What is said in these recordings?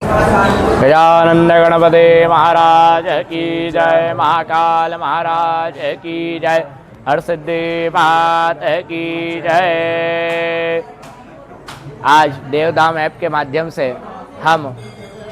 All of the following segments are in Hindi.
गजानंद गणपते महाराज की जय, महाकाल महाराज की जय, हरसिद्धि मात की जय। आज देवधाम ऐप के माध्यम से हम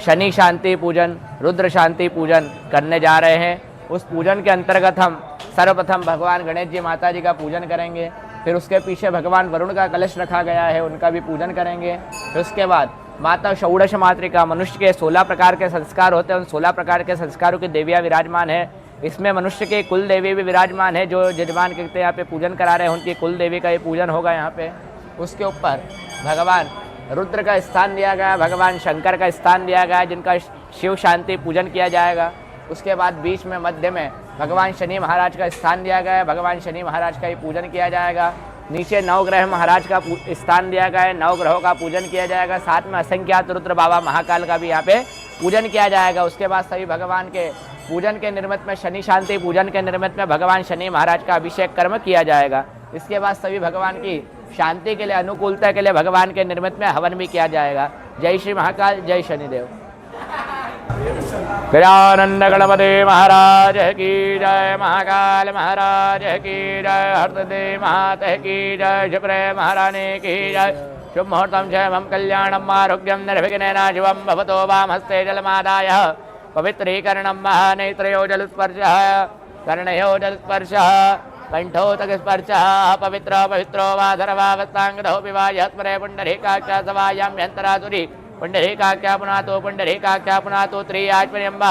शनि शांति पूजन, रुद्र शांति पूजन करने जा रहे हैं। उस पूजन के अंतर्गत हम सर्वप्रथम भगवान गणेश जी माता जी का पूजन करेंगे, फिर उसके पीछे भगवान वरुण का कलश रखा गया है, उनका भी पूजन करेंगे। फिर उसके बाद माता षोडश मातृका, मनुष्य के 16 प्रकार के संस्कार होते हैं, उन 16 प्रकार के संस्कारों की देवियाँ विराजमान है। इसमें मनुष्य के कुल देवी भी विराजमान है, जो यजमान करते यहाँ पे पूजन करा रहे हैं, उनकी कुल देवी का ये पूजन होगा यहाँ पे। उसके ऊपर भगवान रुद्र का स्थान दिया गया, भगवान शंकर का स्थान दिया गया, जिनका शिव शांति पूजन किया जाएगा। उसके बाद बीच में मध्य में भगवान शनि महाराज का स्थान दिया गया है, भगवान शनि महाराज का ही पूजन किया जाएगा। नीचे नवग्रह महाराज का स्थान दिया गया है, नवग्रहों का पूजन किया जाएगा। साथ में असंख्यात रुद्र बाबा महाकाल का भी यहाँ पे पूजन किया जाएगा। उसके बाद सभी भगवान के पूजन के निर्मित में, शनि शांति पूजन के निर्मित में भगवान शनि महाराज का अभिषेक कर्म किया जाएगा। इसके बाद सभी भगवान की शांति के लिए, अनुकूलता के लिए भगवान के निर्मित में हवन भी किया जाएगा। जय श्री महाकाल, जय शनिदेव। गजानंद गणपते महाराज की जय, महाकाल महाराज की जय, हरसिद्धि मात की जय, शिवरे महारानी की जय। शुभ मुहूर्तम क्षेमं कल्याणम आरोग्यम निर्विघ्नेन शिवम भवतो वाम हस्ते जलमादाय पवित्रीकरणं महानेत्रयो जलस्पर्शः कर्णयो जलस्पर्शः कंठोतक स्पर्शः पवित्र पवित्रो वा धर्वावस्तांगधो विवाहस्मरे पुंडरीकाक्ष सवायां यंतरासुरी पुंडरीकाख्या पुनातो पुंडरीकाख्या पुनातो त्रियाज्पर्यंब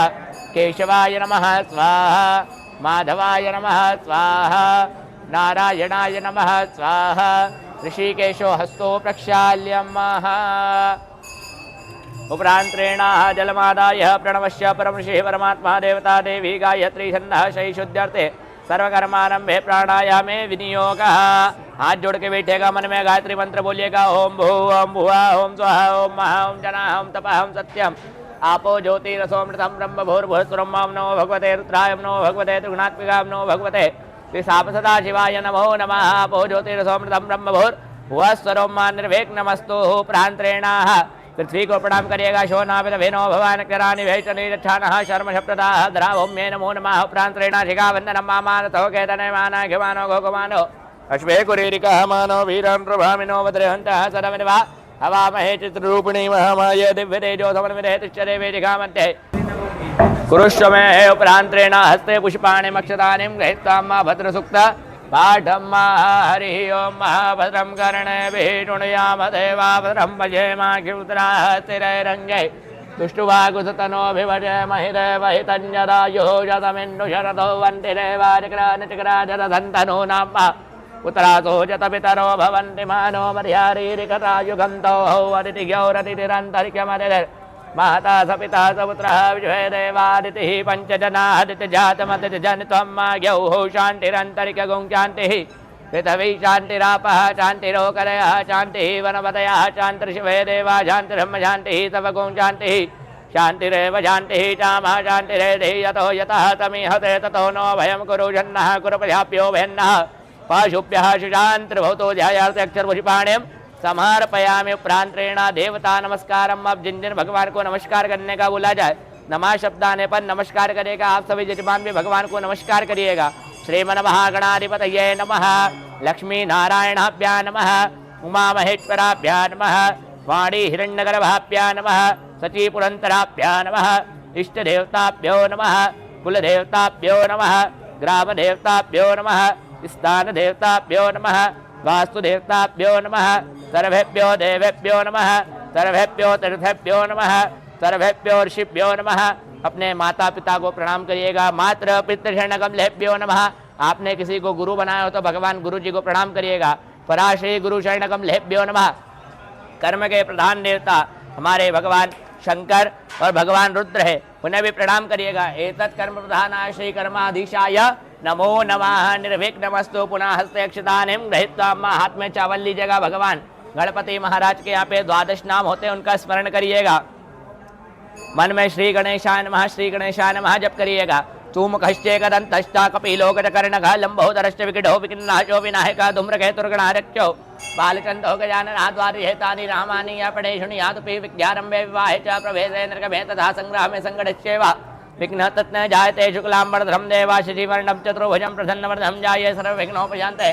केशवाय नमः स्वाहा, माधवाय नमः स्वाहा, नारायणाय नमः स्वाहा। ऋषिकेशो हस्तो प्रक्षाल्यमः। उपरांत्रेण जलमादाय प्रणवश्य परम ऋषि परमात्मा देवता देवी गायत्री छंदः शैशुद्ध्यर्थे सर्वकर्मारंभे प्राणायामे विनियोगः। हाथ जोड़ के बैठेगा, मन में गायत्री मंत्र बोलिएगा। ओम भू ओम भुवा ओम स्वाहा ओम महा ओम जना ओम तपः ओम सत्यम आपो ज्योतिरसोमृतम ब्रह्म भूर्भुवस्सुरं मां नमो भगवते रुद्राय नमो भगवते त्रिगुणात्मिकाय नमो भगवते त्रिसाप सदा शिवाय नमो नमः। आपो ज्योतिरसोमृतम ब्रह्म भूर्भुवस्सुरं मां निर्विघ्नमस्तु। प्रांत्रेणाः पृथ्वी को प्रणाम करिएगा। शोनापित भेनो भवान करानि वैष्णनी रक्षानः शर्म शप्रदाः धराभौम्ये नमो नमः। प्रांत्रेण शिखावन्दनं मामानतो केतने माना घिमानो गोकुमानो अश्वे कुरीरिकः मानो वीरं प्रभामिनो वज्रहन्तः सदमिवा हवामहे चित्ररूपिणी महामाय दिव्यतेजो समन्विते तिष्ठते वेदिकामध्ये कुरुष्व मे उपरांत्रेण हस्ते पुष्पाणि मक्षतानिं गृहीत्वा मा भद्रसुक्त पाठं हरि ओं महाभद्रं कर्णेभिः शृणुयाम देवा भद्रं भजेमाक्षिपुत्राः स्थिरैरङ्गै दुष्टुवाकुसतनोऽभिभजमहि देवहितञ्जदायुः शतमिन्दु शरदो वन्ति देवानिकरानिचकराजरधन्तनो नाम पुत्रासो जतपितरो भवन्ति मानो मर्यारीरिकतायुगन्तो अदितिगौरतिरन्तरिक्षमदितिर् माता सपिता सपुत्रः विश्वे देवादितिः पञ्चजनादितिजातमतिजनित्वं माज्ञौ शान्तिरन्तरिक्षगुं शान्तिः पृथिवी शान्तिरापः शान्तिरोकरयः शान्तिः वनपतयः शान्तिर्शिवे देवा शान्तिर्ब्रह्म शान्तिः तवगुं शान्तिः शान्तिरेव शान्तिः चामः शान्तिरेधि यतो यतः तमीहते ततो नो भयं कुरु जन्नः कुरुपयाप्यो भेन्नः पाशुभ्यः सुशान्तिर्भवतो ध्यायार्थक्षरपुष्पाण्यं समर्पयामि। प्रांत्रेण देवता नमस्कारम। अब जिन जिन भगवान को नमस्कार करने का बोला जाए, नमः शब्द आने पर नमस्कार करेगा। आप सभी यजमान भी भगवान को नमस्कार करिएगा। श्रीमन महागणाधिपतये नमः, लक्ष्मी नारायणाभ्या नमः, उमा महेश्वराभ्या नमः, वाणी हिरण्यगर्भाभ्या नमः, सची पुरंतराभ्या नमः, इष्ट देवताभ्यो नमः, कुल देवताभ्यो नमः, ग्राम देवताभ्यो नमः, स्थान देवताभ्यो नमः, वास्तु देवताभ्यो नमः, सर्वेभ्यो देवेभ्यो नमः, सर्वेभ्यो तीर्थेभ्यो नमः, सर्वेभ्यो ऋषिभ्यो नमः। अपने माता पिता को प्रणाम करिएगा। मात्र पितृशरणकमलेभ्यो नमः। आपने किसी को गुरु बनाया हो तो भगवान गुरु जी को प्रणाम करिएगा। पराश्री गुरु शरणकमलेभ्यो नमः। कर्म के प्रधान देवता हमारे भगवान शंकर और भगवान रुद्र है, उन्हें भी प्रणाम करिएगा। एतत् कर्म प्रधानाय श्री कर्माधीशाय नमो नमः। निर्विघ्नमस्तु। पुनः हस्ते अक्षतानिं गृहीत्वा हाथ में चावल लीजिएगा। भगवान गणपति महाराज के यहाँ पे 12 नाम होते हैं, उनका स्मरण करिएगा। मन में श्री गणेशाय नमः, श्री गणेशाय नमः जप करिएगा। स्तूमुखश्चेकदन्तश्च कपिलोकचकर्णकः लम्बोदरश्च विकटो विघ्ननाशो विनायकः धूम्रकेतुर्गणारक्षो बालचन्दो गजाननाद्वारिहेतानि रामानि यापणे शृणुयादुपि विज्ञारम्भे विवाहे च प्रवेशे नृगमे तथा सङ्ग्रामे सङ्कटस्यैव विघ्नः तत् न जायते शुक्लाम्बरधरं देवाशिषिवर्णं चतुर्भुजं प्रसन्नवरदं जाये सर्वविघ्नोपशान्ते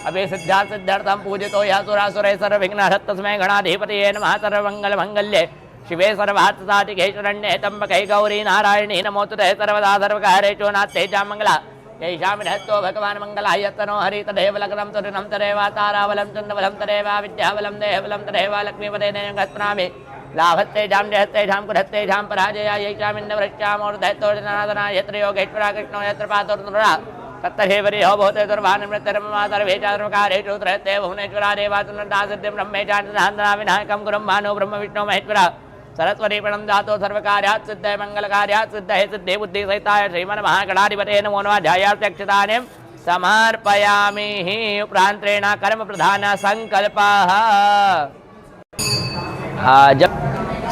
अभिसिद्ध्यात् सिद्ध्यर्थं पूजितो यः सुरासुरे सर्वविघ्नहरः तस्मै गणाधिपतये नमः सर्वमङ्गलमङ्गल्ये शिवे सर्वार्थसाधिके शरण्ये त्र्यम्बके गौरी नारायणी नमोस्तुते सर्वदा सर्वकार्येषु नास्ते च मङ्गला येषामिनहत्तो भगवान् मङ्गलाय यत्तनो हरि तदेव लग्नं तुरिनं तदेव ताराबलं चन्द्रबलं तदेव विद्याबलं देहबलं तदेव लक्ष्मीपदेनेङ्गस्मरामि लाभत्तेषां जयत्तेषां कुलत्तेषां पराजया येषामिन्दवृक्षामोर्धत्तोजनादना यत्र योगेश्वरा कृष्णो यत्र पातुर्नुरा तत्तहेवरिहो भूते दुर्भानुमृत्यर्ममा सर्वे सर्वकार्येषु त्रयते भुवनेश्वरा देवासुनन्दा सिद्धिं ब्रह्मेशान्तनान्दना विनायकं गुरुं भानु ब्रह्म विष्णु महेश्वरा सरस्वती प्रणं दातो सर्वकार्यात् सिद्धये मङ्गलकार्यात् सिद्धये सिद्धे बुद्धिसहिताय श्रीमन्महागणाधिपतये नमो नमः ध्यायात्यक्षतानिं समर्पयामि उपरान्त्रेण कर्मप्रधान सङ्कल्पः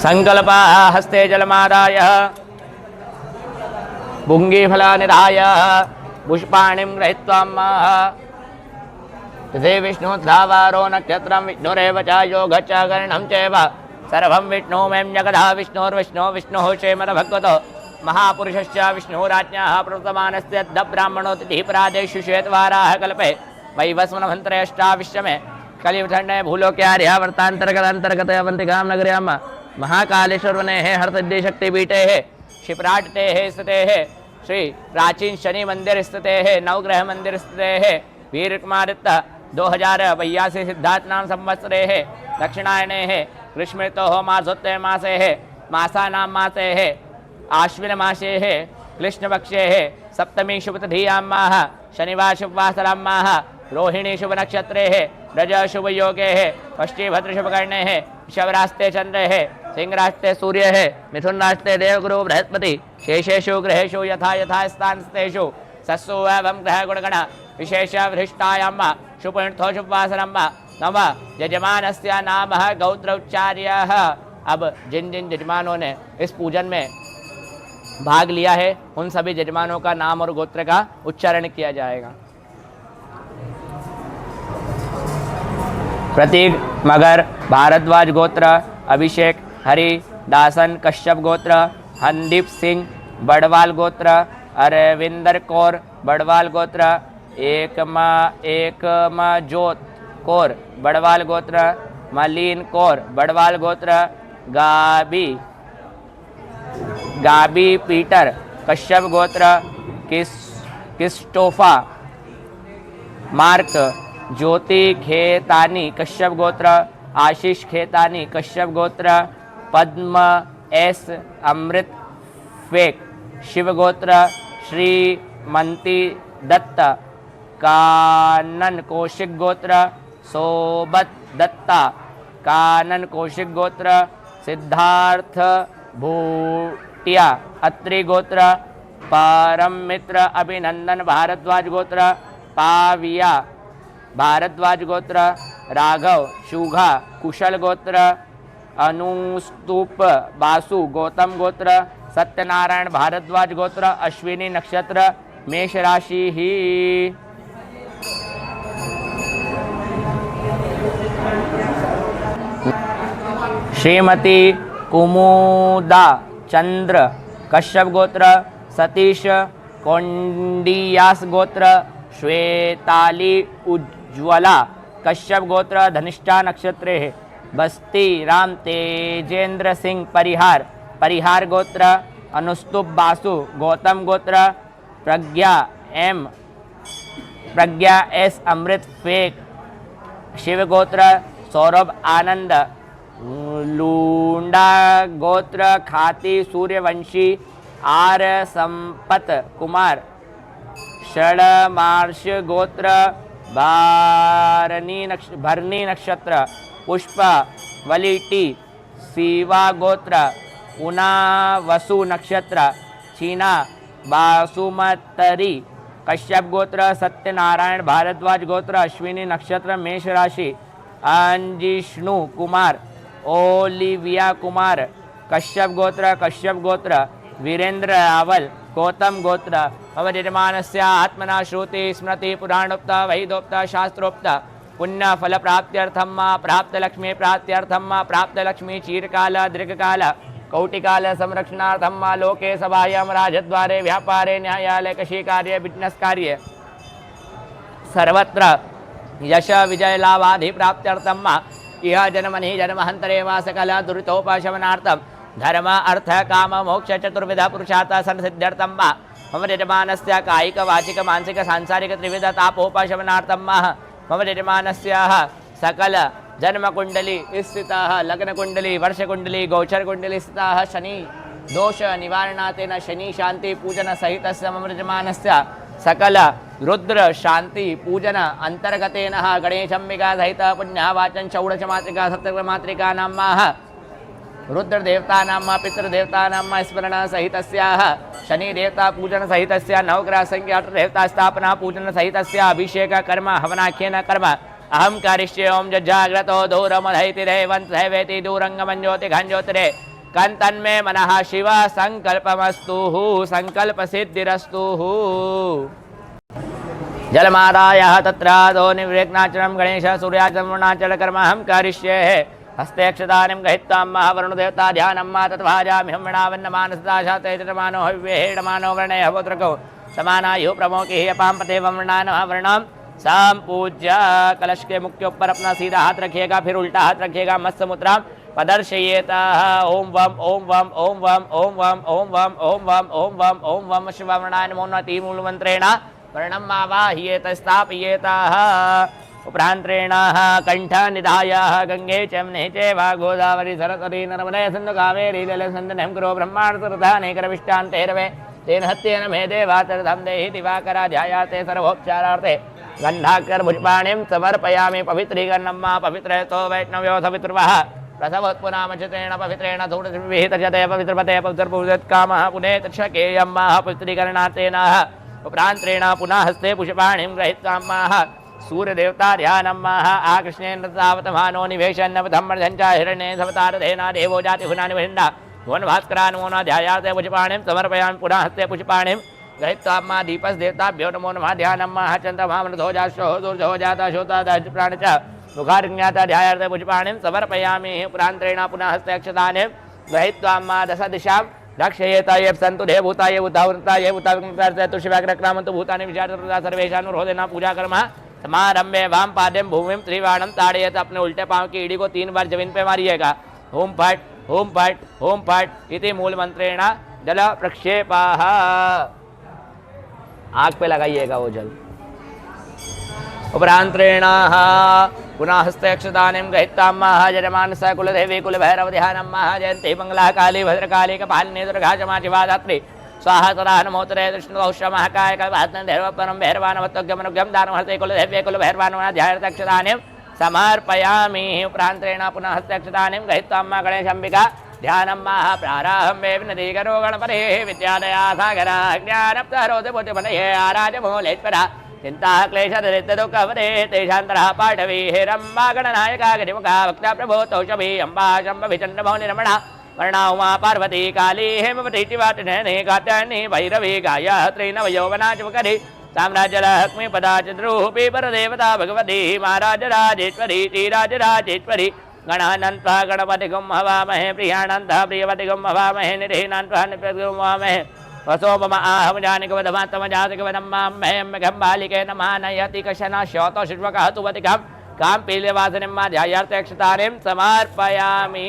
सङ्कल्पः हस्ते जलमादाय भुङ्गीफलनिधाय पुष्पाणिं गृहीत्वा तथे विष्णुधावारो नक्षत्रं विष्णुरेव च योगः च करणं चैव सर्वं विष्णुमें जगदः विष्णोर्विष्णो विष्णुः श्रीमद्भगवतो महापुरुषश्च विष्णुराज्ञः प्रवर्तमानस्य ब्राह्मणोतिथिः परादेषु श्वेतवाराः कल्पे वैवस्वनमन्त्रेष्टाविश्वमे कलियुगखण्डे भूलोक्यार्यावर्तान्तर्गतान्तर्गते अवन्तिकां नगर्यां महाकालेश्वरवनेः हरसिद्धिशक्तिपीठेः क्षिप्राट्टेः स्थितेः श्री प्राचीन शनि मंदिर स्थितेः नवग्रह मंदिर स्थितेः वीरकुमारित्त 2082 सिद्धार्थ नाम संवत्सरेः दक्षिणायनेः ग्रीष्मऋतोः मासोत्तरे मासेः मासानां मासेः आश्विन मासेः कृष्णपक्षेः सप्तमी शुभतिथियां शनिवार शुभवासरां रोहिणी शुभ नक्षत्रेः रज शुभ योगेः षष्ठी भद्र शुभकर्णेः शवरास्ते चंद्रेः सिंह रास्ते सूर्यः मिथुन रास्ते देवगुरु बृहस्पति शेषेषु ग्रहेषु यथा यथा स्थानस्तेषु सत्सु एवं ग्रह गुणगण विशेष वृष्टायां शुभनिर्थो शुभवासरं नव यजमानस्य नाम गौत्रोच्चार्यः। अब जिन जिन यजमानों ने इस पूजन में भाग लिया है उन सभी यजमानों का नाम और गोत्र का उच्चारण किया जाएगा। प्रतीक मगर भारद्वाज गोत्र, अभिषेक हरि दासन कश्यप गोत्र, हनदीप सिंह बड़वाल गोत्र, अरविंदर कौर बड़वाल गोत्र, एकमा जोत कौर बड़वाल गोत्र, मलिन कौर बड़वाल गोत्र, गाबी पीटर कश्यप गोत्र, क्रिस्टोफा मार्क ज्योति खेतानी कश्यप गोत्र, आशीष खेतानी कश्यप गोत्र, पद्म एस अमृत फेक शिव गोत्र, श्रीमंती दत्त कानन कौशिक गोत्र, सोबत दत्ता कानन कौशिक गोत्र, सिद्धार्थ भूटिया अत्रि गोत्र, परम मित्र अभिनंदन भारद्वाज गोत्र, पाविया भारद्वाज गोत्र, राघव शुघा कुशल गोत्र, अनुस्तूप बासु गौतम गोत्र, सत्यनारायण भारद्वाज गोत्र, अश्विनी नक्षत्र मेष राशि ही। श्रीमती कुमुदा चंद्र कश्यप गोत्र, सतीश कौंडियास गोत्र, श्वेताली उज्ज्वला कश्यप गोत्र, धनिष्ठा नक्षत्रे बस्ती राम तेजेंद्र सिंह परिहार गोत्र, अनुस्तुप बासु गौतम गोत्र, प्रज्ञा एस अमृत फेक शिव गोत्र, सौरभ आनंद लूंडा गोत्र, खाती सूर्यवंशी आर संपत कुमार षडमार्ष गोत्र, भरनी नक्षत्र, पुष्प वलीटी सीवा गोत्र, उना वसु नक्षत्र, चीना बासुमतरी कश्यप गोत्र, सत्यनारायण भारद्वाज गोत्र, अश्विनी नक्षत्र मेष राशि, अंजिष्णु कुमार ओलिविया कुमार कश्यप गोत्र, वीरेंद्र रावल गौतम गोत्र मम यजमानस्य आत्मना श्रुति स्मृति पुराणोक्त वैदोक्त शास्त्रोक्त पुण्य फल प्राप्त्यर्थम प्राप्त लक्ष्मी प्राप्त्यर्थम प्राप्त लक्ष्मी चीरकाल दीर्घकाल कौटिकाल संरक्षणार्थम लोके सभायां राजद्वारे व्यापारे न्यायालय कृषि कार्य बिजनेस कार्य सर्वत्र यश विजय लाभाधि प्राप्त्यर्थम इह जन्मनि जन्मान्तरे वा सकल दुरितोपशमनार्थम धर्म अर्थ काम मोक्ष चतुर्विध पुरुषार्थ संसिद्ध्यर्थम मम यजमानस्य कायिक वाचिक मानसिक सांसारिक त्रिविध तापोपशमनार्थम मम यजमानस्य सकल जन्म कुंडली स्थितः लग्न कुंडली वर्ष कुंडली गोचर कुंडली स्थितः शनि दोष निवारणातेन शनि शांति पूजन सहित मम यजमानस्य सकल रुद्र शांति पूजन अंतर्गतेन गणेशंबिका सहित पुण्यवाचन षोडश मात्रिका सप्तक मात्रिका नाम रुद्र देवता नाम पितृदेवता नाम स्मरण सहित शनि देवता पूजन सहित नवग्रह संख्या देवता स्थापना पूजन सहित अभिषेक कर्म हवनाख्यन कर्म अहम करिष्ये ओम जाग्रतो दूरमधैतिरेवंति दूरंगमंज्योति घंज्योतिरे कंतन्मे मनः शिव संकल्पमस्तु संकल्प सिद्धिरस्तु जलमादाय तत्रादो निवृग्नाचरम गणेश सूर्याचरणाचल कर्म अहम करिष्ये हस्ते अक्षतानिं गहित्वां महावरुणदेवता ध्यानं तद्भाजामि हम वृणावन्नमानसदाशातेजमानो हव्येडमानो वर्णे हवोत्रको समानायु प्रमोकी अपां पते वर्णां संपूज्य कलश के मुख के ऊपर अपना सीधा हाथ रखिएगा, फिर उल्टा हाथ रखिएगा, मत्स्य मुद्रा प्रदर्शयेता। ओम वम ओम वम ओम वम ओम वम ओम वम ओम वम ओम वम ओम वम शिवावर्णाय नमो नमः मूलमंत्रेण वर्णम् आवाह्येत स्थापयेताः। उपरांत्रेण कंठ निधाय गंगे चमने चैव गोदावरी सरस्वती नर्मदे सिन्धु कावेरी जलसंधनं कुरु ब्रह्माण्डप्रधानेकरविष्टान्तेरवे तेन हत्येन मे देवातरथं देहि दिवाकराध्यायाते सर्वोपचारार्थे गन्धाक्षर भुजपाणिं समर्पयामि। पवित्रीकरणं पवित्रेतो वैष्णव्यो सवितुर्वः प्रसवोत्पुनामचित्रेण पवित्रेण धूढविहितजते पवित्रपते पवित्रपूजितकामः पुनेतक्षकेयं पवित्रीकरणार्थेन उपरांत्रेण पुनः हस्ते पुष्पाणिं गृहीत्वा सूर्यदेवता ध्यानम् आकृष्णेन तावतमानो निवेशन्नवधम्मर्धञ्च हिरण्ये सवतारधेना देवो जाति हुनानि वहिन्दा भुवन भास्करा नमो नमः ध्यायाते पुष्पाणिं समर्पयामि। पुनः हस्ते पुष्पाणिं गृहीत्वा दीपस् देवताभ्यो नमो नमः ध्यानम् चन्द्रमामृतोजाशो दुर्जो जाता शोता प्राण च मुखारिज्ञाता ध्यायाते पुष्पाणिं समर्पयामि। पुरांतरेण पुनः हस्ते अक्षतानि गृहीत्वा दश दिशां रक्षयेता ये सन्तु देवभूता ये उद्धावृता ये उताविघ्नकर्ता तुष्यव्याघ्रक्रामन्तु भूतानि विचारता सर्वेषानुरोधेन पूजा कर्म समारंभे वाम पाद्यम भूमिम त्रिवाणम ताड़येत। अपने उल्टे पांव की ईड़ी को 3 बार जमीन पे मारिएगा। होम फट होम फट होम फट इति मूल मंत्रेण जल प्रक्षेपाः। आग पे लगाइएगा वो जल। उपरांतरेण पुनः हस्ते अक्षतानिं गृहीत्वा यजमानस्य कुलदेवी कुलभैरव ध्यानं जयन्ती मंगला काली भद्रकाली कपालिनी दुर्गा च शिवाधात्री स्वाहा सदा नमोत्तरे कृष्णगौश्रमहाकाय कल्पहत्नैर्वपरं भैरवानवत्वज्ञमनुज्ञं दानमहर्ते कुलदेव्ये कुलभैरवानवध्यायतक्षतानिं समर्पयामि। उपरांतरेण पुनः हस्तेक्षतानिं गृहीत्वा गणेशम्बिका ध्यानं प्रारम्भे विनदीकरो गणपतिः विद्यादया सागरा ज्ञानप्तरोधिबुद्धिमतये आराजमूलेश्वरा चिन्ता क्लेशदरिद्रदुःखवदे तेषान्तरः पाठवी हेरम्बा गणनायका गतिमुखा वक्ता प्रभो तौषभी अम्बा शम्भविचण्डमौनिरमणा वर्णा उमा पार्वती काली हेमवती चिवाटिनी कात्यायनी भैरवी गायत्री नवयौवना चमकरी साम्राज्यलक्ष्मी पदा चन्द्रूपी परदेवता भगवती महाराजराजेश्वरी श्रीराजराजेश्वरी गणानन्त्वा गणपतिगुं हवामहे प्रियानन्दः प्रियवतिगुं हवामहे निरीनान्त्वा नित्यगुं हवामहे वसोपम आहम जानिकवधमात्मजातिकवदं मां मह्यं मेघम्बालिके नमः नयति कशना श्योतो शुष्वकः तुवतिकं कां पील्यवासनिं ध्यायार्थे अक्षतानिं समर्पयामि।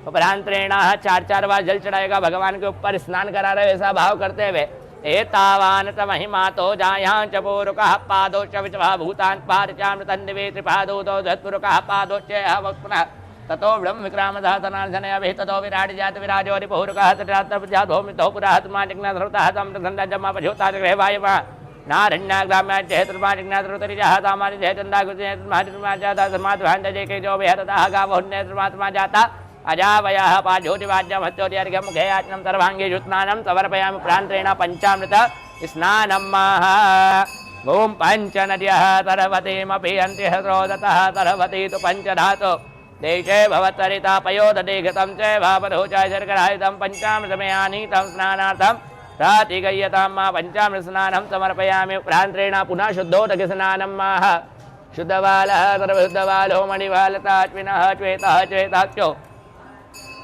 उपरांतरेण 4 बार जल चढ़ाएगा, भगवान के ऊपर स्नान करा रहे वैसा भाव करते हुए एतावान च महिमा तो जायां च पूरुकः पादो च विचवः भूतान् पारिचामृतन्दिवे त्रिपादो तो धत्पुरुकः पादो च वक्पुनः ततो ब्रह्म विक्रामदासनार्जनयाभिः ततो विराट जात विराजोरि बहुरुकः तत्रात्मजाद्भौमितो पुराहतमाजिज्ञासृतः तमृतन्दजमापझोताजग्रहवायवः नारण्याग्राम्या चेतुर्माजिज्ञासृतरिजः तामानि जयचन्दाकृतिमाधुर्माजादासमाध्वाञ्जयके जो विहरतः गावहुन्नेतृमात्मा जाता अजावयः पाज्योतिवाद्यमत्योर्घ्यं मुखेयाचनं सर्वाङ्गे जुत्नानं समर्पयामि। प्रान्तरेण पञ्चामृत स्नानं ओं पञ्चनद्यः तरवतीमपि अन्त्यः स्रोततः तरवती तु पञ्चधातु देशे भवत्सरिता पयोदधि घृतं च भावधो च शर्करायुधं पञ्चामृतमयानीतं स्नानार्थं प्रातिगय्यतां मा पञ्चामृतस्नानं समर्पयामि उपरान्त्रेण पुनः शुद्धोदकस्नानं माह शुद्धबालः सर्वशुद्धबालो मणिबालताश्विनः श्वेतः श्वेताख्यो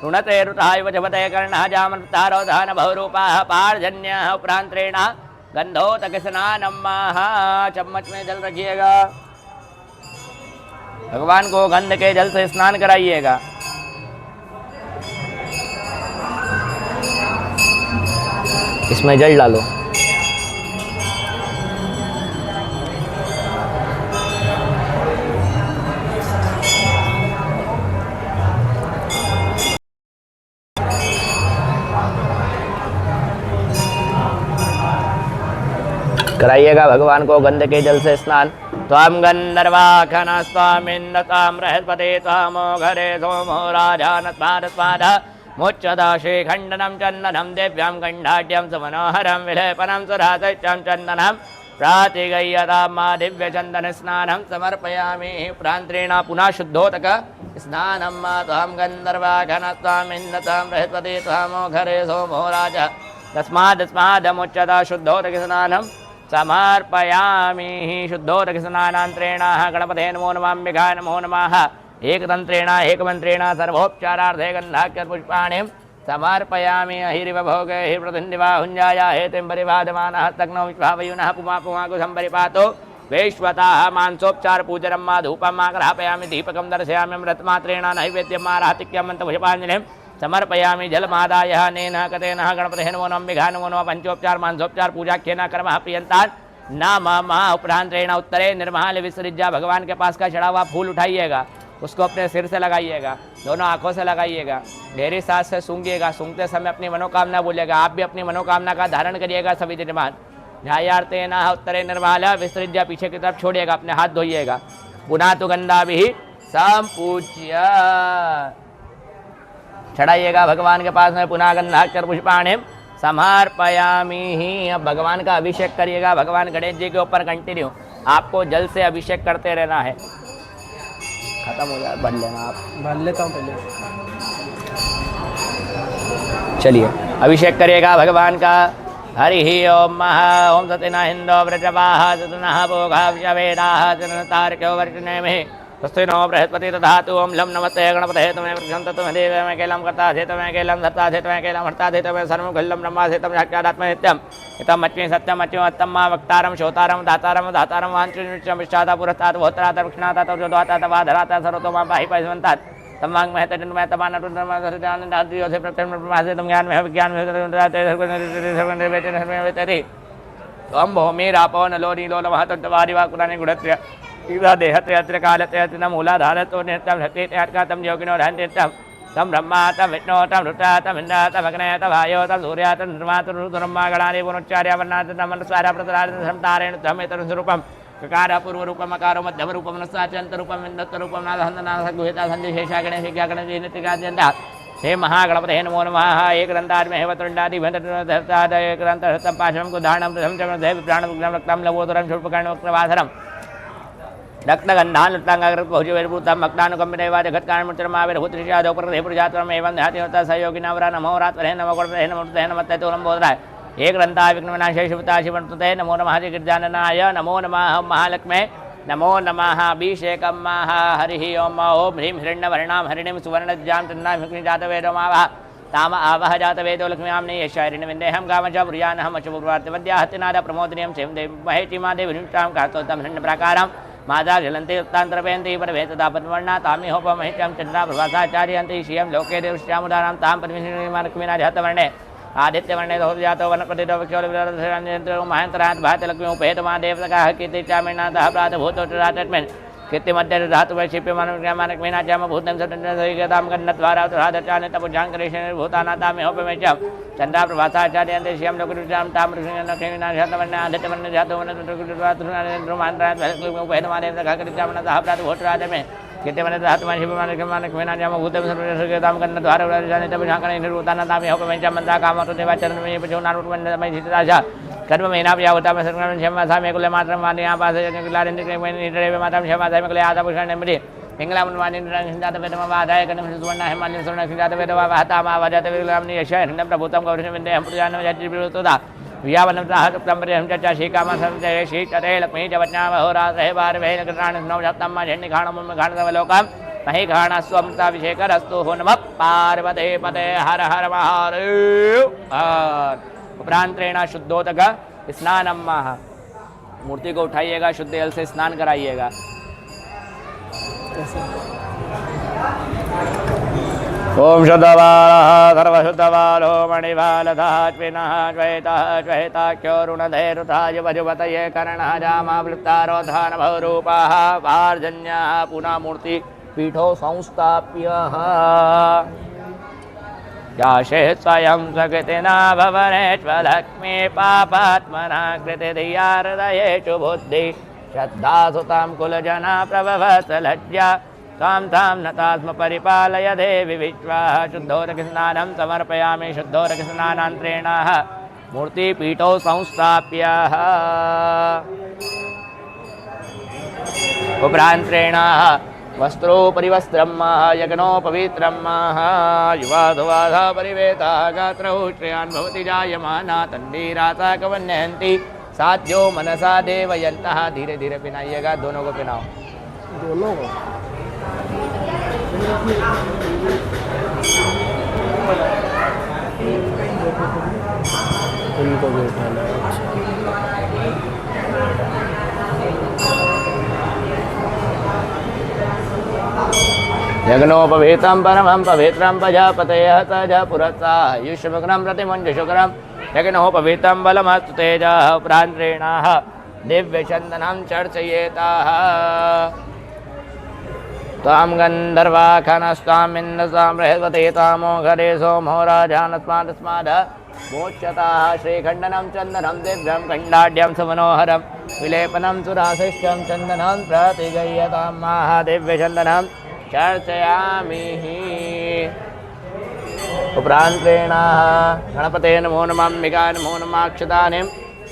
ऋणते ऋतः इव जपते कर्णः जामन्तारोधान बहुरूपाः पार्जन्यः उपरान्त्रेण गन्धोदकस्नानं माह चम्मच में जल रखिएगा। भगवान को गंध के जल से स्नान कराइएगा। इसमें जल डालो। कराइएगा भगवान को गंध के जल से स्नान। त्वां गन्धर्वाखनस्त्वामिन्नतां बृहस्पति त्वामोघरे सोमो राजानस्मादस्माद मोच्चदाशे खण्डनं चन्दनं दिव्यां गण्डाढ्यं सुमनोहरं विलेपनं सुरासैत्यं चन्दनं प्रातिगय्यतां मा दिव्यचन्दनस्नानं समर्पयामि। प्रान्त्रेण पुनः शुद्धोदक स्नानं मा त्वां गन्धर्वाखनस्त्वामिन्नतां बृहस्पति त्वामोघरे सोमो राजा तस्मादस्मादमुच्यता शुद्धोदकस्नानं समर्पयामि। शुद्धोदकस्नानान्तरेण गणपते नमो नमः अम्बिकाय नमो नमः। एकतन्त्रेण एकमन्त्रेण सर्वोपचारार्थे गन्धाक्षरपुष्पाणिं समर्पयामि। अहिरिव भोगे हिप्रतिन्दिवाहुञ्जाय हेतिम्बरिवादमानः तग्नो विश्वावयुनः पुमा पुमाकुसम्परिपातो वैश्वताः मांसोपचार पूजनं मा धूपं मा ग्रहापयामि दीपकं दर्शयामि अमृतमात्रेण नैवेद्यं मा राहतिक्यं मन्तपुष्पाञ्जलिं समर्पयामि। जलमादाय नेन कतेन गणपते नमो नमः अम्बिकाय नमो नमः। पंचोपचार मांसोपचार पूजाख्येन कर्मः प्रियन्तान् नाम मा। उपरांत्रेण उत्तरे निर्माल्य विसर्ज्य भगवान के पास का चढ़ा हुआ फूल उठाइएगा, उसको अपने सिर से लगाइएगा, दोनों आंखों से लगाइएगा, गहरी सांस से सूंघिएगा। सूंघते समय अपनी मनोकामना बोलिएगा। आप भी अपनी मनोकामना का धारण करिएगा सभी निर्माण। ध्यायार्तेन उत्तरे निर्माल्य विसर्ज्य पीछे की तरफ छोड़िएगा, अपने हाथ धोइएगा। पुनः तो गंधाभिः संपूज्य चढ़ाइएगा भगवान के पास में। पुनः गंधाक्षर पुष्पाणिं समर्पयामि। अब भगवान का अभिषेक करिएगा। भगवान गणेश जी के ऊपर कंटिन्यू आपको जल से अभिषेक करते रहना है। खत्म हो जाए भर लेना, आप भर लेता हूँ पहले। चलिए अभिषेक करिएगा भगवान का। हरि ओम महा ओम सतिना हिंदो व्रजवाह सतनः भोगा वेदाः जनतार्क्यो वर्षने में तस्ते नो बृहस्पति दधातु ओम लं नमस्ते गणपते तुम्हें प्रसन्न तुम्हें देव में केलम करता थे तुम्हें केलम धत्ता थे तुम्हें केलम हरता थे तुम्हें सर्वं खल्लम ब्रह्मा थे तम साक्षादात्म नित्यम इतम मच्मे सत्यम मच्मे उत्तम मा वक्तारम श्रोतारम दातारम धातारम वांचुनित्यम विष्टाता पुरस्तात् भोत्राता दक्षिणाता तवजोदाता तवाधराता सर्वतोमा पाहि पाहिवंतात तमांग में तजन में तमान तुनमा सदान दादियो से प्रत्यम ब्रह्मासे तम ज्ञान में विज्ञान में सर्वनिर्वेचन तम भूमि रापो नलो नीलो नमः तत्वारि वा कुरानि गुणत्र्य इवा देहत्रयत्र कालत्रयत्र न मूलाधारतो नित्यं शक्ति त्यात्का तम योगिनो ध्यानत्यं तम ब्रह्मा तम विष्णु तम रुद्रा तम इंद्र तम अग्नय तम वायो तम सूर्य तम निर्मातु रुद्रमा गणानि पुनच्चार्य वर्णात तम मनस्वारा प्रतराद समतारेण तम एतरं स्वरूपं ककार पूर्व रूपम अकारो मध्यम रूपम नस्साचंत रूपम विन्दत्त रूपम नादहन्दना गुहिता संदेशेषा गणेश ज्ञागणेश नित्यगाद्यन्ता। हे महागणपते नमो नमः। एक ग्रंथाद्मे हेवतुण्डादि भद्रताद एक ग्रंथ हृतं पाशं कुदारणं प्रथम चक्रं देव प्राणं विघ्नं रक्तं लवोदरं शूर्पकर्णवक्त्रवासरं रक्तगन्धान् उत्ताङ्गाग्रत बहुजीवैर्भूतं मक्तानुकम्पितैव जगत्कारणमुच्चरमाविर्भूतृषादौ प्रदेपुरजातरम् एवं ध्यातिहोता सहयोगिनावरा नमो रात्वरे नमो गणपते नमो नमस्ते तूलं बोधराय हे ग्रंथा विघ्नविनाशाय शिवताय शिवनुते नमो नमः गिरिजाननाय नमो नमः महालक्ष्मे नमो नमः अभिषेकं मह। हरिः ओम ओम ह्रीं हिरण्यवर्णां हरिणीं सुवर्णज्जां चन्द्रां जातवेदोमावः ताम आवह जातवेदो लक्ष्म्यां यशारिणी विन्देहं कामच प्रियानहं अचुपूर्वार्तिवद्याहतिनाद प्रमोदनीयं शिवं देवी महेचिमा देवीष्टां कार्तोत्तम हिरण्यप्राकारं माता जलन्ति उत्तान्तरपयन्ति परवेतदा पद्मवर्णा तामि होपमहित्यं चन्द्रा प्रभासाचार्यन्ति श्रियं लोके देवश्यामुदारां तां पद्मिनीमालक्ष्मीना जातवर्णे आदित्यवर्णे दोजातो वनप्रतितो विक्षोभ्यो महान्तरात् भातलक्ष्मी उपेतमा देवतकाः कीर्तिचामिनाथः प्रातभूतोत्तरातस्मिन् कीर्तिमध्ये धातु वैशिप्यमानक्ष्मीना चाम भूतं सततां गन्नद्वारा उत्तरादचानितपुजाङ्करेशभूतानातामि होपमेचं चन्द्रा प्रभासाचार्यन्ते श्रियं लोकरुचां तां लक्ष्मीना जातवर्णे आदित्यवर्णे जातवर्णेन्द्रमान्तरात् उपेतमा देवतकाः कीर्तिचामिनाथः प्रातभूतोत्तरातस्मिन् कीर्तिमने धातुमान शिवमानक्ष्मीना चाम भूतं सर्वतां गन्नद्वारा उत्तरादचानितपुजाङ्करेशभूतानातामि होपमेचं मन्दा कामतो देवाचरणमयि पशूनारूपमन्यमयि धीतराजा कर्म महीना व्यावता में सर्वनाम क्षमा सा में कुल मात्रम वाणी यहाँ पास निकलारिंद के में निडरे मात्रम क्षमा सा में कुल आधा पुष्ण निम्बरी पिङ्गलामुन्वानिन्द्राय कण्डमसुवर्णा हिमालयं सुवर्णक्षिञ्जातवेदवाहतामावजतविलाम्नि यशयहिन्दं प्रभूतं गौरीशविन्दं प्रजानवजतिर्विरुतदा वियावनं साहसुप्तं पर्यं च शीकामसंजय शीतते लक्ष्मी च वज्ञावहोरात्रे वारवेन कृष्णानस्नौजत्तं झण्डिघाणमुन्मघाणतवलोकं मही घाणस्वंताभिषेकरस्तु नमः पार्वते पते हर हर महादेव। उपरांतरेण शुद्धोदक स्नानम। मूर्ति को उठाइएगा, शुद्ध जल से स्नान कराइएगा। ओम शुद्धवालः सर्वशुद्धवालो मणिवालधात्विनः श्वेतः श्वेताख्योरुणधैरुताय वजुवतये कर्णः जामावृत्तारोधानभवरूपः वार्जन्यः पुनः मूर्ति पीठो संस्थाप्यः। याशे स्वयं सकृतिना भवनेष्वलक्ष्मी पापात्मना कृतिधिया हृदयेषु बुद्धि श्रद्धासुतां कुलजना प्रभवत्सलज्जा तां तां नतास्म परिपालय देवी विश्वाः। शुद्धोदकस्नानं समर्पयामि। शुद्धोदकस्नानान्तरेण मूर्तिपीठौ संस्थाप्यः। उपरान्तरेण वस्त्रोपरिवस्त्रं यज्ञोपवित्रं युवाधुवाधा परिवेता गात्रौ श्रेयान् भवति जायमाना तन्वीरासा कवन्यन्ति साध्यो मनसा देवयन्तः। धीरे धीरे पिनाइएगा, दोनों को पिनाओ। दोनों को उनको भी उठाना है। यज्ञोपवीतं परमं पवित्रं प्रजापतयः तज पुरस्ता युष्मग्नं प्रतिमुञ्जशुक्रं यज्ञोपवीतं बलमस्तु तेजः। उपरान्तरेण दिव्यचन्दनं चर्चयेताः। तां गन्धर्वाखनस्ताम् इन्द्रसां बृहस्पति तामो घरे सोमो राजानस्मादस्माद मोच्यताः। श्रीखण्डनं चन्दनं दिव्यं खण्डाढ्यं सुमनोहरं विलेपनं सुराशिष्टं चन्दनं प्रतिगय्यतां महादिव्यचन्दनं चर्चयामि। उपरान्तरेण गणपते नमो नमः अम्बिका नमो नमः अक्षतानि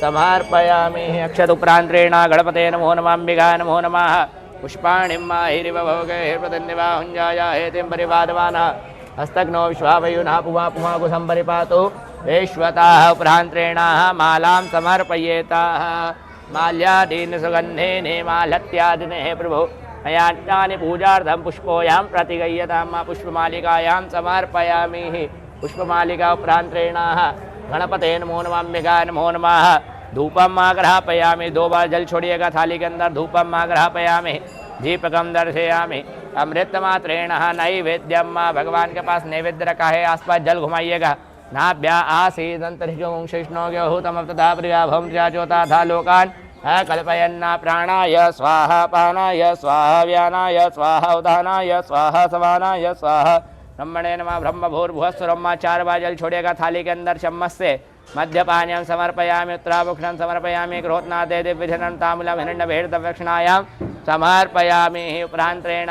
समर्पयामि। अक्षत उपरान्तरेण गणपते नमो नमः अम्बिका नमो नमः पुष्पाणिं माहिरिव भोगैर्प्रदन्निवाहुञ्जाया हेतिं परिवादमानः हस्तग्नो विश्वावयुनः पुमा पुमाकुशं परिपातु वेश्वताः। उपरान्तरेण मालां समर्पयेताः। माल्यादीन् सुगन्धेन मालत्यादिने प्रभो मयान्यानि पूजार्थं पुष्पोऽयं प्रतिगय्यतां। पुष्पमालिकायां समर्पयामि। पुष्पमालिका उपरान्तरेण गणपते नमो नमः अम्बिका नमो नमः धूपम ग्रहापयामि। 2 बार जल छोड़िएगा थाली के अंदर। धूपम ग्रहापयामि। दीपकम दर्शयामि। अमृतमात्रेण नैवेद्यम। भगवान के पास नैवेद्य रखा है, आसपास जल घुमाइएगा। नाभ्या आसीदंतरिषोंशिष्णोग्यहूतम तथा प्रिया भवं त्र्याचोता था लोकान् कल्पयन्ना प्राणाय स्वाहा पानाय स्वाहा व्यानाय स्वाहा उदानाय स्वाहा समानाय स्वाहा ब्रह्मणे नमः। ब्रह्म भूर्भुवस्वरम्मा 4 बार जल छोड़िएगा थाली के अंदर चम्मच से। मध्यपानीयं समर्पयामि। उत्तराभुक्षणं समर्पयामि। क्रोधनादे दिव्यधनं ताम्बूलं हिरण्यभेददक्षिणायां समर्पयामि। उपरान्तरेण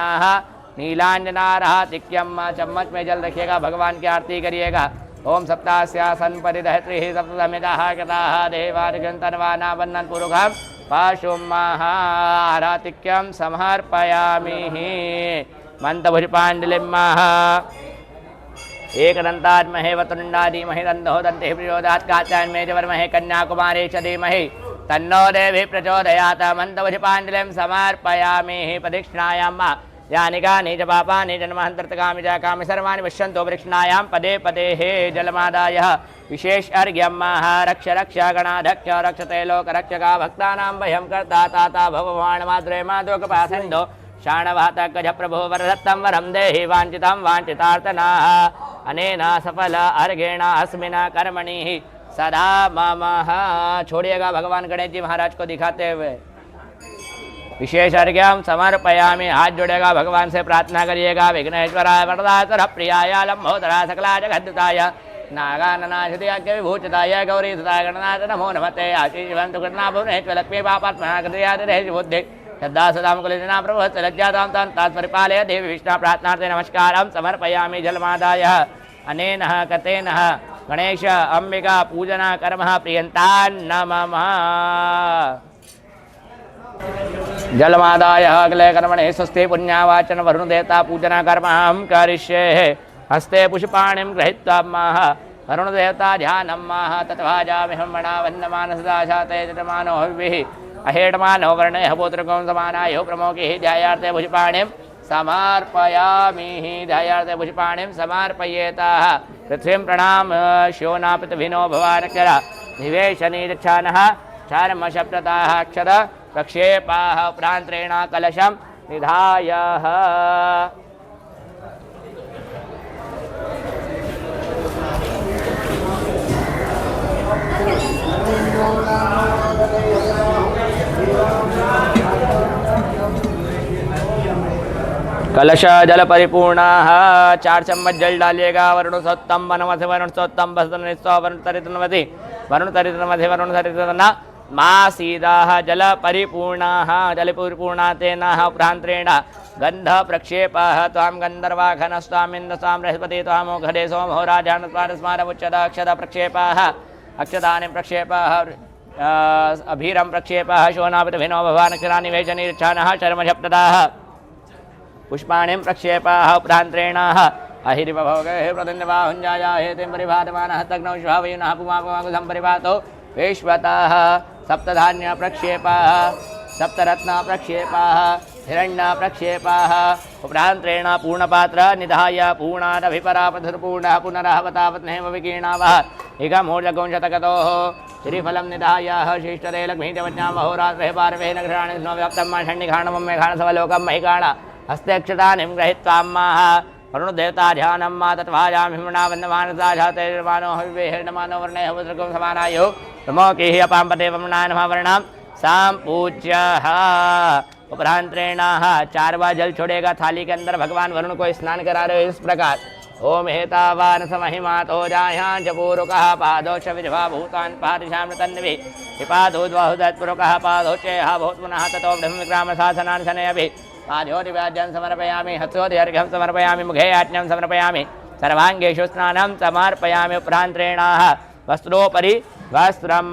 नीलाञ्जनारहातिक्यं। चम्मच में जल रखिएगा, भगवान की आरती करिएगा। ओम सप्तास्यासन परिदहत्रिः सप्तमिदाः कृताः देवादिगन्तन्वानावन्नं पुरुषं पाशुमाहारातिक्यं समर्पयामि। मन्तभुजपाण्डुलिं एकदन्ताद्महे वतुण्डाधीमहि तन्नो दन्तिः प्रचोदयात् कात्यायनमे च वर्महे कन्याकुमारी च धीमहि तन्नो देवी प्रचोदयात्। मन्तभुजपाण्डुलिं समर्पयामि। प्रदक्षिणायां यानि कानि च पापानि जन्मान्तर्तकामि च कामि सर्वाणि पश्यन्तो प्रदक्षिणायां पदे पदे हे जलमादाय विशेष अर्घ्यं रक्ष रक्ष गणाध्यक्ष रक्षते लोकरक्षका भक्तानां भयं कर्ता ताता भगवान् माद्रे माधोकपासन्दो शाणवातकज प्रभो वरदत्तं वरं देहि वाञ्छितं वाञ्छितार्थनाः अनेन सफल अर्घेण अस्मिन् कर्मणि सदा मम। छोड़िएगा, भगवान गणेश जी महाराज को दिखाते हुए विशेष अर्घ्यं समर्पयामि। हाथ जोड़ेगा, भगवान से प्रार्थना करिएगा। विघ्नेश्वराय वरदाय प्रियाय लंबोदराय सकलाय जगद्दुताय नागाननाशुतियाज्ञ विभूषिताय गौरीसुताय गणनाथ नमो नमते। आशीर्वन्तु कृष्णा भुवनेश्वर लक्ष्मी पापात्मना कृतयादिरेषु बुद्धि श्रद्धा सदां कुलजना प्रभुत्सलज्जातां तां तत्परिपालय देवी विष्णु। प्रार्थनार्थे नमस्कारं समर्पयामि जलमादाय। अनेन कतेन गणेश अंबिका पूजना कर्म प्रियन्तान् नमः। जलमादाय अग्ले कर्मणे स्वस्ति पुण्यावाचन वरुण देवता पूजना कर्म करिष्ये हस्ते पुष्पाणिं गृहीत्वा वरुण देवता ध्यानं तत्वाजामिहं वन्नमानसदाशाते जटमानो हविः अहेडमानो वर्णे हपोत्रकं समानायो प्रमोकिः ध्यायार्थे पुष्पाणिं समर्पयामि ध्यायार्थे पुष्पाणिं समर्पयेताः पृथ्वीं प्रणाम श्योनापितभिनो भवानकरा निवेशनीरच्छानः चारमशब्दताः अक्षर प्रक्षेपाः प्रान्तरेण कलशं निधायः कलश जल परिपूर्ण 4 चम्मच जल डालिएगा। वरुण सोत्तम वनमथि वरुण सोत्तम वरुण तरितनवति वरुण तरितनवति वरुण तरितन मासीदाः जल परिपूर्णाः जल परिपूर्णा तेन प्रान्तरेण गंध प्रक्षेपः त्वां गन्धर्वाघनस्त्वामिन्द्रस्वां बृहस्पति त्वामोघदे सोमो राजानस्मारमुच्चद अक्षत प्रक्षेपः अक्षतानि प्रक्षेपः अभीरं प्रक्षेपः शोनापितभिनो भवानक्षरा निवेशनीरच्छानः चर्मशब्दताः पुष्पाणिं प्रक्षेपः प्रान्तरेण अहिरिवभोगे प्रदन्यबाहुञ्जाया हेतिं परिभातमानः तग्नौ श्वावयुनः पुमापुमागुसं परिभातो विश्वतः सप्तधान्य प्रक्षेपः सप्तरत्न प्रक्षेपः हिरण्य प्रक्षेपः प्रान्तरेण पूर्णपात्र निधाय पूर्णादभिपरापधुर्पूर्णः पुनरहवतावत्नेव विकीर्णावः एकमूर्जगुंशतकतोः श्रीफलं निधाय शिष्टदे लक्ष्मीदेवज्ञां महोरात्रे पार्वे नगराणि व्याप्तं षण्डिघाणमं मेघाणसवलोकं महिकाण हस्तेक्षतानिं गृहीत्वाम्माः वरुण देवता ध्यानं तत्वाजामिमृणा वन्दमानसाशातेर्मानो हविर्वेहिर्नमानो वर्णे हवुद्रकं समानायो प्रमोकिः अपाम्पते वमृणा नमः वर्णां सम्पूज्यः उपरांतरेण 4 बार जल छोड़ेगा। थाली के अंदर भगवान वरुण को स्नान करा रहे इस प्रकार ओम हेतावान समहिमातो जायां जपूरुकः पादो च विद्वा भूतान् पादिशां तन्वी विपादो द्वाहुदत्पुरुकः पादो चेह भूत्पुनः ततो ब्रह्मविक्राम शासनान् शनयभि पादोदिव्याज्यं समर्पयामि हस्तोदर्घ्यं समर्पयामि मुखे आज्ञं समर्पयामि सर्वाङ्गेषु स्नानं समर्पयामि। उपरांतरेण वस्त्रोपरि वस्त्रं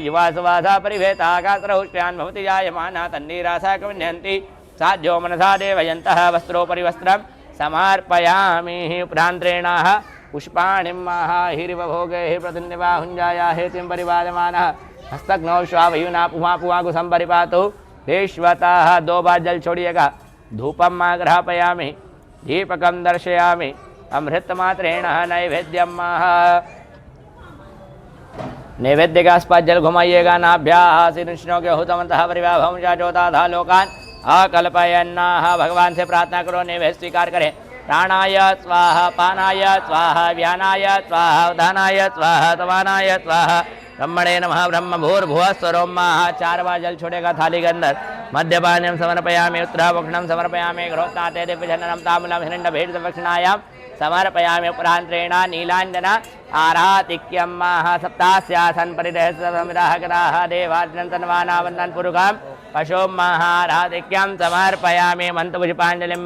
युवासुवासा परिभेतागात्रहुष्ट्यान् भवति जायमाना तन्नीरासा कविन्यन्ति साध्यो मनसा देवयन्तः वस्त्रोपरि वस्त्रं समर्पयामि। उपरांतरेण पुष्पाणिं हिरिवभोगे प्रदन्यबाहुञ्जाया हेतिं परिवादमानः हस्तघ्नौ श्वावयुना पुमापुमागुसं परिपातु विश्वतः 2 बार जल छोड़िएगा। धूपम ग्रहपयामि दीपकं दर्शयामि अमृतमात्रेण नैवेद्यम नैवेद्य के आसपास जल घुमाइएगा। नाभ्यासिष्णों के हुतमतः परिवाभं चाचोता लोकान् अकल्पयन्नाः भगवान से प्रार्थना करो नैवेद्य स्वीकार करें। प्राणाय स्वाहा पानाय स्वाहा व्यानाय स्वाहा उदानाय स्वाहा तवानाय स्वाहा ब्रह्मणे नमः ब्रह्म भूर्भुवः स्वरोम्माः 4 बार जल छोड़ेगा थाली के अंदर। मद्यपान्यं समर्पयामि उत्तराभक्षणं समर्पयामि गृहोत्ताते दिव्यजननं ताम्बूलं हिरण्यभेटदक्षिणायां समर्पयामि। उपरांतरेण नीलाञ्जन आरातिक्यं सप्तास्यासन् परिदहसमिदाः कराः देवार्जनं तन्वाना वन्दन् पुरुषां पशुं आरातिक्यं समर्पयामि। मन्त्रपुष्पाञ्जलिं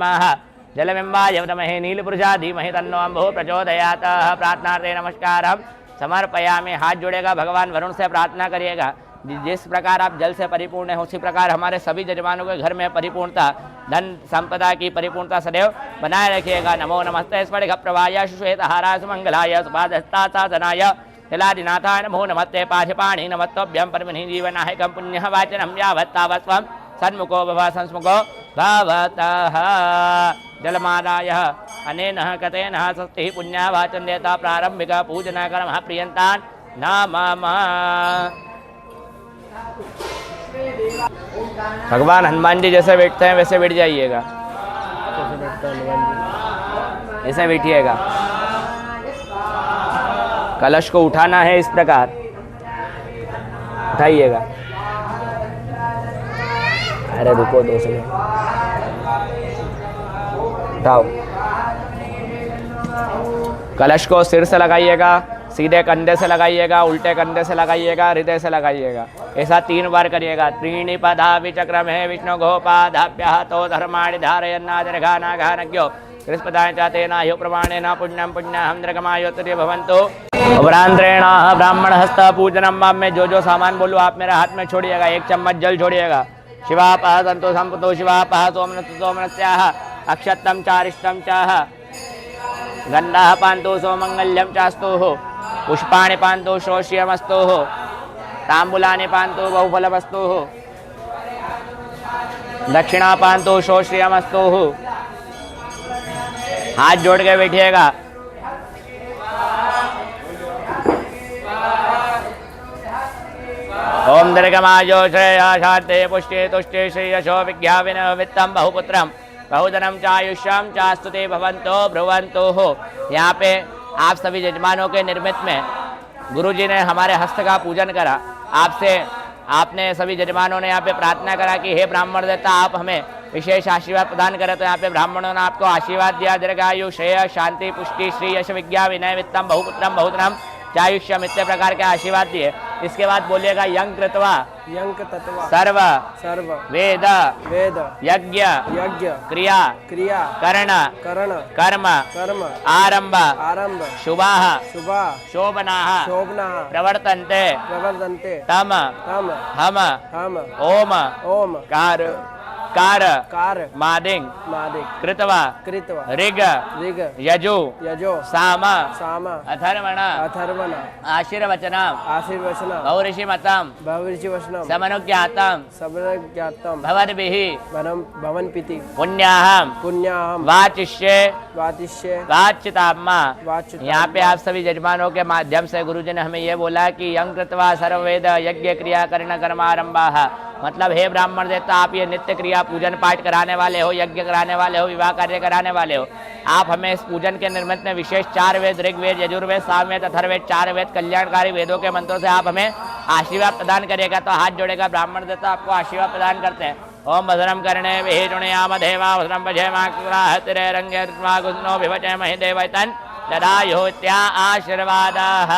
जलबिम्बाय विद्महे नीलपुरुषा धीमहि तन्नो अम्बुः प्रचोदयात्। प्रार्थनार्थे नमस्कारं समर्पयामि। हाथ जोड़ेगा भगवान वरुण से प्रार्थना करिएगा। जिस प्रकार आप जल से परिपूर्ण है उसी प्रकार हमारे सभी यजमानों के घर में परिपूर्णता धन संपदा की परिपूर्णता सदैव बनाए रखिएगा। नमो नमस्ते स्फटिक प्रभाय श्वेतहाराय सुमंगलाय सुपादस्तासाधनाय तिलादिनाथाय नमो नमस्ते पाठपाणि नमस्तोभ्यं परमनि जीवनायकं पुण्यः वाचनं यावत्तावस्वं सन्मुखो भव संस्मुखो भवतः। जलमादाय अनेन कतेन स्वस्ति पुण्यावाचन देता प्रारंभिक पूजना कर्म प्रियंतान् नमः। भगवान हनुमान जी जैसे बैठते हैं वैसे बैठ जाइएगा, ऐसे बैठिएगा। कलश को उठाना है इस प्रकार उठाइएगा। अरे रुको 2 सेकंड, उठाओ। कलश को सिर से लगाइएगा, सीधे कंधे से लगाइएगा, उल्टे कंधे से लगाइएगा, हृदय से लगाइएगा। ऐसा 3 बार करिएगा। त्रीणि पदा विचक्रम है विष्णु गोपादाभ्यः तो धर्माणि धारयन्नादिर्घानाघानज्ञो कृष्पदाय चाते नायो प्रमाणेन पुण्यं पुण्यहं द्रगमायोत्तरे भवन्तु। उपरांतरेण ब्राह्मण हस्त पूजनम में जो सामान बोलूँ आप मेरे हाथ में छोड़िएगा। 1 चम्मच जल छोड़िएगा। शिवापः सन्तु सम्पतो शिवापः सोमनस्तु सोमनस्याः अक्षतं चारिष्टं चाह गन्धाः पान्तु सोमङ्गल्यं चास्तुः पुष्पाणि पान्तु श्रोष्यमस्तुः ताम्बूलानि पान्तु बहुफलवस्तुः दक्षिणा पान्तु श्रोष्यमस्तुः। हाथ जोड़ के बैठिएगा। ओम दीर्घमायो श्रेया शांति पुष्टि तुष्टि श्री यशो विज्ञाविन वित्तम बहुपुत्रम बहुधनम चायुष्यम चास्तुते भवंतो भ्रुवंतो हो। यहाँ पे आप सभी यजमानों के निर्मित में गुरुजी ने हमारे हस्त का पूजन करा। आपने सभी यजमानों ने यहाँ पे प्रार्थना करा कि हे ब्राह्मण देवता आप हमें विशेष आशीर्वाद प्रदान करें। तो यहाँ पे ब्राह्मणों ने आपको आशीर्वाद दिया, दीर्घायु श्रेय शांति पुष्टि श्री यश विज्ञा विनय वित्तम बहुपुत्रम बहुधनम चायुष्यम इतने प्रकार के आशीर्वाद दिए। इसके बाद बोलिएगा यंग कृत्वा सर्व सर्व वेद वेद यज्ञ यज्ञ क्रिया क्रिया कर्ण करण कर्म कर्म आरंभ आरंभ शुभाः शुभा शोभनाः शोभना प्रवर्तन्ते प्रवर्तन्ते तम तम हम हम ओम ओम कार कार मादिंग मादिक कृत्वा कृत्वा ऋग ऋग यजु यजो साम साम अथर्वण अथर्वण आशीर्वचनम आशीर्वचनम बहुऋषिमतम भविष्यवचनम समनुज्ञातम सबज्ञातम भवद्भिः भवन पीति पुण्याहम पुण्याहम वाचिष्ये वातिष्य वाच्यताम्मा। वाच्यताम्मा। यहाँ पे आप सभी यजमानों के माध्यम से गुरुजी ने हमें ये बोला कि यंग कृत्वा सर्ववेद यज्ञ क्रिया कर्ण कर्मारंभाः, मतलब हे ब्राह्मण देवता आप ये नित्य क्रिया पूजन पाठ कराने वाले हो, यज्ञ कराने वाले हो, विवाह कार्य कराने वाले हो। आप हमें इस पूजन के निर्मित में विशेष 4 वेद ऋग्वेद यजुर्वेद सामवेद अथर्ववेद 4 वेद कल्याणकारी वेदों के मंत्रों से आप हमें आशीर्वाद प्रदान करिएगा। तो हाथ जोड़ेगा ब्राह्मण देवता आपको आशीर्वाद प्रदान करते हैं। ओम भद्रम कर्णे विहिणुयाम देवा भद्रम भजेमातिरे रंगे गुनो विभजय महि देवतन ददायुत्या आशीर्वादाः।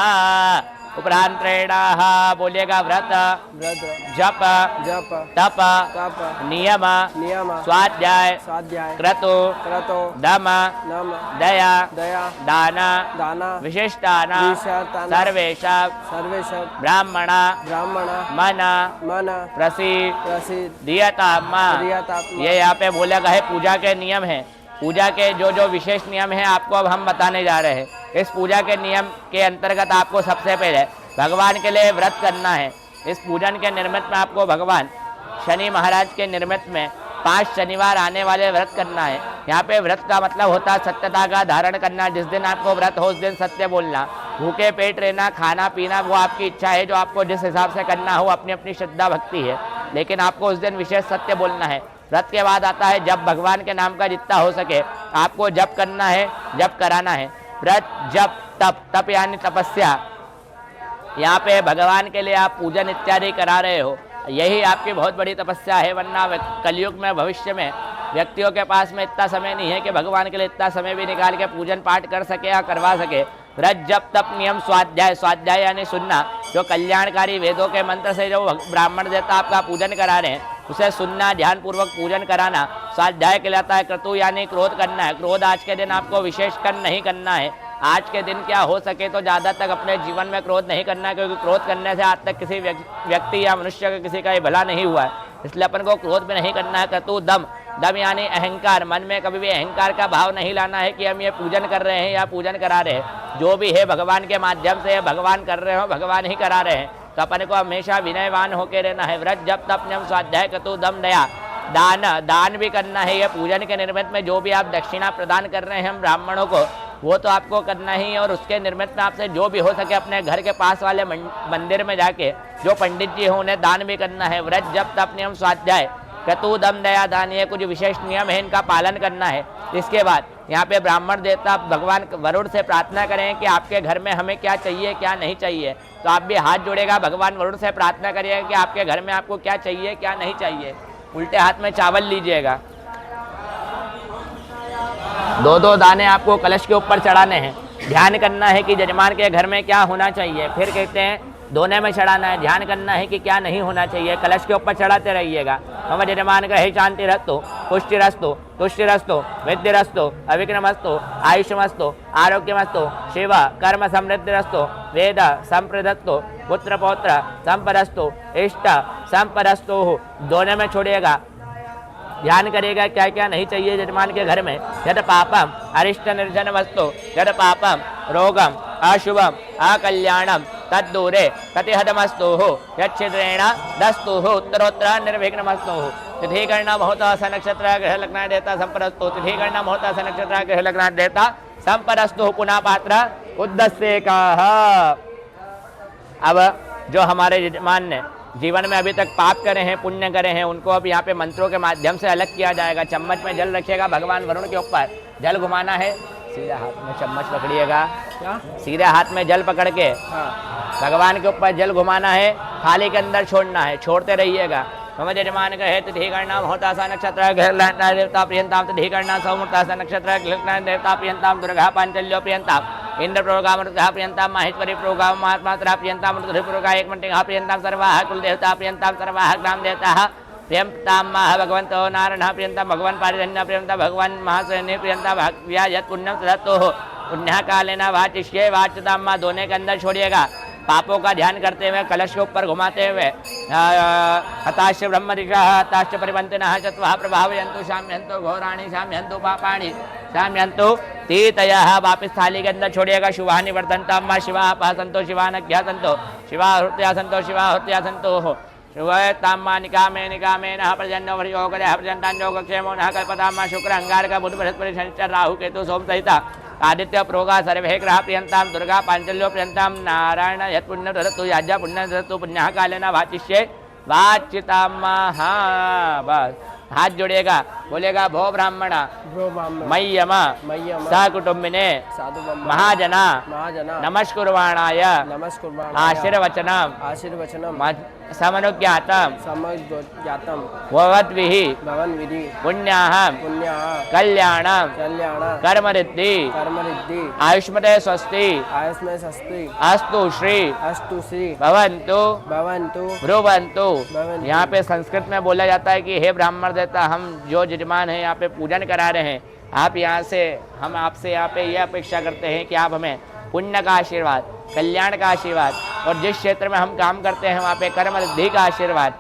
उपरांत्रेणाः बोलिएगा व्रत व्रत जप जप तप तप नियम नियम स्वाध्याय स्वाध्याय क्रतु क्रतो दम नम दया दया दान दाना विशिष्टाना विशिष्टाना सर्वेषां सर्वेश ब्राह्मण ब्राह्मण मन मन प्रसीद प्रसिद्ध दियतात्मा। दियतात्मा। ये यहाँ पे बोला गया है पूजा के नियम है। पूजा के जो जो विशेष नियम हैं आपको अब हम बताने जा रहे हैं। इस पूजा के नियम के अंतर्गत आपको सबसे पहले भगवान के लिए व्रत करना है। इस पूजन के निर्मित में आपको भगवान शनि महाराज के निर्मित में 5 शनिवार आने वाले व्रत करना है। यहाँ पे व्रत का मतलब होता है सत्यता का धारण करना। जिस दिन आपको व्रत हो उस दिन सत्य बोलना, भूखे पेट रहना, खाना पीना वो आपकी इच्छा है, जो आपको जिस हिसाब से करना हो, अपनी अपनी श्रद्धा भक्ति है, लेकिन आपको उस दिन विशेष सत्य बोलना है। व्रत के बाद आता है जप। भगवान के नाम का जितना हो सके आपको जप करना है, जप कराना है। व्रत जप तप, तप यानी तपस्या। यहाँ पे भगवान के लिए आप पूजन इत्यादि करा रहे हो, यही आपकी बहुत बड़ी तपस्या है। वरना कलयुग में भविष्य में व्यक्तियों के पास में इतना समय नहीं है कि भगवान के लिए इतना समय भी निकाल के पूजन पाठ कर सके या करवा सके। व्रत जप तप नियम स्वाध्याय, स्वाध्याय यानी सुनना, जो कल्याणकारी वेदों के मंत्र से जो ब्राह्मण देवता आपका पूजन करा रहे हैं उसे सुनना, ध्यानपूर्वक पूजन कराना स्वाध्याय कहलाता है। क्रतु यानी क्रोध करना है। क्रोध आज के दिन आपको विशेष कर नहीं करना है। आज के दिन क्या हो सके तो ज़्यादा तक अपने जीवन में क्रोध नहीं करना है, क्योंकि क्रोध करने से आज तक किसी व्यक्ति या मनुष्य का किसी का भला नहीं हुआ है, इसलिए अपन को क्रोध में नहीं करना है। क्रतु दम, दम यानी अहंकार। मन में कभी भी अहंकार का भाव नहीं लाना है कि हम ये पूजन कर रहे हैं या पूजन करा रहे हैं। जो भी है भगवान के माध्यम से भगवान कर रहे हो, भगवान ही करा रहे हैं, तो अपन को हमेशा विनयवान होकर रहना है। व्रत जप तप नियम स्वाध्याय क्रतु दम दया। दान, दान भी करना है। ये पूजन के निर्मित में जो भी आप दक्षिणा प्रदान कर रहे हैं हम ब्राह्मणों को, वो तो आपको करना ही है। और उसके निर्मित में आपसे जो भी हो सके अपने घर के पास वाले मंदिर में जाके जो पंडित जी हो उन्हें दान भी करना है। व्रत जप तप नियम स्वाध्याय क्रतु दम दया दान, ये कुछ विशेष नियम है, इनका पालन करना है। इसके बाद यहाँ पे ब्राह्मण देवता भगवान वरुण से प्रार्थना करें कि आपके घर में हमें क्या चाहिए क्या नहीं चाहिए। तो आप भी हाथ जोड़ेगा, भगवान वरुण से प्रार्थना करिएगा कि आपके घर में आपको क्या चाहिए क्या नहीं चाहिए। उल्टे हाथ में चावल लीजिएगा, 2-2 दाने आपको कलश के ऊपर चढ़ाने हैं। ध्यान करना है कि यजमान के घर में क्या होना चाहिए। फिर कहते हैं दोने में चढ़ाना है, ध्यान करना है कि क्या नहीं होना चाहिए। कलश के ऊपर चढ़ाते रहिएगा। मम यजमान ग्रहे शांतिरस्तु पुष्टिरस्तु तुष्टिरस्तु विद्धिरस्तु अविघ्नमस्तु आयुष्यमस्तु आरोग्यमस्तु शिव कर्म समृद्धिरस्तु वेद संप्रदस्तु पुत्र पौत्र संपदस्तु इष्ट संपदस्तु। दोनों में छोड़िएगा, ध्यान करिएगा क्या क्या नहीं चाहिए यजमान के घर में। यद पापम अरिष्ट निर्जन वस्तु यद पापम रोगम अशुभम अकल्याणम तद्दूरे प्रतिहतमस्तु यच्छिद्रेण दस्तु उत्तरोत्तर निर्विघ्नमस्तु। तिथि गणना मुहूर्त स नक्षत्र ग्रह लग्न देवता संपदस्तु। तिथि गणना मुहूर्त स नक्षत्र ग्रह लग्न देवता संपदस्तु। पुनः पात्र उद्दस्य का। अब जो हमारे यजमान ने जीवन में अभी तक पाप करे हैं पुण्य करे हैं उनको अब यहाँ पे मंत्रों के माध्यम से अलग किया जाएगा। चम्मच में जल रखिएगा, भगवान वरुण के ऊपर जल घुमाना है, सीधे हाथ में चम्मच पकड़िएगा, सीधे हाथ में जल पकड़ के भगवान के ऊपर जल घुमाना है, थाली के अंदर छोड़ना है, छोड़ते रहिएगा। मम यजमान ग्रहे तिथि गणना मुहूर्ता सा नक्षत्र ग्रह देवता प्रियंताम तिथि गणना सौमुहूर्ता सा नक्षत्र ग्रह देवता प्रियंताम दुर्गा पांचल्यो प्रियंताम इंद्र प्रोगामृतः प्रियंताम माहेश्वरी प्रोगाम महात्मात्रा प्रियंताम ऋतुप्रोगा एक मंटिका प्रियंताम सर्वाः कुलदेवता प्रियंताम सर्वाः ग्राम देवताः प्रियंताम मह भगवंतो नारायणः प्रियंताम भगवान पारिजन्य प्रियंता भगवान महासैन्य प्रियंता भक्त्या यत् पुण्यम तदत्तुः पुण्य कालेन वाचिष्ये वाच्यताम माँ। दोने के अंदर छोड़िएगा। पापों का ध्यान करते हुए कलश के ऊपर घुमाते हुए हताश्च ब्रह्मदिशः हताश्च परिवन्तिनः चत्वः प्रभावयन्तु शाम्यन्तु घोराणि शाम्यन्तु पापाणि शाम्यन्तु तीतयः। वापिस थाली के अंदर छोड़िएगा। शुभानि वर्धन्तां मां शिवाः पहसन्तो शिवानघ्या सन्तो शिवाः हृत्या सन्तो शिवाः हृत्या सन्तोः शुभतां मां निकामे निकामे नः पर्जन्यो वर्योगदः पर्जन्ताञ्जोगक्षेमो नः कल्पतां मां शुक्र अंगारक बुध बृहस्पति शनिश्चर राहु केतु सोम सहिता आदित्य प्रोगा सर्वे ग्रह प्रियंताम दुर्गा पांचल्यो प्रियंताम नारायण यत् पुण्य ददतु याज्ञा पुण्य ददतु पुण्यः कालेन वाचिष्ये वाच्यताम। हाँ बस हाथ जोड़िएगा, बोलेगा भो ब्राह्मणा मय्यम सकुटुम्बिने महाजना नमस्कुर्वाणाय आशीर्वचनम समनुज्ञातम भवद्भिः पुण्याहं कल्याणं कर्मरिद्धि आयुष्मते स्वस्ति अस्तु श्री भवन्तु ब्रुवन्तु। यहाँ पे संस्कृत में बोला जाता है कि हे ब्राह्मण देवता, हम जो यजमान हैं यहाँ पे पूजन करा रहे हैं, आप यहाँ से हम आपसे यहाँ पे यह अपेक्षा करते हैं कि आप हमें पुण्य का आशीर्वाद, कल्याण का आशीर्वाद और जिस क्षेत्र में हम काम करते हैं वहाँ पे कर्म रिद्धि का आशीर्वाद,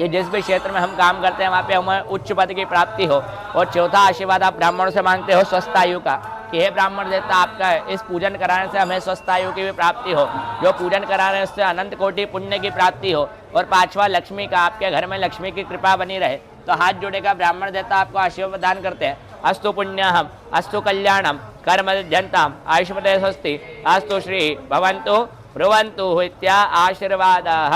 ये जिस भी क्षेत्र में हम काम करते हैं वहाँ पे हमें उच्च पद की प्राप्ति हो। और चौथा आशीर्वाद आप ब्राह्मणों से मांगते हो स्वस्थ आयु का, कि हे ब्राह्मण देवता, आपका इस पूजन कराने से हमें स्वस्थ आयु की भी प्राप्ति हो, जो पूजन करा रहे हैं उससे अनंत कोटि पुण्य की प्राप्ति हो। और पांचवा लक्ष्मी का, आपके घर में लक्ष्मी की कृपा बनी रहे। तो हाथ जोड़ेगा, ब्राह्मण देवता आपको आशीर्वाद प्रदान करते हैं। अस्तु पुण्यहम अस्तु कल्याणम कर्म जनताम आयुष्मते स्वस्ति अस्तु श्री भवन्तु ब्रुवन्तु इत्या आशीर्वादाः।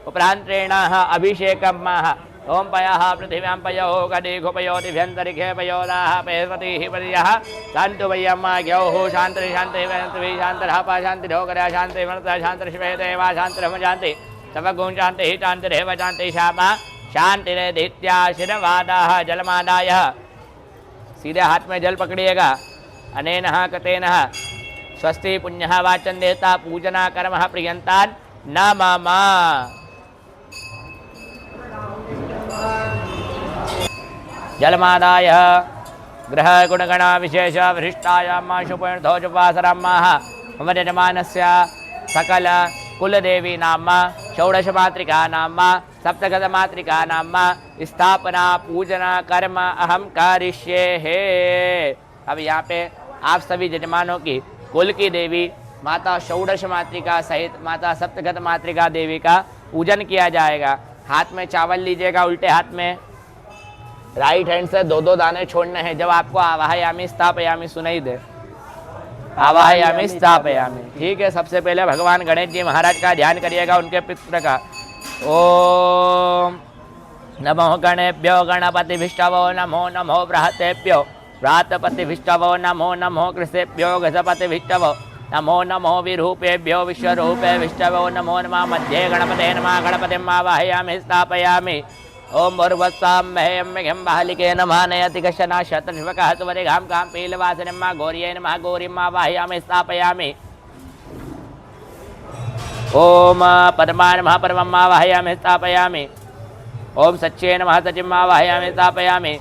उपरांत्रेण अभिषेकं माह ओम पयः पृथिव्यां पयो गदिघो पयो दिव्यन्तरिक्षे पयोदाः पयस्पतिः पर्यः शान्तु वयम्मा ज्ञौः शान्तिः शान्तिः वयन्तुभिः शान्तरः शान्तिरोगरः शान्तिः मनसः शान्तिर्शिवे देवा शान्तिरहं शान्ति तव गुण शान्तिः शान्तिरेव शान्तिः श्यामा शान्तिरेदित्याशीर्वादाः। जलमादाय सीधे हाथ में जल पकड़िएगा। अनेनः कतेनः स्वस्ति पुण्यः वाचन देवता पूजना कर्मः प्रियन्तान् नमः। जलमादाय ग्रह गुणगण विशेष विशिष्टायां मा शुभोपासरामाः मम यजमानस्य सकल कुलदेवी नाम षोडश मातृका नाम सप्तगत मातृका नाम स्थापना पूजना कर्म अहम करिष्ये हे। अब यहाँ पे आप सभी यजमानों की कुल की देवी माता षोडश मातृका सहित माता सप्तगत मातृका देवी का पूजन किया जाएगा। हाथ में चावल लीजिएगा, उल्टे हाथ में राइट हैंड से 2-2 दाने छोड़ने हैं। जब आपको आवाहयामी स्थापयामी सुनाई दे, आवाहयामी स्थापयामी, ठीक है। सबसे पहले भगवान गणेश जी महाराज का ध्यान करिएगा, उनके पितृ का। ओम नमो गणेभ्यो गणपतिभिष्टवो नमो नमो बृहतेभ्यो व्रातपतिभिष्टवो नमो नमो कृषेभ्यो गजपतिभिष्टवो नमो नमो विरूपेभ्यो विश्वरूपेभिष्टवो नमो नमः मध्ये गणपते नमः गणपतिम् आवाहयामि स्थापयामि। ओम भूर्भुवस्सुवः मह्यं बालिके नमः नयति कश्चन शतशिवकः सुवरिघां कां पीलवासिनीं गौर्यै नमः गौरीम् आवाहयामि स्थापयामि। ओम परमा नमः परमम् आवाहयामि स्थापयामि। ओम सच्चे नमः सचिम आवाहयामि स्थापयामि।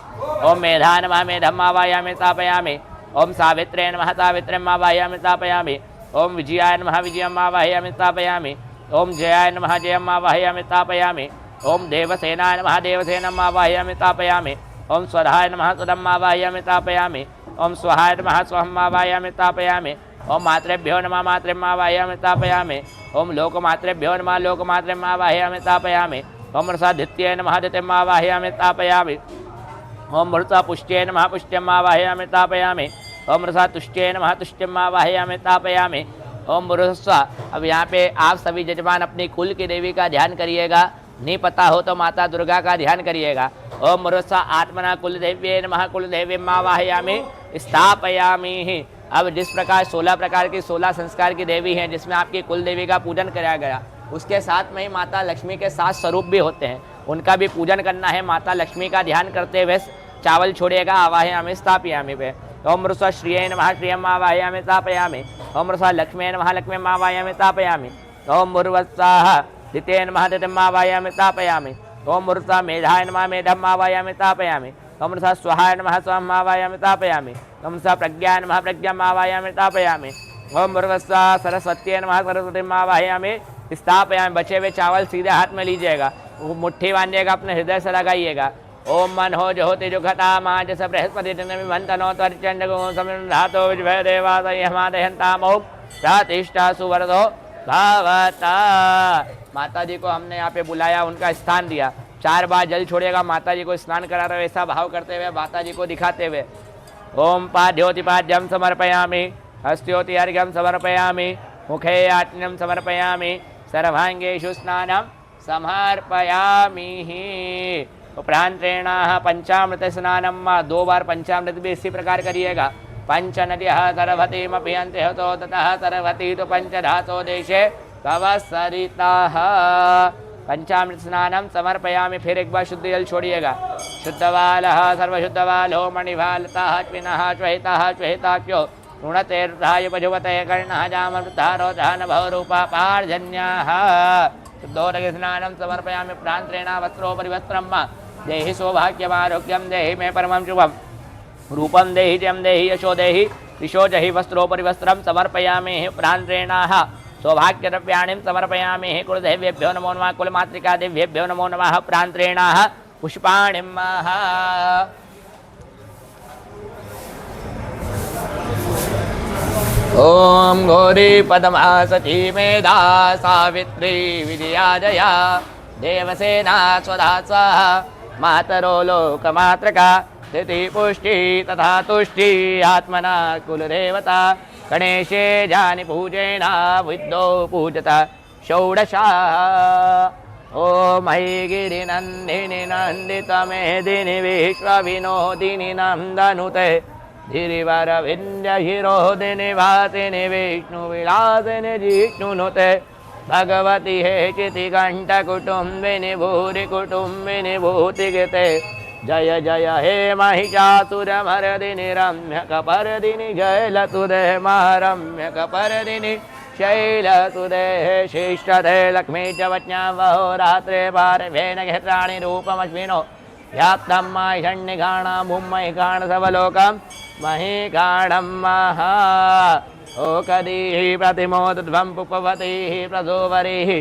ओम मेधा नमः मेधम आवाहयामि स्थापयामि। ओम सावित्रे नमः सावित्रीम आवाहयामि स्थापयामि। ओम विजयाय नमः विजयम आवाहयामि स्थापयामि। ओम जयाय नमः जयम आवाहयामि स्थापयामि। ओम देवसेनाय नमः देवसेनम आवाहयामि स्थापयामि। ओम स्वधाय नमः स्वधम आवाहयामि स्थापयामि। ओम स्वाहाय नमः स्वहम आवाहयामि स्थापयामि। ओम मातृभ्यो नमः मातृम आवाहयामि स्थापयामि। ओम लोकमातृभ्यो नमः लोकमातृम आवाहयामि स्थापयामि। ओम रसादित्ये नमः दितिम आवाहयामि स्थापयामि। ओम मृता पुष्ट्ये नमः पुष्ट्यम आवाहयामि स्थापयामि। ओम रसा तुष्ट्ये नमः तुष्ट्यम आवाहयामि स्थापयामि। ओम मुरुस्वा। अब यहाँ पे आप सभी जजमान अपनी कुल की देवी का ध्यान करिएगा, नहीं पता हो तो माता दुर्गा का ध्यान करिएगा। ओम मुरुस्वा आत्मना कुलदेव्ये नमः कुलदेवीम आवाहयामि स्थापयामि। अब जिस प्रकार 16 प्रकार की 16 संस्कार की देवी हैं जिसमें आपकी कुल देवी का पूजन कराया गया, उसके साथ में ही माता लक्ष्मी के 7 स्वरूप भी होते हैं, उनका भी पूजन करना है। माता लक्ष्मी का ध्यान करते हुए चावल छोड़िएगा आवाहयामि स्थापयामि पे। ओम मृषा श्रिये नमः श्रियम आवाहयामि स्थापयामि। ओम मृषा लक्ष्मी नमः लक्ष्मीम आवाहयामि स्थापयामि। ओम मुर्वत्साह दिते नमः दितिम आवाहयामि स्थापयामि। ओम मुर्सा मेधाय नमः मेधम आवाहयामि स्थापयामि। ओम मृषा स्वाहाय नमः स्वहम आवाहयामि स्थापयामि। ओम मृषा प्रज्ञाय नमः प्रज्ञाम आवाहयामि स्थापयामि। ओम मुर्वत्सा सरस्वत्यै नमः सरस्वतीम आवाहयामि स्थापयामि। बचे हुए चावल सीधे हाथ में लीजिएगा, वो मुट्ठी बांधिएगा, अपने हृदय से लगाइएगा। ओम मन हो ज्योति जुघटा माज स बृहस्पति मंथनो त्वरिचंड धातो विजय देवा हमादहंतामोक प्रतिष्ठा सुवरदो भावता। माता जी को हमने यहाँ पे बुलाया, उनका स्थान दिया। 4 बार जल छोड़ेगा, माता जी को स्नान करा रहे ऐसा भाव करते हुए माता जी को दिखाते हुए। ओम पाद्योतिपाद्यम समर्पयामि। हस्त्योति अर्घ्यम समर्पयामि। मुखे आत्म्यम समर्पयामि। सर्वांगेषु स्नानम समर्पयामि। उपरांत्रेण पंचामृत स्नानम 2 बार पंचामृत भी इसी प्रकार करिएगा। पंच नद्यः सरस्वतीमपि अन्ते हतो ततः सरस्वती तो पंचधातो देशे तव सरिताः। पंचामृत स्नानम समर्पयामि। फिर एक बार शुद्ध जल छोड़िएगा। शुद्धवालः सर्वशुद्धवालो मणिभालतः त्विनः श्वेतः श्वेताख्यो ऋणतेर्धाय पजुवते कर्णः जामृतारोधः नभोरूपा पार्जन्याः। शुद्धोदक स्नानम समर्पयामि। प्रांत्रेण वस्त्रोपरिवस्त्रं देहि सौभाग्यमारोग्यं देहि मे परमं शुभं रूपं देहि जयं देहि यशो देहि दिशो जहि वस्त्रोपरिवस्त्रं समर्पयामि। प्रांत्रेणाः सौभाग्यद्रव्याणिं समर्पयामि। कुलदेव्येभ्यो नमो नमः कुलमातृका देव्येभ्यो नमो नमः। प्रांत्रेणाः पुष्पाणिं ओम गौरी पद्मा सती मेधा सावित्री विजया जया देवसेना स्वधा स्वाहा मातरो लोकमात्रका स्थिति पुष्टि तथा तुष्टि आत्मना कुलदेवता गणेशे जानि पूजेना विद्यो पूजता षोडशा। ओम ऐ गिरिनन्दिनि नन्दितमेदिनि विश्वविनोदिनि नन्दनुते धीरिवर विंध्य हिरोदिनि वासिनि विष्णुविलासिनि जिष्णुनुते भगवती हे चितिकण्ठ कुटुम्बिनि भूरि कुटुम्बिनि भूतिगते जय जय हे महिषासुरमर्दिनि रम्यकपर्दिनि जयलसुदे महरम्यकपर्दिनि शैलसुदे शिष्टदे लक्ष्मी च वज्ञा वहोरात्रे पारभेन घृतानि रूपमश्विनो व्याप्तं माहिषण्यगाणं मुम्महिकाणसवलोकं महिकाणं महा ओकदीः प्रतिमोदध्वं पुपवतीः प्रसोवरीः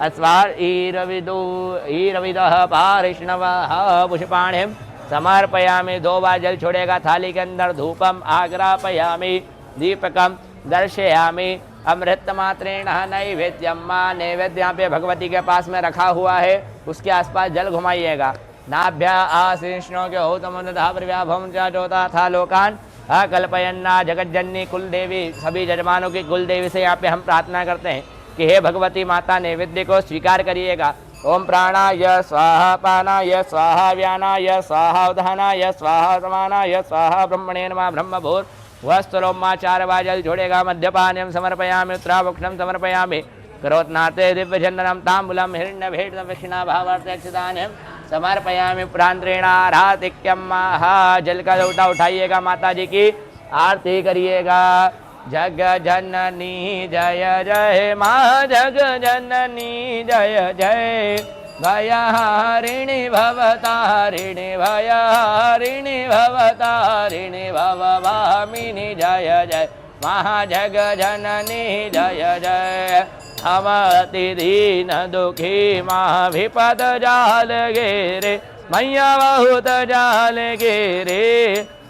अस्वार ईरविदः पारिष्णवः पुष्पाणिं समर्पयामि। 2 बार जल छोड़ेगा। थाली के अंदर धूपम आग्रापयामि दीपकम दर्शयामि। अमृत मात्रेण नैवेद्यम नैवेद्य यहाँ पे भगवती के पास में रखा हुआ है, उसके आसपास जल घुमाइएगा। नाभ्या आशीष्णो के हो तमुदा प्रव्याभम चोता था लोकान अकल्पयन्ना जगज्जननी कुल देवी। सभी जजमानों की कुल देवी से यहाँ पे हम प्रार्थना करते हैं कि हे भगवती माता नैवेद्य को स्वीकार करिएगा। ओम प्राणाय स्वाहा पानाय स्वाहा व्यानाय स्वाहा उदानाय स्वाहा समानाय स्वाहा ब्रह्मणे नमः ब्रह्मभूर वस्त्रोमा 4 बार जल छोड़ेगा। मध्यपान्यम समर्पयामि उत्तराभक्षणं समर्पयामि। करोत्नाते दिव्यचंदनम तांबूलम हिरण्य भेट दक्षिणा भावार्थदान्यम समर्पयामि। प्रांत्रेणाराधिक्यम जल का लोटा उठाइएगा, माता जी की आरती करिएगा। जग जननी जय जय माँ जग जननी जय जय भयहारिणि भवतारिणि भयहारिणि भवतारिणि भवभामिनि जय जय महाजगजननी जय जय हम अति दीन दुखी महाविपद जाल गे मैया बहुत जाल गे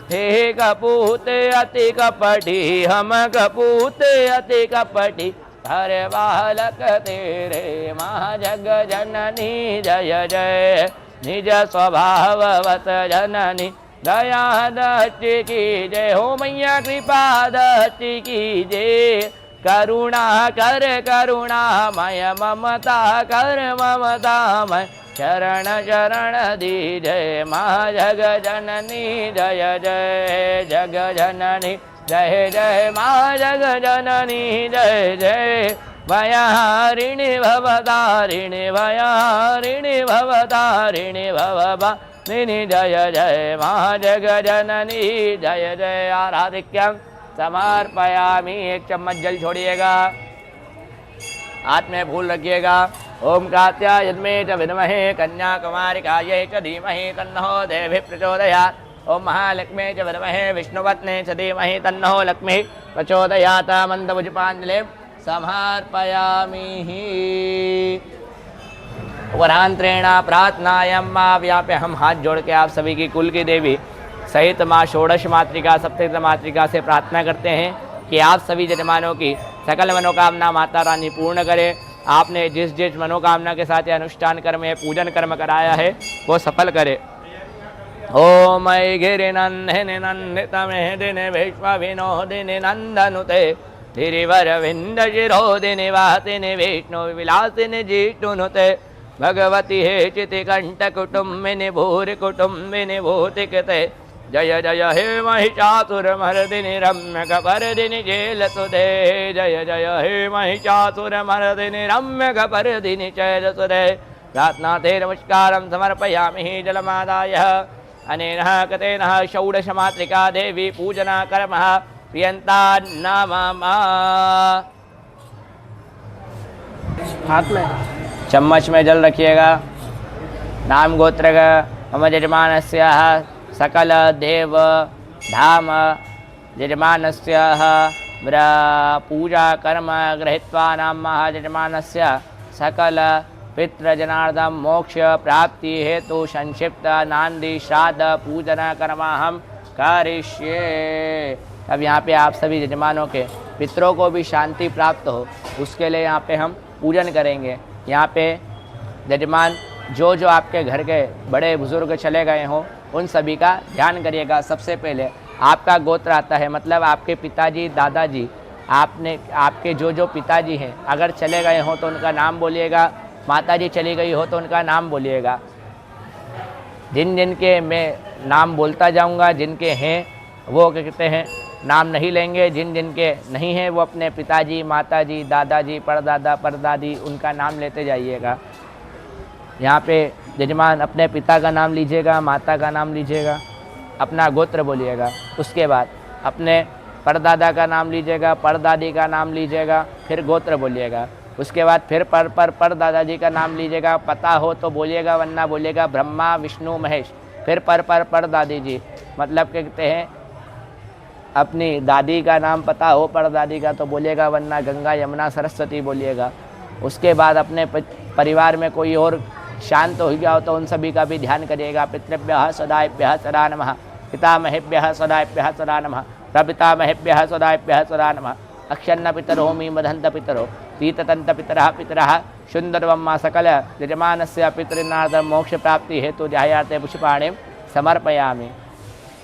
हे कपूत अति कपटी हम कपूत अति कपटी हर बालक तेरे महाजग जननी जय जय निज स्वभाववत जननी दया दृष्टि की जय हो मैया कृपा दृष्टि की जय करुणा कर करुणामय ममता कर ममतामय शरण शरण दीजय माँ जग जननी जय जय जग जननी जय जय माँ जग जननी जय जय भयहारिणि भवतारिणि भयहारिणि भवतारिणि भवभामिनि जय जय माँ जग जननी जय जय आराधिक्यम समर्पयामि। एक चम्मच जल छोड़िएगा, हाथ में फूल रखिएगा। ओम कात्यायन्मे च विद्महे कन्याकुमारिकायै च धीमहि तन्नो देवी प्रचोदयात्। ओम महालक्ष्मी च विद्महे विष्णुपत्ने च धीमहि तन्नो लक्ष्मी प्रचोदयात्। मंदभुजपाञ्जलिं समर्पयामि। वरांतरेण प्रार्थनायां मां व्याप्य हम हाथ जोड़ के आप सभी की कुल की देवी सहित माँ षोडश मातृका सप्तृत मातृका से प्रार्थना करते हैं कि आप सभी जजमानों की सकल मनोकामना माता रानी पूर्ण करे। आपने जिस जिस मनोकामना के साथ ये अनुष्ठान कर्म है पूजन कर्म कराया है वो सफल करे। ओम गिरिनंदिनि नंदितमेदिनि विश्वविनोदिनि नंदनुते गिरिवर विंद शिरोदिनि वासिनि विष्णु विलासिनि जिष्णुनुते भगवती हे चितिकंठ कुटुंबिनि भूरि कुटुंबिनि भूतिकते जय जय हे महिषासुरमर्दिनि रम्यकपर्दिनि जेलसुदे जय जय हे महिषासुरमर्दिनि रम्यकपर्दिनि चैलसुदे। प्रार्थना ते नमस्कारं समर्पयामि जलमादाय अनेन कतेन षोडश मातृका देवी पूजना कर्म प्रियंता नमः। हाथ में चम्मच में जल रखिएगा। नाम गोत्र मम यजमानस्य सकल देव धाम यजमानस्य पूजा कर्म गृहीत्वा नाम यजमानस्य सकल पितृजनार्दन मोक्ष प्राप्ति हेतु संक्षिप्त नांदी श्राद्ध पूजन कर्माहम करिष्ये। अब यहाँ पे आप सभी यजमानों के पितरों को भी शांति प्राप्त हो उसके लिए यहाँ पे हम पूजन करेंगे। यहाँ पे यजमान जो जो आपके घर के बड़े बुजुर्ग चले गए हों उन सभी का ध्यान करिएगा। सबसे पहले आपका गोत्र आता है, मतलब आपके पिताजी दादाजी आपके जो जो पिताजी हैं अगर चले गए हों तो उनका नाम बोलिएगा। माताजी चली गई हो तो उनका नाम बोलिएगा। जिन जिन के मैं नाम बोलता जाऊंगा, जिनके हैं वो क्या कहते हैं नाम नहीं लेंगे, जिन जिन के नहीं हैं वो अपने पिताजी माताजी दादाजी परदादा परदादी उनका नाम लेते जाइएगा। यहाँ पे यजमान अपने पिता का नाम लीजिएगा, माता का नाम लीजिएगा, अपना गोत्र बोलिएगा। उसके बाद अपने परदादा का नाम लीजिएगा, परदादी का नाम लीजिएगा, फिर गोत्र बोलिएगा। उसके बाद फिर पर दादाजी का नाम लीजिएगा, पता हो तो बोलिएगा वरना बोलिएगा ब्रह्मा विष्णु महेश। फिर पर दादी जी, मतलब कहते हैं अपनी दादी का नाम पता हो परदादी का तो बोलिएगा वरना गंगा यमुना सरस्वती बोलिएगा। उसके बाद अपने परिवार में कोई और शांत हो गया हो तो उन सभी का भी ध्यान करिएगा। पितृभ्यः सदाभ्यः सदा नमः, पितामहेभ्यः सदाभ्यः सदा नमः, प्रपितामहेभ्यः सदाभ्यः सदा नमः। अक्षन्न पितरो मी मदन्त पितरो तीततंत पितरः पितरः सुंदरवम्मा सकल यजमानस्य पितृनार्दन मोक्ष प्राप्ति हेतु ध्यायाते पुष्पाणिं समर्पयामि।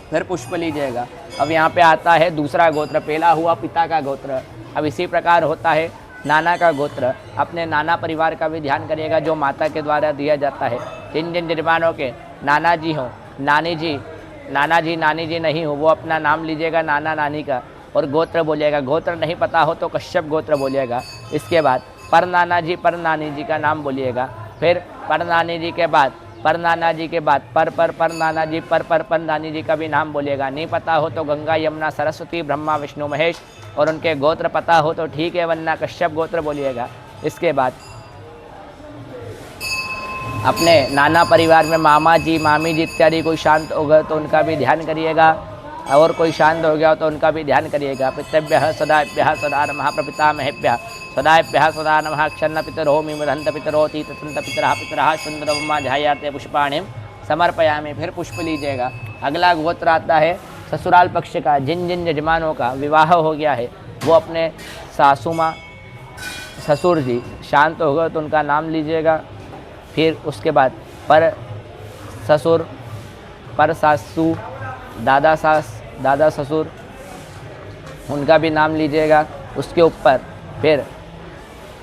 फिर पुष्प लीजिएगा। अब यहाँ पे आता है दूसरा गोत्र, पहला हुआ पिता का गोत्र। अब इसी प्रकार होता है नाना का गोत्र। अपने नाना परिवार का भी ध्यान करिएगा जो माता के द्वारा दिया जाता है। जिन जिन यजमानों के नाना जी हों, नानी जी नहीं हो वो अपना नाम लीजिएगा नाना नानी का और गोत्र बोलिएगा। गोत्र नहीं पता हो तो कश्यप गोत्र बोलिएगा। इसके बाद पर नाना जी पर नानी जी का नाम बोलिएगा। फिर पर नानी जी के बाद पर नाना जी के बाद पर नाना जी पर नानी जी का भी नाम बोलिएगा। नहीं पता हो तो गंगा यमुना सरस्वती ब्रह्मा विष्णु महेश और उनके गोत्र पता हो तो ठीक है वरना कश्यप गोत्र बोलिएगा। इसके बाद अपने नाना परिवार में मामा जी मामी जी इत्यादि कोई शांत हो गए तो उनका भी ध्यान करिएगा, और कोई शांत हो गया तो उनका भी ध्यान करिएगा। पितृभ्यः सदाभ्यः सदा नमः, प्रपितामहेभ्यः सदाभ्यः सदा नमः। क्षन्न पितरो मिमदन्त पितरो तीतंत पितरः पितरः सुंदरम ध्यायाते पुष्पाणिम समर्पयामि। फिर पुष्प लीजिएगा। अगला गोत्र आता है ससुराल पक्ष का। जिन जिन यजमानों का विवाह हो गया है वो अपने सासू माँ ससुर जी शांत हो गए तो उनका नाम लीजिएगा। फिर उसके बाद पर ससुर, पर सासू, दादा सास, दादा ससुर, उनका भी नाम लीजिएगा। उसके ऊपर फिर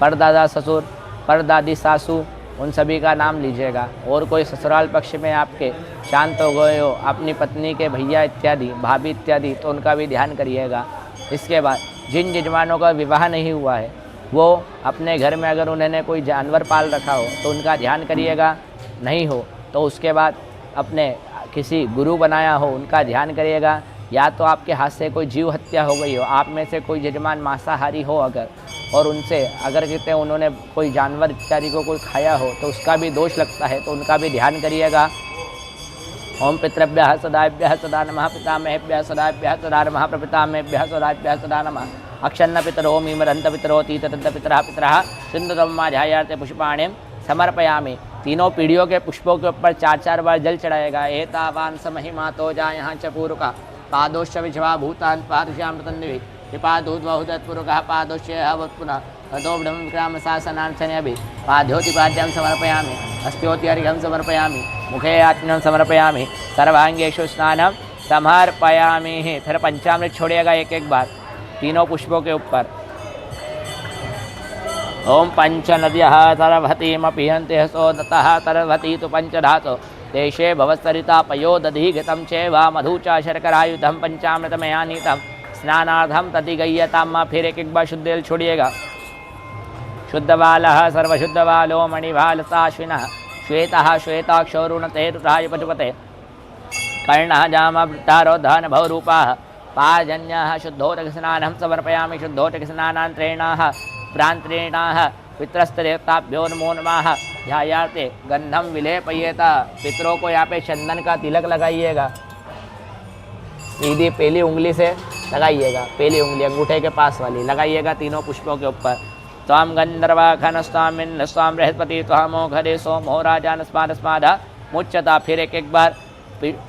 पर दादा ससुर, पर दादी सासू, उन सभी का नाम लीजिएगा। और कोई ससुराल पक्ष में आपके शांत हो गए हो, अपनी पत्नी के भैया इत्यादि, भाभी इत्यादि, तो उनका भी ध्यान करिएगा। इसके बाद जिन यजमानों का विवाह नहीं हुआ है वो अपने घर में अगर उन्होंने कोई जानवर पाल रखा हो तो उनका ध्यान करिएगा। नहीं हो तो उसके बाद अपने किसी गुरु बनाया हो उनका ध्यान करिएगा। या तो आपके हाथ से कोई जीव हत्या हो गई हो, आप में से कोई यजमान मांसाहारी हो अगर, और उनसे अगर कहते हैं उन्होंने कोई जानवर इत्यादि को कोई खाया हो तो उसका भी दोष लगता है, तो उनका भी ध्यान करिएगा। ओम पितृभ्यः सदाभ्यः सदा नमः, पितामहेभ्यः सदाभ्यः सदा नमः, प्रपितामहेभ्यः सदाभ्यः सदा नमः। अक्षन्न पितरो मीमदन्त पितरो तीतदन्त पितरः पितरः सिंधुतम्मा ध्यायाते पुष्पाणिम समर्पयामि। तीनों पीढ़ियों के पुष्पों के ऊपर 4-4 बार जल चढ़ाएगा। एतावान समहिमातो जायहाँ च पूर्वका पादोश्च विश्वा भूतान पादश्याम तन्निभि विपादूद्वहुदत्पुरुकः पादोश्च अवत्पुनः ततो ब्रह्म शासनार्थन्यभि पाद्योतिपाद्यं समर्पयामि। अस्त्योतिर्घं समर्पयामि। मुखे आत्मनं समर्पयामि। सर्वांगेषु स्नानं समर्पयामि। फिर पंचामृत छोड़िएगा एक एक बार तीनों पुष्पों के ऊपर। ओम पंच नद्यः तरवतीमपिहन्ति हसो दतः तरवती तु पंचधातु देशे भवस्तरिता पयो दधि घृतं चैव मधु च शर्करायुधं पंचामृतमयानीतं स्नानार्थं तदिगय्यताम्। फिर एक एक बार शुद्ध जल छोड़िएगा। शुद्धबालः सर्वशुद्धबालो मणिभालसाश्विनः श्वेतः श्वेताक्षौरुणते रुद्राय पशुपते कर्णः जामवृत्तारोधन भवरूपाः पाजन्यः शुद्धोदकस्नानं समर्पयामि। शुद्धोदकस्नानान्तरेणाः प्रान्तरेणाः पितृस्तदेवताभ्यो नमो नमः। ध्यायाते गंधम विलेपयेत। पितरों को यहाँ पे चंदन का तिलक लगाइएगा। सीधी पहली उंगली से लगाइएगा, पहली उंगली अंगूठे के पास वाली लगाइएगा तीनों पुष्पों के ऊपर। त्वाम गंधर्वा खनस्वामिन् स्वाम बृहस्पति त्वामो घरे सोमो राजानस्मादस्माद मुच्यता। फिर एक एक बार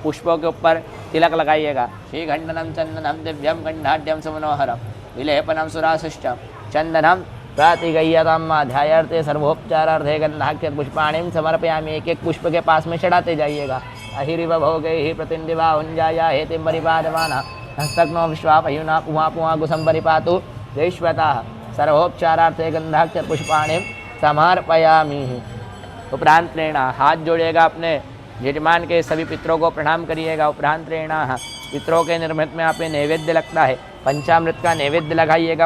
पुष्पों के ऊपर तिलक लगाइएगा। श्रीगंडनम चंदनम दिव्यम गंधाढ्यम सुमनोहरम विलेपनम सुराशिष्टम चंदनम प्रातिगय्यताम्। ध्यायार्थे सर्वोपचारार्थे गंधाक्षर पुष्पाणिम समर्पयामि। एक एक पुष्प के पास में चढ़ाते जाइएगा। अहिरिव भोगैः प्रतिन्दिवा हुंजाया हेतिं परिपादमाना हस्तग्नो विश्वापयुना पुमा पुमा गुसं परिपातु देश्वतः। सर्वोपचारार्थे गंधाक्षर पुष्पाणिम समर्पयामि। उपरांत लेना हाथ जोड़िएगा, अपने यजमान के सभी पितरों को प्रणाम करिएगा। उपरांत लेना पितरों के निर्मित में यहाँ पे नैवेद्य लगता है, पंचामृत का नैवेद्य लगाइएगा।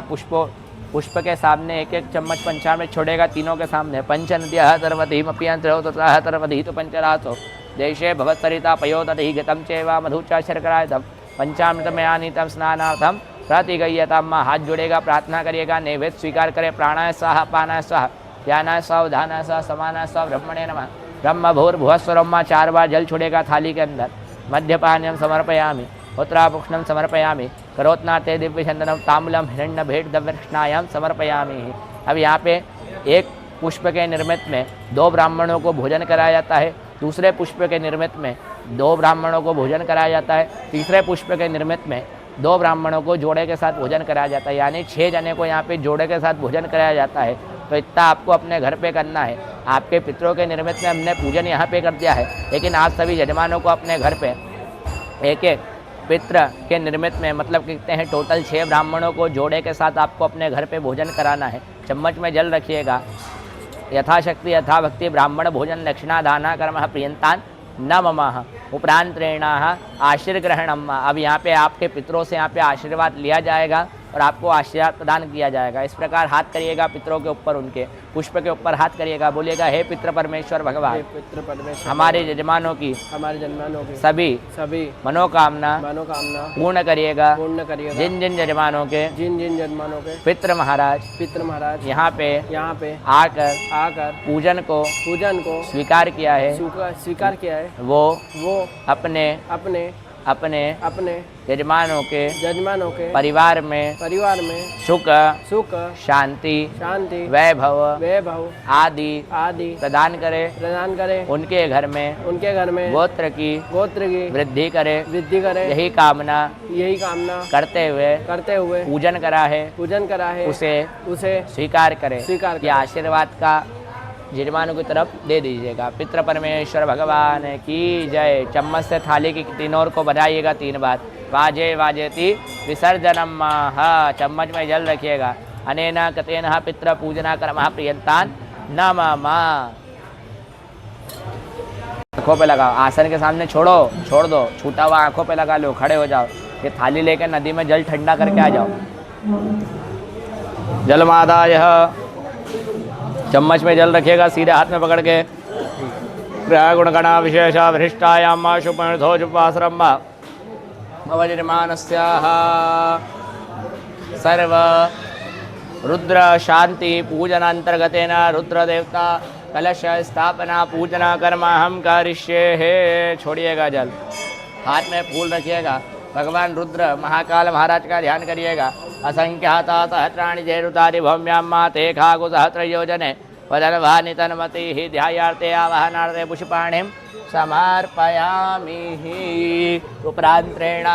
पुष्प के सामने एक एक चम्मच पंचामृत छोड़ेगा तीनों के सामने। पंचनद्यः तरवतीमप्यन्तरो ततः तरवती तु पंचरासो देशे भवत्सरिता पयो दधि घृतं चैव मधु च शर्करायुधं पंचामृतमयानीतं स्नानार्थं प्रतिगय्यताम्। हाथ जोड़ेगा, प्रार्थना करिएगा, नैवेद्य स्वीकार करें। प्राणाय स्वाहा पानाय स्वाहा ध्यानाय स्वाहा उधानाय स्वाहा समानाय स्वाहा ब्रह्मणे नमः। ब्रह्म भूर्भुवस्वरम 4 बार जल छोड़ेगा थाली के अंदर। मध्यपानीयम समर्पयामि। उत्तराभूषणम समर्पयामि। करोत्नाते दिव्यचंदनम ताम्बूलम हिरण्य भेट दव्यक्षणायाम समर्पयामि। अब यहाँ पे एक पुष्प के निर्मित में 2 ब्राह्मणों को भोजन कराया जाता है, दूसरे पुष्प के निर्मित में 2 ब्राह्मणों को भोजन कराया जाता है, तीसरे पुष्प के निर्मित में 2 ब्राह्मणों को जोड़े के साथ भोजन कराया जाता है। यानी 6 जने को यहाँ पे जोड़े के साथ भोजन कराया जाता है। तो इतना आपको अपने घर पे करना है। आपके पितरों के निर्मित में हमने पूजन यहाँ पे कर दिया है, लेकिन आप सभी यजमानों को अपने घर पे एक एक पितृ के निर्मित में, मतलब कहते हैं टोटल 6 ब्राह्मणों को जोड़े के साथ आपको अपने घर पे भोजन कराना है। चम्मच में जल रखिएगा। यथाशक्ति यथा भक्ति ब्राह्मण भोजन दक्षिणा दाना कर्म प्रियंतान न मम। उपरांत प्रेरणा आशीर्ग्रहणम। अब यहाँ पे आपके पितरों से यहाँ पे आशीर्वाद लिया जाएगा और आपको आशीर्वाद प्रदान किया जाएगा। इस प्रकार हाथ करिएगा पितरों के ऊपर, उनके पुष्प के ऊपर हाथ करिएगा, बोलिएगा हे पितृ परमेश्वर भगवान, पितृ परमेश्वर हमारे यजमानों की सभी मनोकामना पूर्ण करिएगा। पूर्ण करिएगा। जिन जिन यजमानों के पितृ महाराज यहाँ पे आकर पूजन को स्वीकार किया है, वो अपने यजमानों के परिवार में सुख शांति वैभव आदि प्रदान करे, उनके घर में गोत्र की वृद्धि करे, यही कामना करते हुए पूजन करा है, उसे स्वीकार करे। ये आशीर्वाद का यजमानों की तरफ दे दीजिएगा। पितृ परमेश्वर भगवान की जय। चम्मच से थाली की तीनों ओर को बजाइएगा 3 बार। वाजे वाजेति विसर्जनम। चम्मच में जल रखिएगा। अनेन कतेन पितृ पूजना कर्मः प्रियंतान नमः। आँखों पे लगाओ, आसन के सामने छोड़ दो, छूटा हुआ आँखों पे लगा लो, खड़े हो जाओ। ये थाली लेकर नदी में जल ठंडा करके आ जाओ। जलमादाय, चम्मच में जल रखिएगा, सीधे हाथ में पकड़ के। गुणगणा विशेषा वरिष्ठायाम शुपणधोजुपाश्रम भवनिर्माणस्याः सर्व रुद्र शांति पूजनांतर्गतेन रुद्र देवता कलश स्थापना पूजना कर्म हम करिष्ये है। छोड़िएगा जल, हाथ में फूल रखिएगा। भगवान रुद्र महाकाल महाराज का ध्यान करिएगा। असंख्याता सहस्राणि जयरुतारि भौम्यां माते खागु सहस्र योजने वदनभानि तन्मति ध्यायार्थे आवाहनार्थे पुष्पाणिं समर्पयामि। उपरांत्रेण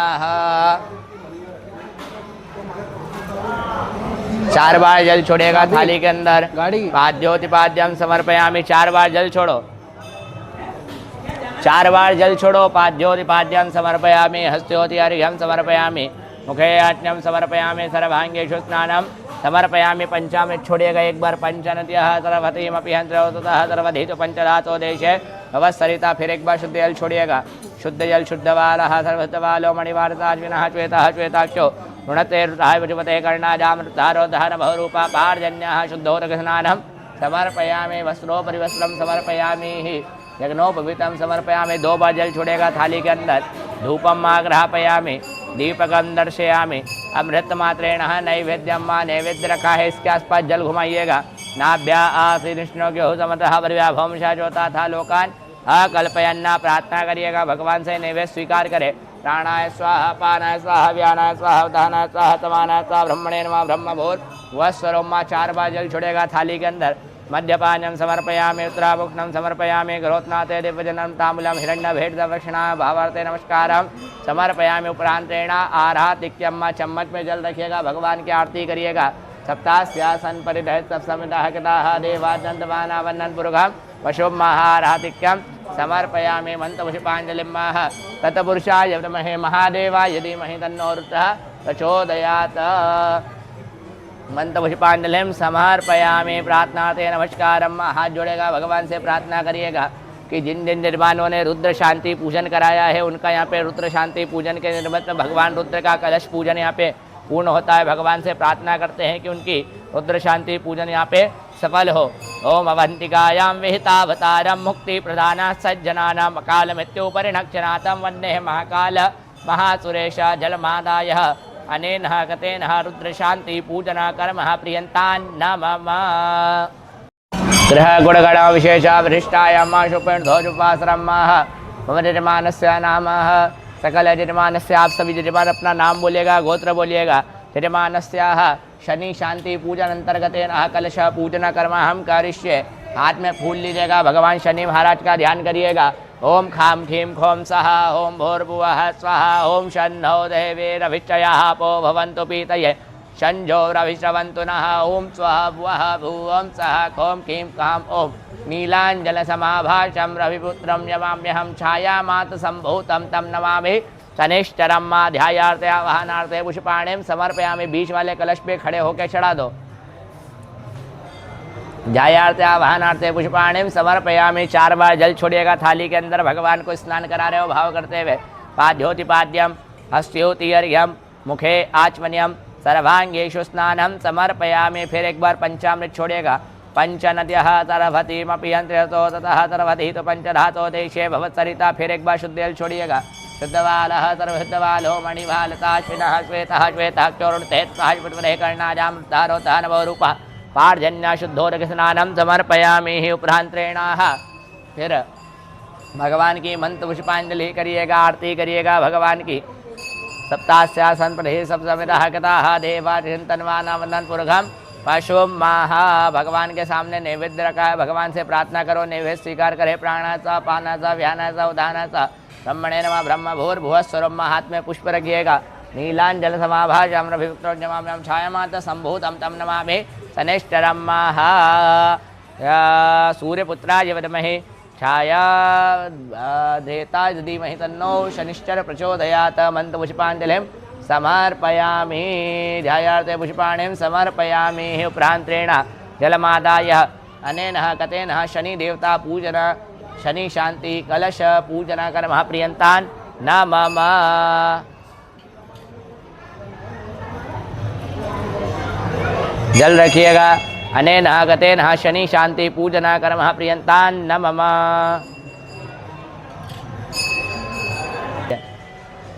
4 बार जल छोड़ेगा थाली के अंदर। पाद्योतिपाद्यम समर्पयामि। 4 बार जल छोड़ो, 4 बार जल छोड़ो। पाद्योतिपाद्यम समर्पयामि। हस्त्योति अर्घ्यम समर्पयामि। मुखे आज्ञम समर्पयामि। सर्वांगेषु स्नानम समर्पयामि। पंचामृत छोड़िएगा 1 बार। पंचनद्यः सर्वतीमपि हंसतः सर्वधितु पंचधातो देशे भवसरिता। फिर 1 बार शुद्ध जल छोड़िएगा। शुद्ध जल शुद्धवालः सर्वतवालो मणिवारताज्विनः श्वेतः श्वेताक्षो ऋणते ऋताय वजुपते कर्णाजामृतारोधः बहुरूपा पार्जन्यः शुद्धोदकस्नानं समर्पयामि। वस्त्रोपरि वस्त्रं समर्पयामि। यज्ञोपवीतं समर्पयामि। 2 बार जल छोड़ेगा थाली के अंदर। धूपम आग्रहापयामि। दीपकम दर्शयामि। अमृत मात्रेण नैवेद्यम माँ नैवेद्य रखा है, इसके आसपास जल घुमाइएगा। नाभ्या आसी विष्णु के हो समतः परिव्याभवंशा जोता था लोकान अकल्पयन्ना। प्रार्थना करिएगा, भगवान से नैवेद्य स्वीकार करे। प्राणाय स्वाहा, पानाय स्वाहा, व्यानाय स्वाहा, उदानाय स्वाहा, समानाय स्वाहा, ब्रह्मणे नमः। ब्रह्मभूर वस्वरोमा। 4 बार जल छोड़ेगा थाली के अंदर। मद्यपानम समर्पयामि। उत्तराभुक्नम समर्पयामि। गरोत्नाते दिव्यजनम ताम्बूलम हिरण्य भेट दक्षिणा भावार्थे नमस्कारम समर्पयामि। उपरांत्रेण आराधिक्यम। चम्मच में जल रखिएगा, भगवान की आरती करिएगा। सप्तास्यासन परिदहित सप्तमितः कृताः देवानंदवाना वंदन पुरुषम पशुम महाराधिक्यम समर्पयामि। मंत्रपुष्पांजलिं तत्पुरुषाय विद्महे महादेवाय धीमहि तन्नो रुद्रः प्रचोदयात्। मंत्रपुष्पांजलिं समर्पयामि। प्रार्थनार्थे नमस्कारम। हाथ जोड़ेगा, भगवान से प्रार्थना करिएगा कि जिन जिन निर्माणों ने रुद्र शांति पूजन कराया है, उनका यहाँ पे रुद्र शांति पूजन के निमित्त भगवान रुद्र का कलश पूजन यहाँ पे पूर्ण होता है। भगवान से प्रार्थना करते हैं कि उनकी रुद्र शांति पूजन यहाँ पे सफल हो। ओम अवंतिकायां विहितावतारम मुक्ति प्रदाना सज्जनानां अकाल मृत्यु परिणक्षनाथं वंदे महाकाल महासुरेश जलमादाय अनेन गतेन रुद्र शांति पूजना कर्म प्रियंतान नमः। ग्रह गुणगण विशेषा वरिष्ठायां शुपणध्वजुपाश्रम मम यजमानस्य नाम। सकल यजमानस्य, आप सभी यजमान अपना नाम बोलिएगा, गोत्र बोलिएगा। यजमानस्याः शनि शांति पूजन अंतर्गतेन कलश पूजना कर्म हम करिष्ये। हाथ में फूल लीजिएगा, भगवान शनि महाराज का ध्यान करिएगा। ओम खाम खीम खोम सहा, ओम भूर्भुवः स्वाहा, ओम शन्नो देवीरभिश्चयाः पो भवन्तु पीतये, शंजोरभिश्रवन्तु नः, ओम स्वाहा भुवः भुवं सः खोम खीं खाम। ओम नीलाञ्जलसमाभाषं रविपुत्रं यमाम्यहं छायामातसम्भूतं तं नमामि शनिश्चरं मां। ध्यायार्थे आवाहनार्थे पुष्पाणिं समर्पयामि। बीच वाले कलश पे खड़े होकर चढ़ा दो। ध्यायार्थे आवाहनार्थे पुष्पाणिं समर्पयामि। 4 बार जल छोड़िएगा थाली के अंदर, भगवान को स्नान करा रहे हो भाव करते हुए। पाद्योतिपाद्यम हस्त्योति अर्घ्यम मुखे आचमन्यम सर्वांगेषु स्नानं समर्पयामि। फिर एक बार पंचामृत छोड़ेगा। पंचनद्यः तरभतीमपि यन्त्रतो ततः तरभती तो पंचधातो देशे भवत्सरिता। फिर एक बार शुद्ध जल छोड़िएगा। शुद्धवालः सर्वशुद्धवालो मणिभालताश्विनः श्वेतः श्वेतः चोरुणतेत्वः पुष्परे कर्णाजामृतारोतः नवरूपः पार्जन्य शुद्धोदक स्नानं समर्पयामि। उपरांत्रेणाः फिर भगवान की मंत्र पुष्पांजलि करिएगा, आरती करिएगा भगवान की। सप्तास्यासन प्रदेश सप्तमितः कथाः देवा चिंतनवाना वंदन पुरघम पशु महा। भगवान के सामने नैवेद्य रखा है, भगवान से प्रार्थना करो, नैवेद्य स्वीकार करे। प्राणाचा पानाचा व्यानाचा उदानाचा ब्रह्मणे नमः। ब्रह्म भूर्भुवः स्वरम। हाथ में पुष्प रखिएगा। नीलांजल समाभाजम्रभिक्तोजमाम्यं छायामात संभूतं तं नमामि शनैश्चरं महा। सूर्यपुत्राय विद्महे छाया देता धीमहि तन्नो शनिश्चर प्रचोदयात्। मंत्रपुष्पांजलिं समर्पयामि। ध्यायार्थे पुष्पाणिं समर्पयामि। उपरांत्रेण जलमादाय अनेन कतेन शनि देवता पूजन शनि शांति कलश पूजन कर्म प्रियंतान् नमः। जल रखिएगा। अनेन गतेन शनि शांति पूजना कर्म प्रियंतान् नमः।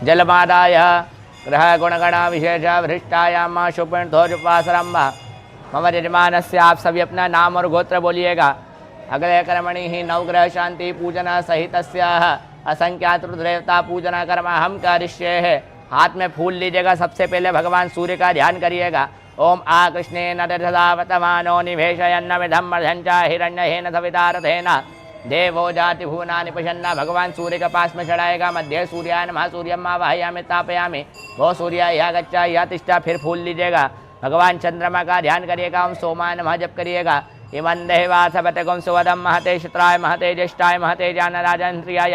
जलमादाय ग्रह गुणगण विशेष भ्रष्टायाम शुभोपासरम। मम यजमानस्य आप सभी अपना नाम और गोत्र बोलिएगा। अगले कर्मणि ही नवग्रह शांति पूजना सहित असंख्यात रुद्रदेवता पूजना कर्म हम करिष्ये। हाथ में फूल लीजिएगा। सबसे पहले भगवान सूर्य का ध्यान करिएगा। ओम आ कृष्णेन दधावतमानो निवेशयन्नमिदं मर्धञ्च हिरण्येन सवितारथेन देवो जाति भुवनानि पश्यन्न। भगवान सूर्य के पास में चढ़ाएगा। मध्य सूर्याय नमः। सूर्यं आवाहयामि तापयामि। वो सूर्य यह गच्छ यह तिष्ठा। फिर फूल लीजिएगा। भगवान चंद्रमा का ध्यान करिएगा। ओम सोमाय नमः जप करिएगा। इमं देवासवतगुं सुवदं महते शुत्राय महते ज्येष्ठाय महते जानराजन्त्रियाय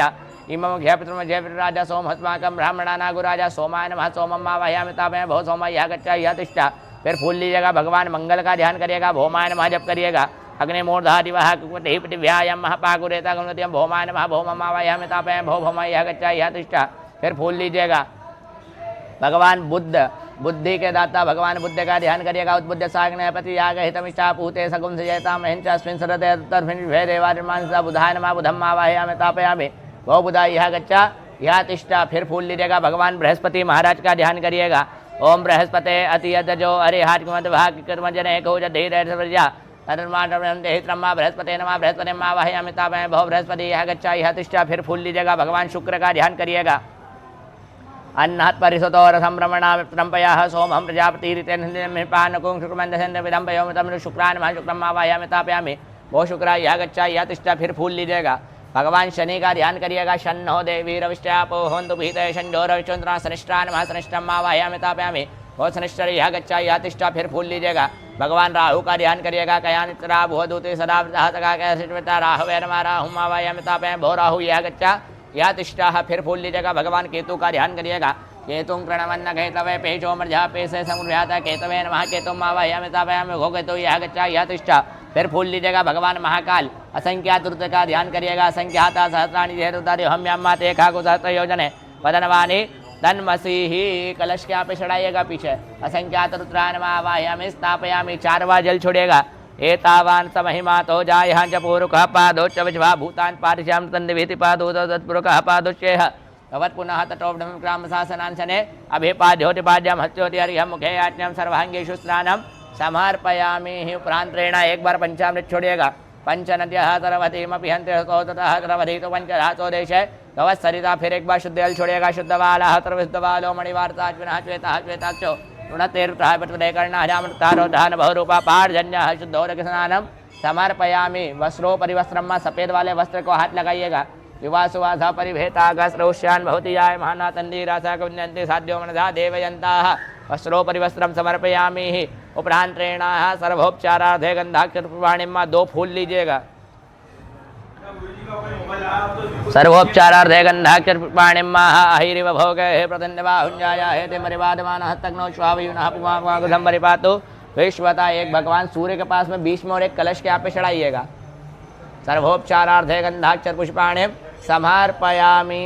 इमं घ्यपितृम जयपितृराजा सोमहस्माकं ब्राह्मणाना गुराजा सोमाय नमः। सोमं आवाहयामि तापयामि। भो सोम यह गच्छ यह तिष्ठा। फिर फूल लीजिएगा। भगवान मंगल का ध्यान करिएगा। भौमाय नमः जप करिएगा। अग्निमूर्धा दिवः कुकुटिः पृथिव्यायां महापाकुरेता गणपतिं भौमाय नमः। भौमं आवाहयामि तापयामि। भो भौम यह गच्छ यह तिष्ठा। फिर फूल लीजिएगा। भगवान बुद्ध बुद्धि के दाता भगवान बुद्ध का ध्यान करिएगा। उद्बुद्ध साग्ने पति याग हितमिष्टा पूते सगुं सजयता महेंच अस्मिन् सरते उत्तरभिन् भे देवार्यमानसा बुधाय नमः। बुधं आवाहयामि तापयामि। भो बुधा यह गच्छ यह तिष्ठा। फिर फूल लीजिएगा। भगवान बृहस्पति महाराज का ध्यान करिएगा। ओम बृहस्पते अतियजो अरिहात्मद भाग कर्म जने को धीरे सर्वजा अनर्माण्मा बृहस्पति नमः। बृहस्पति आवाहयामि तापयामि। भो बृहस्पति यह गच्छ यह तिष्ठा। फिर फूल लीजिएगा। भगवान शुक्र का ध्यान करिएगा। अन्नात् परिसुतोर संभ्रमणा वित्रंपयाः सोमं प्रजापतिरितेन्पानकुं शुक्रमन्दसेन्द्रविदम्पयोमितं शुक्रान् महा। शुक्रम आवाहयामि तापयामि। भो शुक्र यह गच्छ यह तिष्ठा। फिर फूल लीजिएगा। भगवान शनि का ध्यान करिएगा। शन्नो देवी रविष्ट्यापो होन्तु भीतये शन्यो रविचन्द्रा शनिष्ठान् महा। शनिष्ठं आवाहयामि तापयामि। भो शनिश्चर यह गच्छ यह तिष्ठा। फिर फूल लीजिएगा। भगवान राहु का ध्यान करिएगा। कयानित्रा भूदूते सदा सहतका राहवे नमः। राहुं आवाहयामि तापयामि। भो राहु यह गच्छ यह तिष्ठा। फिर फूल लीजिएगा। भगवान केतु का ध्यान करिएगा। केतुं प्रणवन्न केतवे पेशो मर्झा पेशे संगृह्याता केतवे नमः। केतुं आवाहयामि तापयामि। भो केतु यह गच्छ यह तिष्ठा। फिर फूल लीजिएगा। भगवान महाकाल असंख्यात रुद्र का ध्यान करिएगा। असंख्याता सहस्राणि जेरुदारिहम्यामाते खागु सहस्र योजने वदनवाणी तन्मसीही। कलश के यहाँ पे चढ़ाइएगा पीछे। असंख्यात रुद्रान आवाहयामि स्थापयामि। 4 बार जल छोड़ेगा। एतावान समहिमा तो जायः च पूरुकः पादोच्च विज्वा भूतान् पारिश्याम तन्दिवीति पादो तत्पुरुकः पादोच्चेह भवत् पुनः तटोब्धं ग्राम शासनांशने अभिपाद्योतिपाद्यं हस्त्योति हरिहं मुखे याज्ञं सर्वांगेषु स्नानं समर्पयामि। उपरांत्रेण एक बार पंचामृत छोड़िएगा। पंचनद्यः तरवतीमपि हन्त्यो ततः तरवती तो पंचधातो देशे भवत्सरिता। फिर एक बार शुद्ध जल छोड़िएगा। शुद्धवालः सर्वशुद्धवालो मणिवार्ताश्विनः श्वेतः श्वेताक्षो ऋणतेरुतः पृथ्वी कर्णाजामृतारोधान बहुरूपा पार्जन्यः शुद्धोदक स्नानं समर्पयामि। वस्त्रों परिवस्त्रम। सफेद वाले वस्त्र को हाथ लगाइएगा। विवासुवासा परिभेतागस्रौष्यान् भवति याय महाना तन्दिरासा कुञ्जन्ति साध्यो मनसा देवयन्ताः वस्त्रों परिवस्त्रम समर्पयामि। उपरांत्रेण सर्वोपचारार्थे गंधाक्षरपुष्पाणिं 2 फूल लीजिएगा। सर्वोपचारार्थे गंधाक्षरपुष्पाणिं अहिरिव भोगे प्रतिन्नवाहुञ्जाय हेते मरिवादमान हस्तग्नौ श्वावयुनः पुमागुधं परिपातु विश्वता। एक भगवान सूर्य के पास में बीच में और एक कलश के यहाँ पे चढ़ाइएगा। सर्वोपचारार्थे गंधाक्षर पुष्पाणिं समर्पयामि।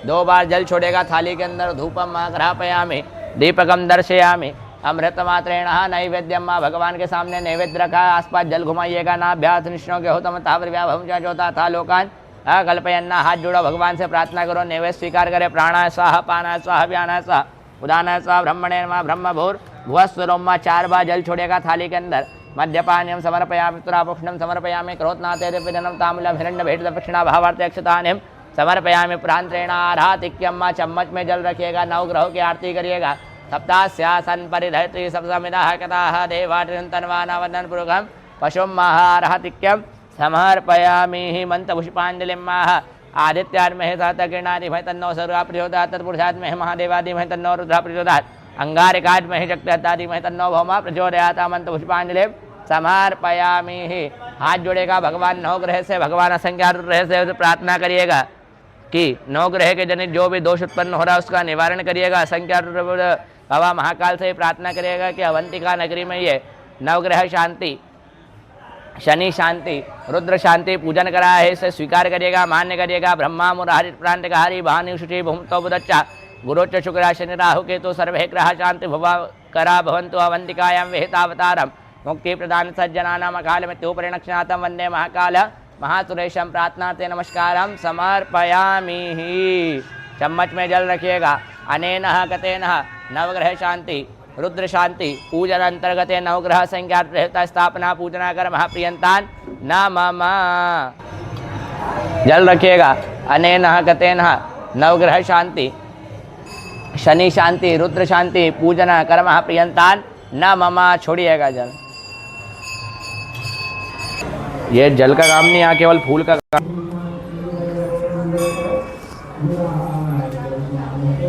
2 बार जल छोड़ेगा थाली के अंदर। धूपम ग्रहपयामि। दीपकम दर्शयामि। अमृत मात्रेण नैवेद्यम माँ भगवान के सामने नैवेद्य रखा, आसपास जल घुमाइएगा, नाभ्यास निष्णों के होतम तावर व्याभम जोता था लोकान कल्पयन्ना। हाथ जोड़ो, भगवान से प्रार्थना करो, नैवेद्य स्वीकार करे। प्राणाय स्वाहा, पानाय स्वाहा, व्यानाय स्वाहा, उदानाय स्वाहा, ब्रह्मणे नमः। ब्रह्म भूर भुवस्वरोम 4 बार जल छोड़ेगा थाली के अंदर। मद्यपान्यम समर्पयामि, तुरापुष्णम समर्पयामि, क्रोधनाते दिव्यजनम ताम्बूलम हिरण्य भेट दक्षिणा भावार्थ अक्षतानिम समर्पयामि। प्रांत्रेण आराधिक्यम, चम्मच में जल रखिएगा, 9 ग्रहों की आरती करिएगा। सप्तास्यासन परिधयति सप्तमिदाः कथाः देवार्चन्तन्वानावन्दन पुरुषं पशुं महारहतिक्यं समर्पयामि। मंत्र पुष्पांजलिं माह आदित्यान्महे सहतकिरणादिमहे तन्नो सूर्यः प्रचोदयात्। तत्पुरुषात्महे महादेवादिमहे तन्नो रुद्रः प्रचोदयात्। अंगारिकात्महे शक्तिहस्तादिमहे तन्नो भौमः प्रचोदयात्। मंत्र पुष्पांजलिं समर्पयामि। हाथ जोड़ेगा, भगवान 9 ग्रह से, भगवान असंख्य ग्रह से प्रार्थना करिएगा कि 9 ग्रह के जनित जो भी दोष उत्पन्न हो रहा है उसका निवारण करिएगा। असंख्य बाबा महाकाल से प्रार्थना करिएगा कि अवंतिका नगरी में ये 9 ग्रह शांति, शनि शांति, रुद्र शांति पूजन करा है, इसे स्वीकार करिएगा, मान्य करिएगा। ब्रह्मा मुरारी प्रांतकारी भानु शुचि भूमतो बुदच्चा गुरोच्च शुक्र शनि राहु केतु सर्वे ग्रह शांति भवा करा भवन्तु। अवंतिकायां विहितावतारम मुक्ति प्रदान सज्जनानाम अकाल मृत्युपरिणक्षणातं वंदे महाकाल महासुरेशम। प्रार्थनाते नमस्कारम समर्पयामि। चम्मच में जल रखिएगा। अनेन गतेन 9 ग्रह शांति, रुद्र शांति पूजन अंतर्गत 9 ग्रह संख्या रहता स्थापना पूजना कर महाप्रियंतान न मम। जल रखिएगा। अनेन गतेन 9 ग्रह शांति, शनि शांति, रुद्र शांति पूजना कर महाप्रियंतान न मम। छोड़िएगा जल। ये जल का काम नहीं, यहाँ केवल फूल का काम।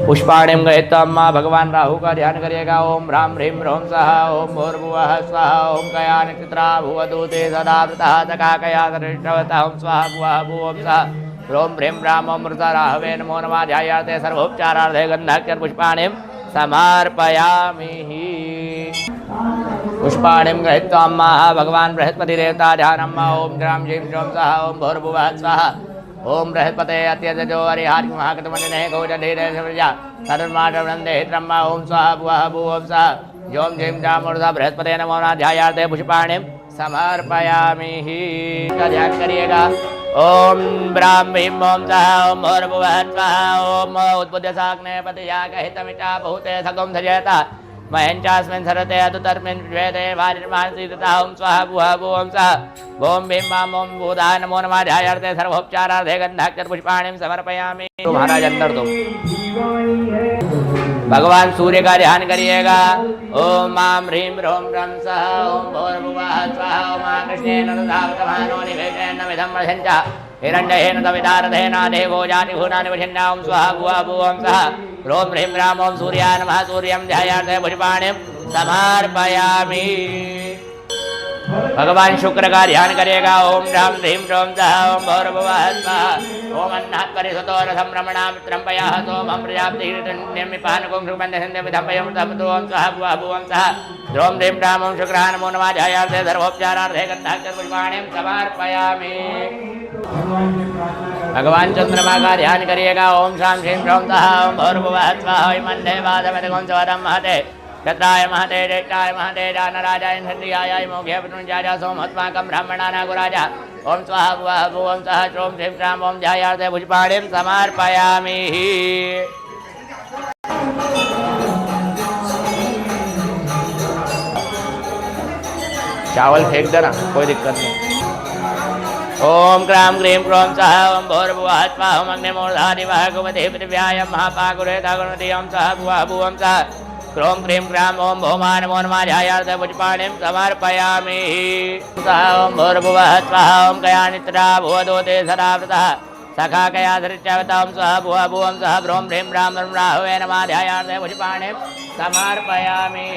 पुष्पाणिम गहित्वा माँ भगवान राहु का ध्यान करिएगा। ओम ह्रां ह्रीं ह्रौं सः, ओम भूर्भुवः स्वः, ओम कया नक्षत्रा भुवदूते सदा वृतः सकाकया सरिष्ठवतः, ओम स्वाहा भुवः भुवं सः, ह्रौं ह्रीं ह्रां ओम मृता राहवे नमो नमः। ध्यायार्थे सर्वोपचारार्थे गन्धाक्षर पुष्पाणिम समर्पयामि। पुष्पाणिम गृहीत्वा माः भगवान बृहस्पति देवता ध्यानम्। ओम ग्राम जीं श्रों सः, ओम भूर्भुवः स्वः, ओम बृहस्पते अत्यजो हरिहार्य महाकृतमन्ये गौजधीरे प्रजा तनुर्माणवृंदे ब्रह्मा। ओम स्वाहा भुवः भुवं सः, जोम जीं जां मूर्धा बृहस्पते नमो नमः। ध्यायार्थे पुष्पाणिम समर्पयामि। का ध्यान करिएगा। ओम ब्राह्म भीम ओम सः, ओम भूर्भुवः स्वः, ओम उद्बुद्ध साग्ने पतिया कहितमिता बहुते सगम धजयता महेंचास्मिन् सरते अतुतर्मिन् वेदे वारिर्मानसी तथा। ओम स्वाहा भुवः भुवं सः, ओम भीम माम ओम भूताय नमो नमः। ध्यायार्थे सर्वोपचारार्थे गन्धाक्षर पुष्पाणिम समर्पयामि। तो महाराज अंदर तुम भगवान सूर्य का ध्यान करिएगा। ओम मां ह्रीं ह्रौं रं सः, ओम भूर्भुवः स्वः, ओम कृष्णेन दधावतमानो निवेशेन विधं वधञ्च हिरण्येन तविदारधेन देवो जाति भूतानि वशिन्ना। ओम स्वाहा भुवः भुवं सः, ह्रौं ह्रीं ह्रां ओम सूर्याय नमः। सूर्यं ध्यायार्थे पुष्पाणिम समर्पयामि। भगवान शुक्र का ध्यान करिएगा। ओम ह्रां ह्रीं ह्रौं सः, ओम भूर्भुवः स्वः, ओम अन्नात् परिसुतो रथं रमणा मित्रं पयः सोमं प्रजापतिर्निमिपानकुं सुगन्धसन्ध्यं विधम्पयं तमतो। ओम स्वाहा भुवः भुवं सः, ह्रौं ह्रीं ह्रां ओम शुक्राय नमो नमः। ध्यायार्थे सर्वोपचारार्थे गन्धाक्षर पुष्पाणिम समर्पयामि। भगवान चंद्रमा का ध्यान करिएगा। ओम शां श्रीं ह्रौं सः, ओम भूर्भुवः स्वः, मन्ये वादमतिगुं स्वदं महते चत्राय महते ज्येष्ठाय महते जानराजाय इंद्रियाय मोघे पुनर्जाया सोमस्माकं ब्राह्मणाना गुराजा। ओम स्वाहा भुवः भुवं सः, श्रों श्रीं ह्रां ओम ध्यायार्थे पुष्पाणिम समर्पयामि। चावल फेंक देना, कोई दिक्कत नहीं। ओम क्रां क्रीं क्रों सः, ओम भूर्भुवः स्वः, ओम अग्निमूर्धादिवः कुमतिः पृथिव्याय महापाकुरेता गुणति। ओम स्वाहा भुवः भुवं सः, क्रों क्रीं क्रां ओम भौमाय नमो नमः। ध्यायार्थे पुष्पाणिम समर्पयामि। सः ओम भूर्भुवः स्वः, ओम कया नित्रा भुवदूते सदा वृतः सखा कया धृत्यवता। ओम स्वाहा भुवः भुवं सः, ह्रौं ह्रीं ह्रां राहवे नमः। ध्यायार्थे पुष्पाणिम समर्पयामि।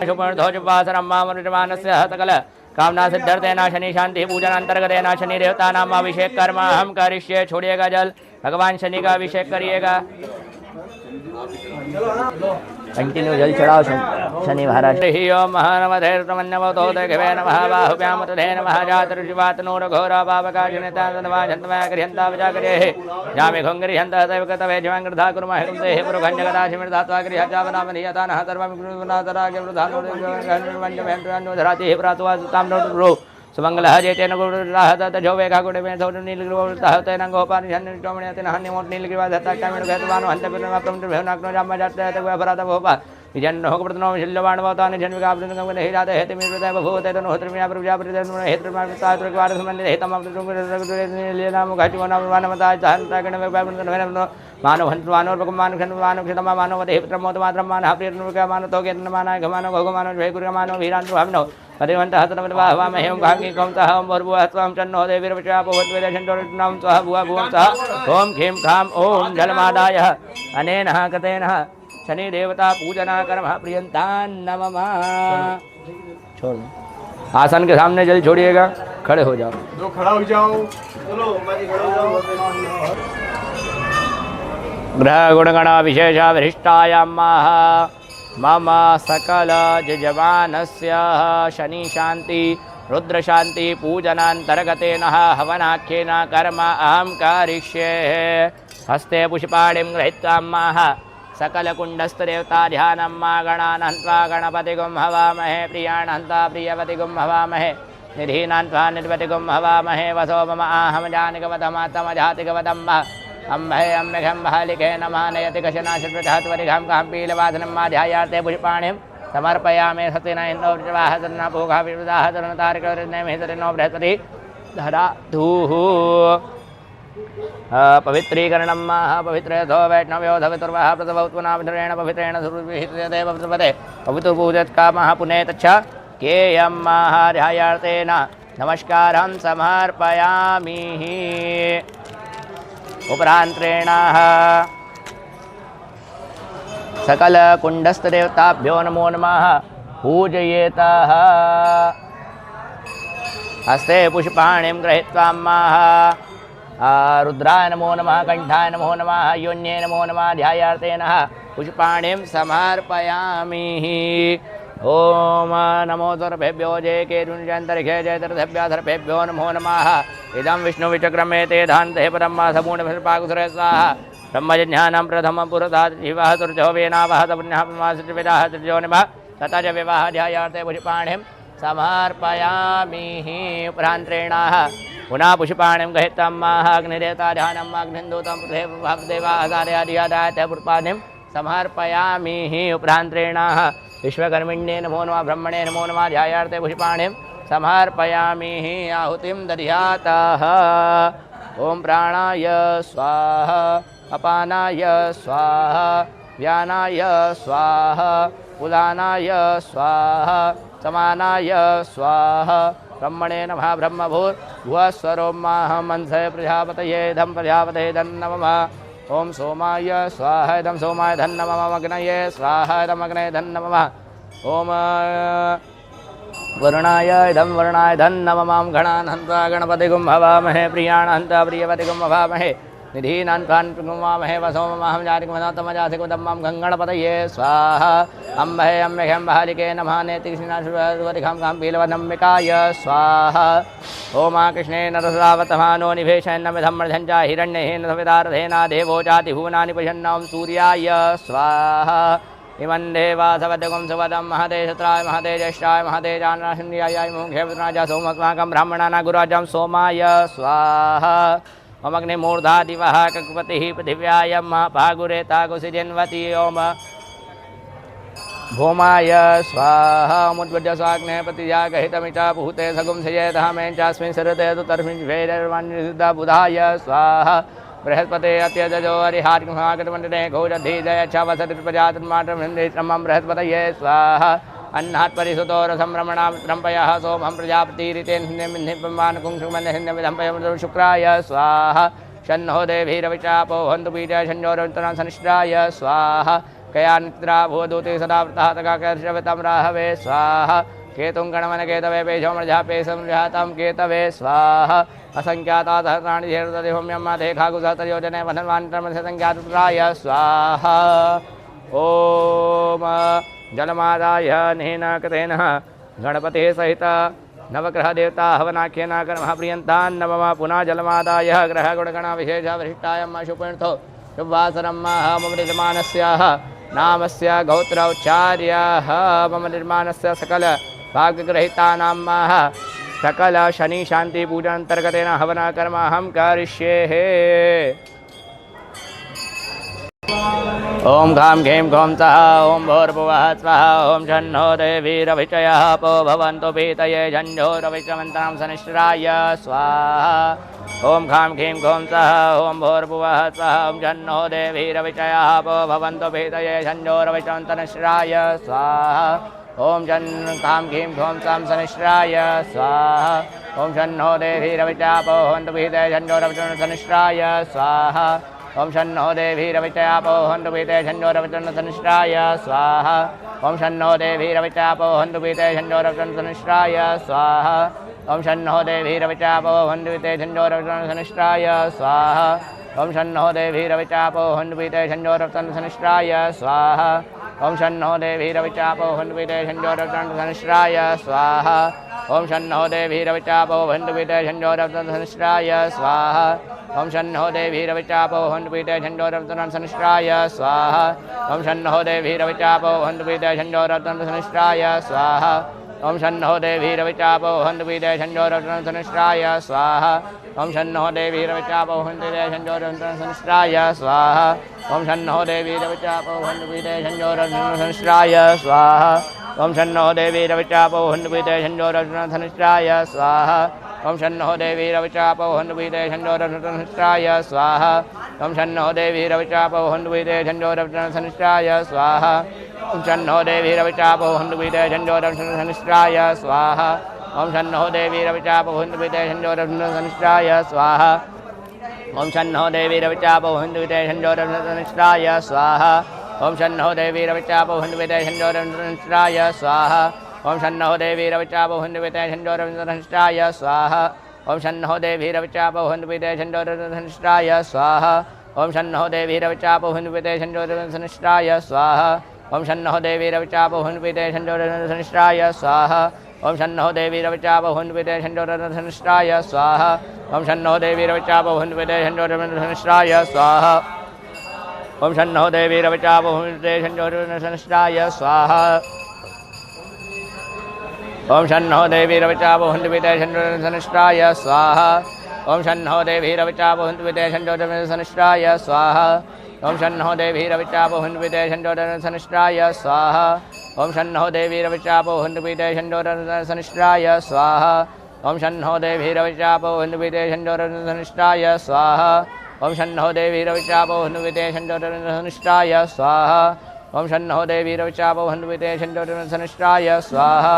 शुभर्धोजुपासनं मामनुजमानस्य सकल कामना सिद्ध्यर्थेन शनि शांति पूजन अंतर्गतेन शनि देवता नाम अभिषेक कर्म हम करिष्ये। छोड़िएगा जल। भगवान शनि का अभिषेक करिएगा। कंटिन्यू जल चढ़ाओ शनि महाराज। हि ओम महानवधैर्तमन्यवतोदघवे नमः बाहुव्यामतधे नमः जातऋषिवातनूरघोरा पावकाजिनेतान्दवाजन्तमयगृहन्तावजागरेः जामि घुङ्गरिहन्तः दैवकतवे जीवाङ्गृधा कुर्मः कुन्देः पुरुखञ्जगदाशिमिर्धात्वा गृहजावनामनियतानः सर्वमिग्नातराग्यवृधानोधरातिः प्रातुवासुतां नोटुरो सुमंगलः जेतेन गुरुराह तजो वेगा गुडे में थोड़ नीलगिरिवृतः तेन गोपानि जन्नटोमणि तेन हन्यमोट नीलगिरिवा दत्ता कामिनो गतवानो हन्त पिरमा प्रमुख भेवनाग्नो जाम्मा जाते तक अपराध भोपा विजन्नो होकप्रतनो शिल्यवाण वतानि जन्विकाब्दनं गने हिराते हेते मिर्वदय भूते तनो होत्रमिया प्रजापतिर्नो हेत्रमार्ग सात्रकवार संबंधि हेतम अपतुलेनाम घाटिवना मानवता सहनता गण वेबाबन वेननो मानव हंत मानव भगवान खन मानव क्षमा मानव देह प्रमोद मात्र मानव प्रियनुका मानव तो केतन मानव गमानव भगवान मानव जय गुरु मानव वीरांत भावनो परिवंतः तनवद्वाहवा मह्यं भागी कौंतः ओम भर्भुवः त्वं चन्नो देवीर्वचापोवद्वेदशन्तो नम स्वाहा भुवं सः ओम खीं खां ओम जलमादाय अनेन कतेन शनि देवता पूजना कर्म प्रियंतान नमः। छोड़ आसन के सामने जल छोड़िएगा, खड़े हो जाओ, दो खड़ा हो जाओ, चलो माजी खड़ा हो जाओ। ग्रह गुणगण विशेष वरिष्ठायां मम सकल जजमानस्य शनि शांति रुद्र शांति पूजनांतर्गतेन हवनाख्येन कर्म अहं करिष्ये। हस्ते पुष्पाणिं गृहीत्वा सकल कुंडस्थदेवता ध्यानं गणान् हन्त्वा गणपतिगुं हवामहे प्रियान् हन्त्वा प्रियपतिगुं हवामहे निधीनान्त्वा निर्वतिगुं हवामहे वसो मम आहं जानिकवतमात्मजातिकवतं अम्भे अम्बिघं बहालिके नमः नयति कशनाशुप्रधात्वरिघं कां पीलवासनं माध्यायार्थे पुष्पाणिं समर्पयामि सतेन इन्दो विवाह तन्ना भोगा विवदाह तरुणतारिकर्णेमितरिणो बृहस्पति धराधुः पवित्रीकरणं पवित्रेधो वैष्णव्यो धवितुर्वः प्रतवौत्वनाभिधरेण पवित्रेण सुरभिहितदेव प्रपदे पवित्रपूजत्कामः पुने तच्छ केयं ध्यायार्तेन नमस्कारं समर्पयामि। उपरांत्रेण सकल कुंडस्थदेवताभ्यो नमो नमः पूजयेतः। हस्ते पुष्पाणिं गृहीत्वा रुद्राय नमो नमः कंठाय नमो नमः योन्ये नमो नमः ध्यायार्तेन पुष्पाणिं समर्पयामि। ओम नमो सर्वेभ्यो जय केतुञ्जन्तरिक्षे जयतरथभ्यो नमो नमः। इदं विष्णुविचक्रमे ते धान्ते परम समूढपाकुसुरे स्वाहा ब्रह्मज्ञानं प्रथमं पुरतात् शिवः तुर्जो वेनावः तपुण्यः प्रमासुविदाः तुर्जो निभः तथा च विवाह ध्यायार्थे पुष्पाणिं समर्पयामि। उपरान्त्रेण पुनः पुष्पाणिं गृहीत्वा अग्निदेवता ध्यानम् अग्निन्दूतं देवाचार्यादियादाय पुष्पाणिं समर्पयामि। उपरान्त्रेण विश्वकर्मिण्ये नमो नमः ब्रह्मणे नमो नमः ध्यायार्थे पुष्पाणिं समर्पयामि। आहुतिं दध्यातः। ओम प्राणाय स्वाहा अपानाय स्वाहा व्यानाय स्वाहा उदानाय स्वाहा समानाय स्वाहा ब्रह्मणे नमः ब्रह्मभूर्भुवस्वरोमाहं मनसे प्रजापतये धं प्रजापतये धन्नमः। ओम सोमाय स्वाहा इदं सोमाय धन्नमः। अग्नये स्वाहा इदं अग्नये धन्नमः। ओम वरुणाय इदं वरुणाय धन्नमः। गणान् हन्त्वा गणपतिगुं हवामहे प्रियान् हन्त्वा प्रियपतिगुं हवामहे निधीनान्त्वान् प्रगुमामहे वसो ममाहं जातिकमजातिकमं गङ्गणपतये स्वाहा। अम्भे अम्बिघं बहालिके नमः नेतिकृष्णाशुवरिघं कां पीलवनम्बिकाय स्वाहा। ओमा कृष्णेन रसरावतमानो निभेशन्नमिधं मृधञ्च हिरण्येन सविदारथेना देवो जातिभुवनानि पश्यन्नं सूर्याय स्वाहा। इमं देवासवदगुं सुवदं महदेशत्राय महदेज्येष्ठाय महदेजानाशन्याय मुखेवनाय सोमस्माकं ब्राह्मणाना गुराजं सोमाय स्वाहा। ओम अग्निमूर्धा दिवः ककुपतिः पृथिव्यायं पागुरेता कुसिजन्वती। ओम भूमाय स्वाहा। मुद्वज्य स्वाग्ने प्रतिजागहितमिच भूते सगुं सयेदहमें चास्मिन् सरते तु तस्मिन् वेदर्वाण्यसिद्धा बुधाय स्वाहा। बृहस्पते अत्यजो हरिहार्गमण्डने घोषधीजय छवसतिर्प्रजातन्मात्रमं बृहस्पतये स्वाहा। अन्नात् परिसुतो रसं रमणां रम्पयः सोमं प्रजापतिरितेन्निपमानकुंसुमन्यहिन्यविधम्पयं शुक्राय स्वाहा। शन्नो देवीरविचापो हन्तु बीजा शन्योरन्तरां सनिष्ठाय स्वाहा। कयानिद्रा भूदूते सदा वृतातकाकर्षवितं राहवे स्वाहा। केतुं गणमनकेतवे पेशोमर्जापे संजातं केतवे स्वाहा। असंख्याता सहस्राणि धेनुतदेहोम्यं देखा कुसहस्रयोजने वधन्वान्तरमस्य संख्यातुत्राय स्वाहा। ओम जलमादाय नेन कृतेन गणपते सहित नवग्रह देवता हवनाख्येन कर्म प्रियन्तान् नमः पुनः जलमादाय ग्रह गुणगण विशेष वरिष्ठाय शुभर्थो शुभवासरं मम निर्माणस्याः नामस्य गौत्र उच्चार्यः मम निर्माणस्य सकल भाग्यग्रहीतानां सकल शनि शांति पूजा अंतर्गतेन हवन कर्म अहं करिष्ये। ओम घाम घेम घोम सः ओम भूर्भुवः स्वः ओम झन्नो देवीरभिचयः पो भवन्तु पीतये झञ्झोरविचमन्तां सनिश्राय स्वाहा। ओम घाम घेम घोम सः ओम भूर्भुवः स्वः ओम झन्नो देवीरभिचयः पो भवन्तु पीतये झञ्झोरविचमन्तनिश्राय स्वाहा। ओम जन काम घीम घोम साम सनिश्राय स्वाहा। ओम झन्नो देवीरविचापो हन्तु पीतये झञ्झोरविचमन्तनिश्राय स्वाहा। ओम शन्नो देवीरविचापो हन्तु पीतये झञ्झोरविचमन्तनिश्राय स्वाहा। ओम शन्नो देवीरविचापो हन्तु पीतये झञ्झोरविचमन्तनिश्राय स्वाहा। ओम शन्नो देवीरविचापो हन्तु पीतये झञ्झोरविचमन्तनिश्राय स्वाहा। ओम शन्नो देवीरविचापो हन्तु पीतये झञ्झोरविचमन्तनिश्राय स्वाहा। ओम शन्नो देवीरविचापो हन्तु पीतये झञ्झोरविचमन्तनिश्राय स्वाहा। ओम शन्नो देवीरविचापो हन्तु पीतये झञ्झोरविचमन्तनिश्राय स्वाहा। ओम शन्नो देवीरविचापो हन्तु पीतये झञ्झोरविचमन्तनिश्राय स्वाहा। ओम शन्नो देवीरविचापो हन्तु पीतये झञ्झोरविचमन्तनिश्राय स्वाहा। ओम शन्नो देवीरविचापो हन्तु पीतये झञ्झोरविचमन्तनिश्राय स्वाहा। ओम शन्नो देवीरविचापो हन्तु पीतये झञ्झोरविचमन्तनिश्राय स्वाहा। ओम शन्नो देवीरविचापो हन्तु पीतये झञ्झोरविचमन्तनिश्राय स्वाहा। ओम शन्नो देवीरविचापो हन्तु पीतये झञ्झोरविचमन्तनिश्राय स्वाहा। ओम शन्नो देवीरविचापो हन्तु पीतये झञ्झोरविचमन्तनिश्राय स्वाहा। ओम शन्नो देवीरविचापो हन्तु पीतये झञ्झोरविचमन्तनिश्राय स्वाहा। ओम शन्नो देवीरविचापो हन्तु पीतये झञ्झोरविचमन्तनिश्राय स्वाहा। ओम शन्नो देवीरविचापो हन्तु पीतये झञ्झोरविचमन्तनिश्राय स्वाहा। ओम शन्नो देवीरविचापो हन्तु पीतये झञ्झोरविचमन्तनिश्राय स्वाहा। ओम शन्नो देवीरविचापो हन्तु पीतये झञ्झोरविचमन्तनिश्राय स्वाहा। ओम शन्नो देवीरविचापो हन्तु पीतये झञ्झोरविचमन्तनिश्राय स्वाहा। ओम शन्नो देवीरविचापो हन्तु पीतये झञ्झोरविचमन्तनिश्राय स्वाहा। ओम शन्नो देवीरविचापो हन्तु पीतये झञ्झोरविचमन्तनिश्राय स्वाहा। ओम शन्नो देवीरविचापो हन्तु पीतये झञ्झोरविचमन्तनिश्राय स्वाहा। ओम शन्नो देवीरविचापो हन्तु पीतये झञ्झोरविचमन्तनिश्राय स्वाहा। ओम शन्नो देवीरविचापो हन्तु पीतये झञ्झोरविचमन्तनिश्राय स्वाहा। ओम शन्नो देवीरविचापो हन्तु पीतये झञ्झोरविचमन्तनिश्राय स्वाहा। ओम शन्नो देवीरविचापो हन्तु पीतये झञ्झोरविचमन्तनिश्राय स्वाहा। ओम शन्नो देवीरविचापो हन्तु पीतये झञ्झोरविचमन्तनिश्राय स्वाहा। ओम शन्नो देवीरविचापो हन्तु पीतये झञ्झोरविचमन्तनिश्राय स्वाहा। ओम शन्नो देवीरविचापो हन्तु पीतये झञ्झोरविचमन्तनिश्राय स्वाहा। ओम शन्नो देवीरविचापो हन्तु पीतये झञ्झोरविचमन्तनिश्राय स्वाहा। ओम शन्नो देवीरविचापो हन्तु पीतये झञ्झोरविचमन्तनिश्राय स्वाहा। ओम शन्नो देवीरविचापो हन्तु पीतये झञ्झोरविचमन्तनिश्राय स्वाहा। ओम शन्नो देवीरविचापो हन्तु पीतये झञ्झोरविचमन्तनिश्राय स्वाहा। ओम शन्नो देवीरविचापो हन्तु पीतये झञ्झोरविचमन्तनिश्राय स्वाहा।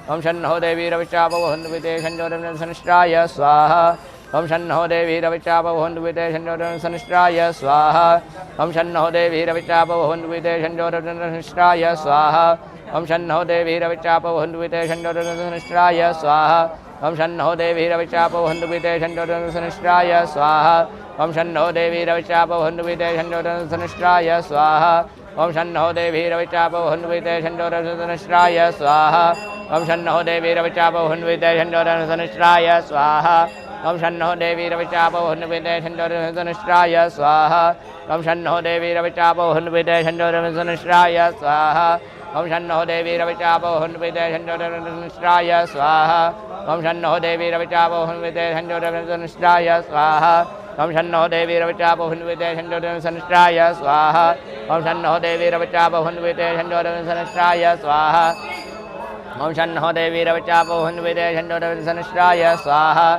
ओम शन्नो देवीरविचापो हन्तु पीतये झञ्झोरविचमन्तनिश्राय स्वाहा। ओम शन्नो देवीरविचापो हन्तु पीतये झञ्झोरविचमन्तनिश्राय स्वाहा। ओम शन्नो देवीरविचापो हन्तु पीतये झञ्झोरविचमन्तनिश्राय स्वाहा। ओम शन्नो देवीरविचापो हन्तु पीतये झञ्झोरविचमन्तनिश्राय स्वाहा। ओम शन्नो देवीरविचापो हन्तु पीतये झञ्झोरविचमन्तनिश्राय स्वाहा। ओम शन्नो देवीरविचापो हन्तु पीतये झञ्झोरविचमन्तनिश्राय स्वाहा। ओम शन्नो देवीरविचापो हन्तु पीतये झञ्झोरविचमन्तनिश्राय स्वाहा। ओम शन्नो देवीरविचापो हन्तु पीतये झञ्झोरविचमन्तनिश्राय स्वाहा। ओम शन्नो देवीरविचापो हन्तु पीतये झञ्झोरविचमन्तनिश्राय स्वाहा। ओम शन्नो देवीरविचापो हन्तु पीतये झञ्झोरविचमन्तनिश्राय स्वाहा। ओम शन्नो देवीरविचापो हन्तु पीतये झञ्झोरविचमन्तनिश्राय स्वाहा। ओम शन्नो देवीरविचापो हन्तु पीतये झञ्झोरविचमन्तनिश्राय स्वाहा। ओम शन्नो देवीरविचापो हन्तु पीतये झञ्झोरविचमन्तनिश्राय स्वाहा।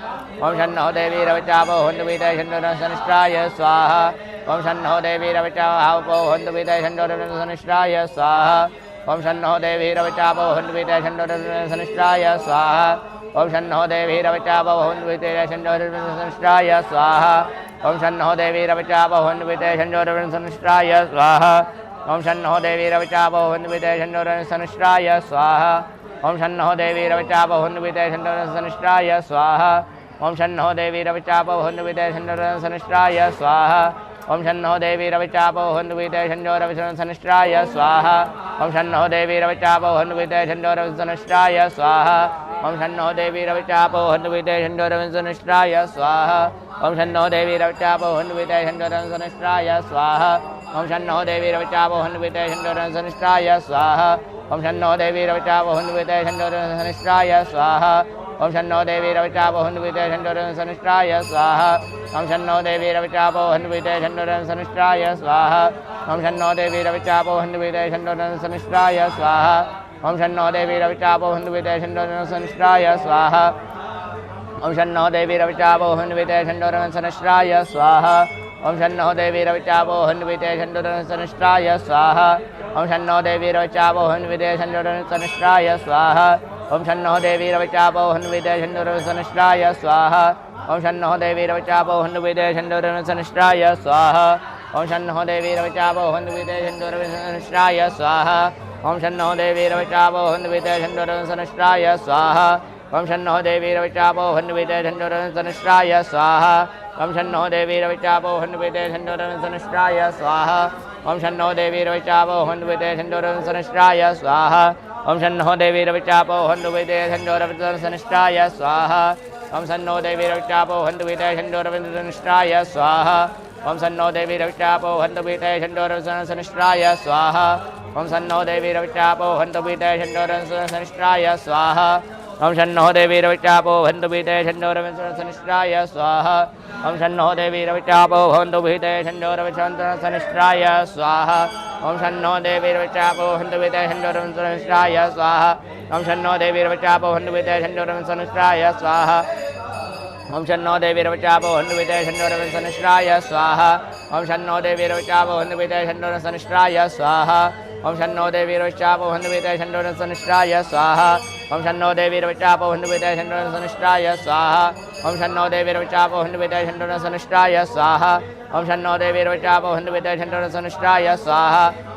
ओम शन्नो देवीरविचापो हन्तु पीतये झञ्झोरविचमन्तनिश्राय स्वाहा। ओम शन्नो देवीरविचापो हन्तु पीतये झञ्झोरविचमन्तनिश्राय स्वाहा। ओम शन्नो देवीरविचापो हन्तु पीतये झञ्झोरविचमन्तनिश्राय स्वाहा। ओम शन्नो देवीरविचापो हन्तु पीतये झञ्झोरविचमन्तनिश्राय स्वाहा। ओम शन्नो देवीरविचापो हन्तु पीतये झञ्झोरविचमन्तनिश्राय स्वाहा। ओम शन्नो देवीरविचापो हन्तु पीतये झञ्झोरविचमन्तनिश्राय स्वाहा। ओम शन्नो देवीरविचापो हन्तु पीतये झञ्झोरविचमन्तनिश्राय स्वाहा। ओम शन्नो देवीरविचापो हन्तु पीतये झञ्झोरविचमन्तनिश्राय स्वाहा। ओम शन्नो देवी रविचापो हन्विते शन्यो रविसनिष्ठाय स्वाहा ओम शन्नो देवी रविचापो हन्विते शन्यो रविसनिष्ठाय स्वाहा ओम शन्नो देवी रविचापो हन्विते शन्यो रविसनिष्ठाय स्वाहा ओम शन्नो देवी रविचापो हन्विते शन्यो रविसनिष्ठाय स्वाहा ओम शन्नो देवी रविचापो हन्विते शन्यो रविसनिष्ठाय स्वाहा ओम शन्नो देवी रविचापो हन्विते शन्यो रविसनिष्ठाय स्वाहा ओम शन्नो देवी रविचापो हन्विते शन्यो रविसनिष्ठाय स्वाहा ओम शन्नो देवी रविचापो हन्विते शन्यो रविसनिष्ठाय स्वाहा ओम शन्नो देवी रविचापो हन्विते शन्यो रविसनिष्ठाय स्वाहा ओम शन्नो देवी रविचापो हन्विते शन्यो रविसनिष्ठाय स्वाहा ओम शन्नो देवी रविचापो हन्विते शन्यो रविसनिष्ठाय स्वाहा ओम शन्नो देवी रविचापो हन्विते शन्यो रविसनिष्ठाय स्वाहा ओम शन्नो देवी रविचापो हन्विते शन्यो रविसनिष्ठाय स्वाहा ओम शन्नो देवी रविचापो हन्विते शन्यो रविसनिष्ठाय स्वाहा ओम शन्नो देवी रविचापो हन्विते शन्यो रविसनिष्ठाय स्वाहा ओम शन्नो देवी रविचापो हन्विते शन्यो रविसनिष्ठाय स्वाहा ओम शन्नो देवी रविचापो हन्विते शन्यो रविसनिष्ठाय स्वाहा ओम शन्नो देवी रविचापो हन्विते शन्यो रविसनिष्ठाय स्वाहा ओम शन्नो देवी रविचापो हन्विते शन्यो रविसनिष्ठाय स्वाहा ओम शन्नो देवी रविचापो हन्विते शन्यो रविसनिष्ठाय स्वाहा ओम शन्नो देवी रविचापो हन्विते शन्यो रविसनिष्ठाय स्वाहा ओम शन्नो देवी रविचापो हन्विते शन्यो रविसनिष्ठाय स्वाहा ओम शन्नो देवी रविचापो हन्विते शन्यो रविसनिष्ठाय स्वाहा ओम शन्नो देवी रविचापो हन्विते शन्यो रविसनिष्ठाय स्वाहा ओम शन्नो देवी रविचापो हन्विते शन्यो रविसनिष्ठाय स्वाहा ओम शन्नो देवी रविचापो हन्विते शन्यो रविसनिष्ठाय स्वाहा ओम शन्नो देवी रविचापो हन्विते शन्यो रविसनिष्ठाय स्वाहा ओम शन्नो देवी रविचापो हन्विते शन्यो रविसनिष्ठाय स्वाहा ओम शन्नो देवी रविचापो हन्विते शन्यो रविसनिष्ठाय स्वाहा ओम शन्नो देवी रविचापो हन्विते शन्यो रविसनिष्ठाय स्वाहा ओम शन्नो देवी रविचापो हन्विते शन्यो रविसनिष्ठाय स्वाहा ओम शन्नो देवी रविचापो हन्विते शन्यो रविसनिष्ठाय स्वाहा ओम शन्नो देवी रविचापो हन्विते शन्यो रविसनिष्ठाय स्वाहा ओम शन्नो देवी रविचापो हन्विते शन्यो रविसनिष्ठाय स्वाहा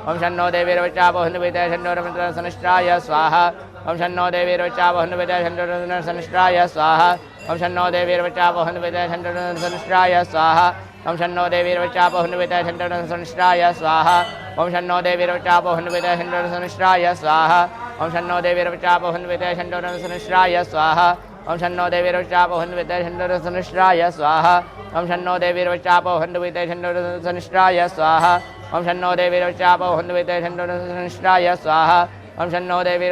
ओम शन्नो देवी रविचापो हन्विते शन्यो रविसनिष्ठाय स्वाहा ओम शन्नो देवी रविचापो हन्विते शन्यो रविसनिष्ठाय स्वाहा ओम शन्नो देवी रविचापो हन्विते शन्यो रविसनिष्ठाय स्वाहा ओम शन्नो देवी रविचापो हन्विते शन्यो रविसनिष्ठाय स्वाहा ओम शन्नो देवी रविचापो हन्विते शन्यो रविसनिष्ठाय स्वाहा ओम शन्नो देवी रविचापो हन्विते शन्यो रविसनिष्ठाय स्वाहा ओम शन्नो देवी रविचापो हन्विते शन्यो रविसनिष्ठाय स्वाहा ओम शन्नो देवी रविचापो हन्विते शन्यो रविसनिष्ठाय स्वाहा ओम शन्नो देवी रविचापो हन्विते शन्यो रविसनिष्ठाय स्वाहा ओम शन्नो देवी रविचापो हन्विते शन्यो रविसनिष्ठाय स्वाहा ओम शन्नो देवी रविचापो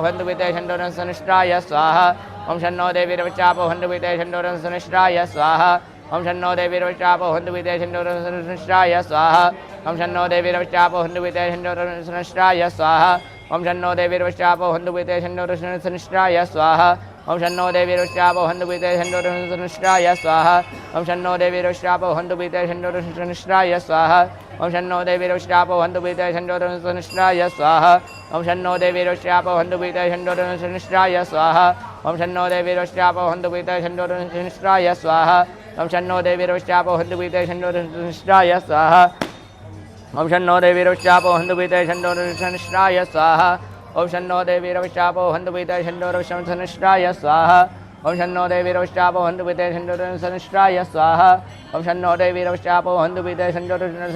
हन्विते शन्यो रविसनिष्ठाय स्वाहा ओम शन्नो देवी रविचापो हन्विते शन्यो रविसनिष्ठाय स्वाहा ओम शन्नो देवी रविचापो हन्विते शन्यो रविसनिष्ठाय स्वाहा ओम शन्नो देवी रविचापो हन्विते शन्यो रविसनिष्ठाय स्वाहा ओम शन्नो देवी रविचापो हन्विते शन्यो रविसनिष्ठाय स्वाहा ओम शन्नो देवी रविचापो हन्विते शन्यो रविसनिष्ठाय स्वाहा ओम शन्नो देवी रविचापो हन्विते शन्यो रविसनिष्ठाय स्वाहा ओम शन्नो देवी रविचापो हन्विते शन्यो रविसनिष्ठाय स्वाहा ओम शन्नो देवी रविचापो हन्विते शन्यो रविसनिष्ठाय स्वाहा ओम शन्नो देवी रविचापो हन्विते शन्यो रविसनिष्ठाय स्वाहा ओम शन्नो देवी रविचापो हन्विते शन्यो रविसनिष्ठाय स्वाहा ओम शन्नो देवी रविचापो हन्विते शन्यो रविसनिष्ठाय स्वाहा ओम शन्नो देवी रविचापो हन्विते शन्यो रविसनिष्ठाय स्वाहा ओम शन्नो देवी रविचापो हन्विते शन्यो रविसनिष्ठाय स्वाहा ओम शन्नो देवी रविचापो हन्विते शन्यो रविसनिष्ठाय स्वाहा ओम शन्नो देवी रविचापो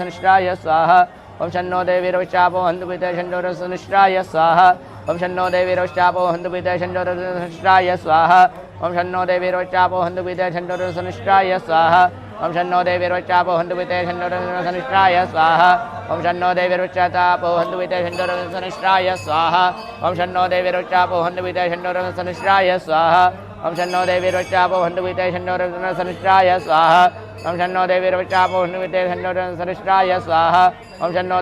हन्विते शन्यो रविसनिष्ठाय स्वाहा ओम शन्नो देवी रविचापो हन्विते शन्यो रविसनिष्ठाय स्वाहा ओम शन्नो देवी रविचापो हन्विते शन्यो रविसनिष्ठाय स्वाहा ओम शन्नो देवी रविचापो हन्विते शन्यो रविसनिष्ठाय स्वाहा ओम शन्नो देवी रविचापो हन्विते शन्यो रविसनिष्ठाय स्वाहा ओम शन्नो देवी रविचापो हन्विते शन्यो रविसनिष्ठाय स्वाहा ओम शन्नो देवी रविचापो हन्विते शन्यो रविसनिष्ठाय स्वाहा ओम शन्नो देवी रविचापो हन्विते शन्यो रविसनिष्ठाय स्वाहा ओम शन्नो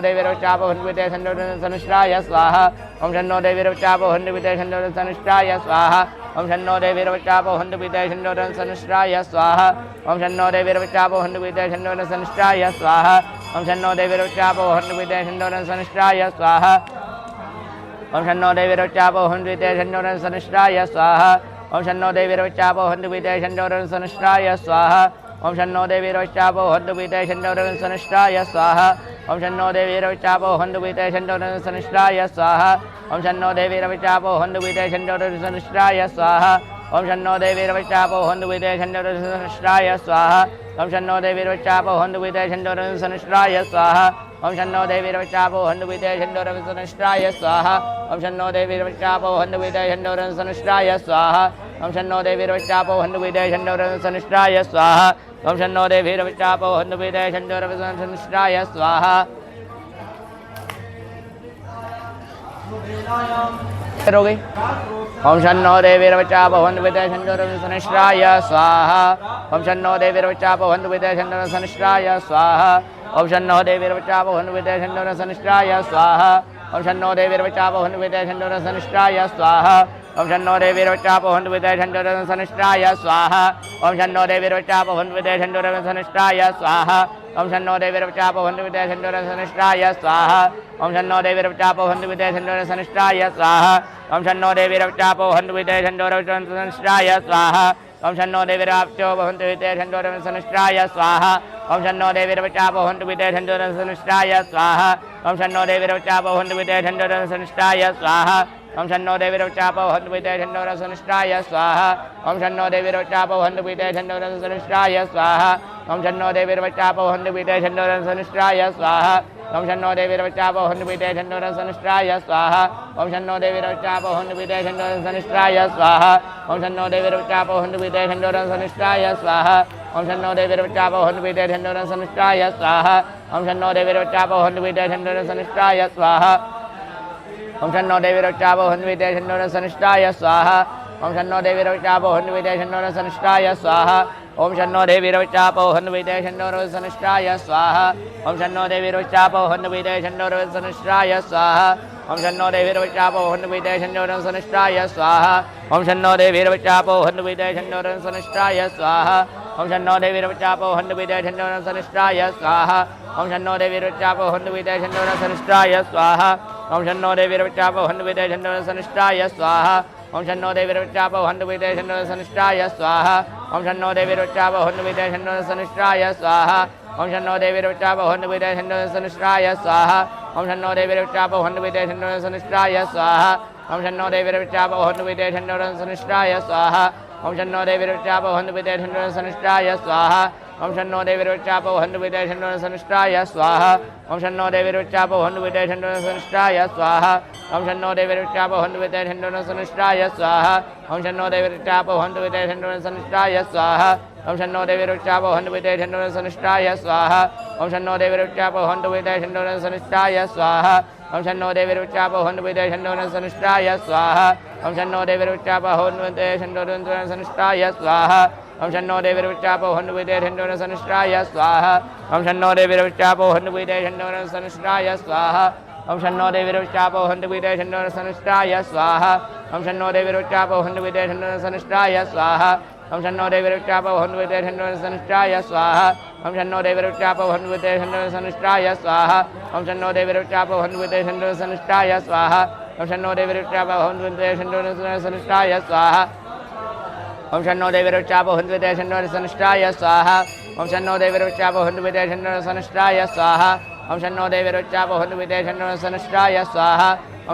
देवी रविचापो हन्विते शन्यो रविसनिष्ठाय स्वाहा ओम शन्नो देवी रविचापो हन्विते शन्यो रविसनिष्ठाय स्वाहा ओम शन्नो देवी रविचापो हन्विते शन्यो रविसनिष्ठाय स्वाहा ओम शन्नो देवी रविचापो हन्विते शन्यो रविसनिष्ठाय स्वाहा ओम शन्नो देवी रविचापो हन्विते शन्यो रविसनिष्ठाय स्वाहा ओम शन्नो देवी रविचापो हन्विते शन्यो रविसनिष्ठाय स्वाहा ओम शन्नो देवी रविचापो हन्विते शन्यो रविसनिष्ठाय स्वाहा ओम शन्नो देवी रविचापो हन्विते शन्यो रविसनिष्ठाय स्वाहा ओम शन्नो देवी रविचापो हन्विते शन्यो रविसनिष्ठाय स्वाहा ओम शन्नो देवी रविचापो हन्विते शन्यो रविसनिष्ठाय स्वाहा ओम शन्नो देवीर्वचापो हन्तुविते शन्नोरसनिष्ठाय स्वाहा ओम शन्नो देवीर्वचापो हन्तुविते शन्नोरसनिष्ठाय स्वाहा ओम शन्नो देवीर्वचापो हन्तुविते शन्नोरसनिष्ठाय स्वाहा ओम शन्नो देवीर्वचापो हन्तुविते शन्नोरसनिष्ठाय स्वाहा ओम शन्नो देवीर्वचापो हन्तुविते शन्नोरसनिष्ठाय स्वाहा ओम शन्नो देवीर्वचापो हन्तुविते शन्नोरसनिष्ठाय स्वाहा हो गई। ओम शन्नो देवीर्वचापो हन्तुविते शन्नोरसनिष्ठाय स्वाहा ओम शन्नो देवीर्वचापो हन्तुविते शन्नोरसनिष्ठाय स्वाहा ओम शन्नो देवीर्वचापो हन्तुविते शन्नोरसनिष्ठाय स्वाहा ओम शन्नो देवीर्वचापो हन्तुविते शन्नोरसनिष्ठाय स्वाहा ओम शन्नो देवीर्वचापो हन्तुविते शन्नोरसनिष्ठाय स्वाहा ओम शन्नो देवीर्वचापो हन्तुविते शन्नोरसनिष्ठाय स्वाहा ओम शन्नो देवीर्वचापो हन्तुविते शन्नोरसनिष्ठाय स्वाहा ओम शन्नो देवीर्वचापो हन्तुविते शन्नोरसनिष्ठाय स्वाहा ओम शन्नो देवीर्वचापो हन्तुविते शन्नोरसनिष्ठाय स्वाहा ओम शन्नो देवीर्वचापो हन्तुविते शन्नोरसनिष्ठाय स्वाहा ओम शन्नो देवीर्वचापो हन्तुविते शन्नोरसनिष्ठाय स्वाहा ओम शन्नो देवीर्वचापो हन्तुविते शन्नोरसनिष्ठाय स्वाहा ओम शन्नो देवीर्वचापो हन्तुविते शन्नोरसनिष्ठाय स्वाहा ओम शन्नो देवीर्वचापो हन्तुविते शन्नोरसनिष्ठाय स्वाहा ओम शन्नो देवीर्वचापो हन्तुविते शन्नोरसनिष्ठाय स्वाहा ओम शन्नो देवीर्वचापो हन्तुविते शन्नोरसनिष्ठाय स्वाहा ओम शन्नो देवीर्वचापो हन्तुविते शन्नोरसनिष्ठाय स्वाहा ओम शन्नो देवीर्वचापो हन्तुविते शन्नोरसनिष्ठाय स्वाहा ओम शन्नो देवीर्वचापो हन्तुविते शन्नोरसनिष्ठाय स्वाहा ओम शन्नो देवीर्वचापो हन्तुविते शन्नोरसनिष्ठाय स्वाहा ओम शन्नो देवीर्वचापो हन्तुविते शन्नोरसनिष्ठाय स्वाहा ओम शन्नो देवीर्वचापो हन्तुविते शन्नोरसनिष्ठाय स्वाहा ओम शन्नो देवीर्वचापो हन्तुविते शन्नोरसनिष्ठाय स्वाहा ओम शन्नो देवीर्वचापो हन्तुविते शन्नोरसनिष्ठाय स्वाहा ओम शन्नो देवीर्वचापो हन्तुविते शन्नोरसनिष्ठाय स्वाहा ओम शन्नो देवीर्वचापो हन्तुविते शन्नोरसनिष्ठाय स्वाहा ओम शन्नो देवीर्वचापो हन्तुविते शन्नोरसनिष्ठाय स्वाहा ओम शन्नो देवीर्वचापो हन्तुविते शन्नोरसनिष्ठाय स्वाहा ओम शन्नो देवीर्वचापो हन्तुविते शन्नोरसनिष्ठाय स्वाहा ओम शन्नो देवीर्वचापो हन्तुविते शन्नोरसनिष्ठाय स्वाहा ओम शन्नो देवीर्वचापो हन्तुविते शन्नोरसनिष्ठाय स्वाहा ओम शन्नो देवीर्वचापो हन्तुविते शन्नोरसनिष्ठाय स्वाहा ओम शन्नो देवीर्वचापो हन्तुविते शन्नोरसनिष्ठाय स्वाहा ओम शन्नो देवीर्वचापो हन्तुविते शन्नोरसनिष्ठाय स्वाहा ओम शन्नो देवीर्वचापो हन्तुविते शन्नोरसनिष्ठाय स्वाहा ओम शन्नो देवीर्वचापो हन्तुविते शन्नोरसनिष्ठाय स्वाहा ओम शन्नो देवीर्वचापो हन्तुविते शन्नोरसनिष्ठाय स्वाहा ओम शन्नो देवीर्वचापो हन्तुविते शन्नोरसनिष्ठाय स्वाहा ओम शन्नो देवीर्वचापो हन्तुविते शन्नोरसनिष्ठाय स्वाहा ओम शन्नो देवीर्वचापो हन्तुविते शन्नोरसनिष्ठाय स्वाहा ओम शन्नो देवीर्वचापो हन्तुविते शन्नोरसनिष्ठाय स्वाहा ओम शन्नो देवीर्वचापो हन्तुविते शन्नोरसनिष्ठाय स्वाहा ओम शन्नो देवीर्वचापो हन्तुविते शन्नोरसनिष्ठाय स्वाहा ओम शन्नो देवीर्वचापो हन्तुविते शन्नोरसनिष्ठाय स्वाहा ओम शन्नो देवीर्वचापो हन्तुविते शन्नोरसनिष्ठाय स्वाहा ओम शन्नो देवीर्वचापो हन्तुविते शन्नोरसनिष्ठाय स्वाहा ओम शन्नो देवीर्वचापो हन्तुविते शन्नोरसनिष्ठाय स्वाहा ओम शन्नो देवीर्वचापो हन्तुविते शन्नोरसनिष्ठाय स्वाहा ओम शन्नो देवीर्वचापो हन्तुविते शन्नोरसनिष्ठाय स्वाहा ओम शन्नो देवीर्वचापो हन्तुविते शन्नोरसनिष्ठाय स्वाहा ओम शन्नो देवीर्वचापो हन्तुविते शन्नोरसनिष्ठाय स्वाहा ओम शन्नो देवीर्वचापो हन्तुविते शन्नोरसनिष्ठाय स्वाहा ओम शन्नो देवीर्वचापो हन्तुविते शन्नोरसनिष्ठाय स्वाहा ओम शन्नो देवीर्वचापो हन्तुविते शन्नोरसनिष्ठाय स्वाहा ओम शन्नो देवीर्वचापो हन्तुविते शन्नोरसनिष्ठाय स्वाहा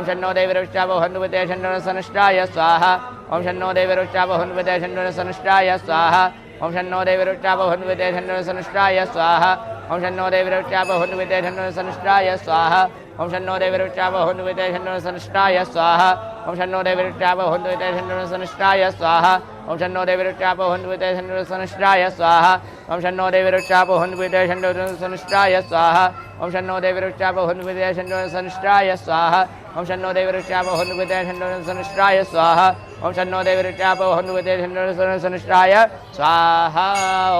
ओम शन्नो देवीर्वचापो हन्तुविते शन्नोरसनिष्ठाय स्वाहा ओम शन्नो देवीर्वचापो हन्तुविते शन्नोरसनिष्ठाय स्वाहा ओम शन्नो देवीर्वचापो हन्तुविते शन्नोरसनिष्ठाय स्वाहा ओम शन्नो देवीर्वचापो हन्तुविते शन्नोरसनिष्ठाय स्वाहा ओम शन्नो देवीर्वचापो हन्तुविते शन्नोरसनिष्ठाय स्वाहा ओम शन्नो देवीर्वचापो हन्तुविते शन्नोरसनिष्ठाय स्वाहा ओम शन्नो देवीर्वचापो हन्तुविते शन्नोरसनिष्ठाय स्वाहा ओम शन्नो देवीर्वचापो हन्तुविते शन्नोरसनिष्ठाय स्वाहा ओम शन्नो देवीर्वचापो हन्तुविते शन्नोरसनिष्ठाय स्वाहा ओम शन्नो देवीर्वचापो हन्तुविते शन्नोरसनिष्ठाय स्वाहा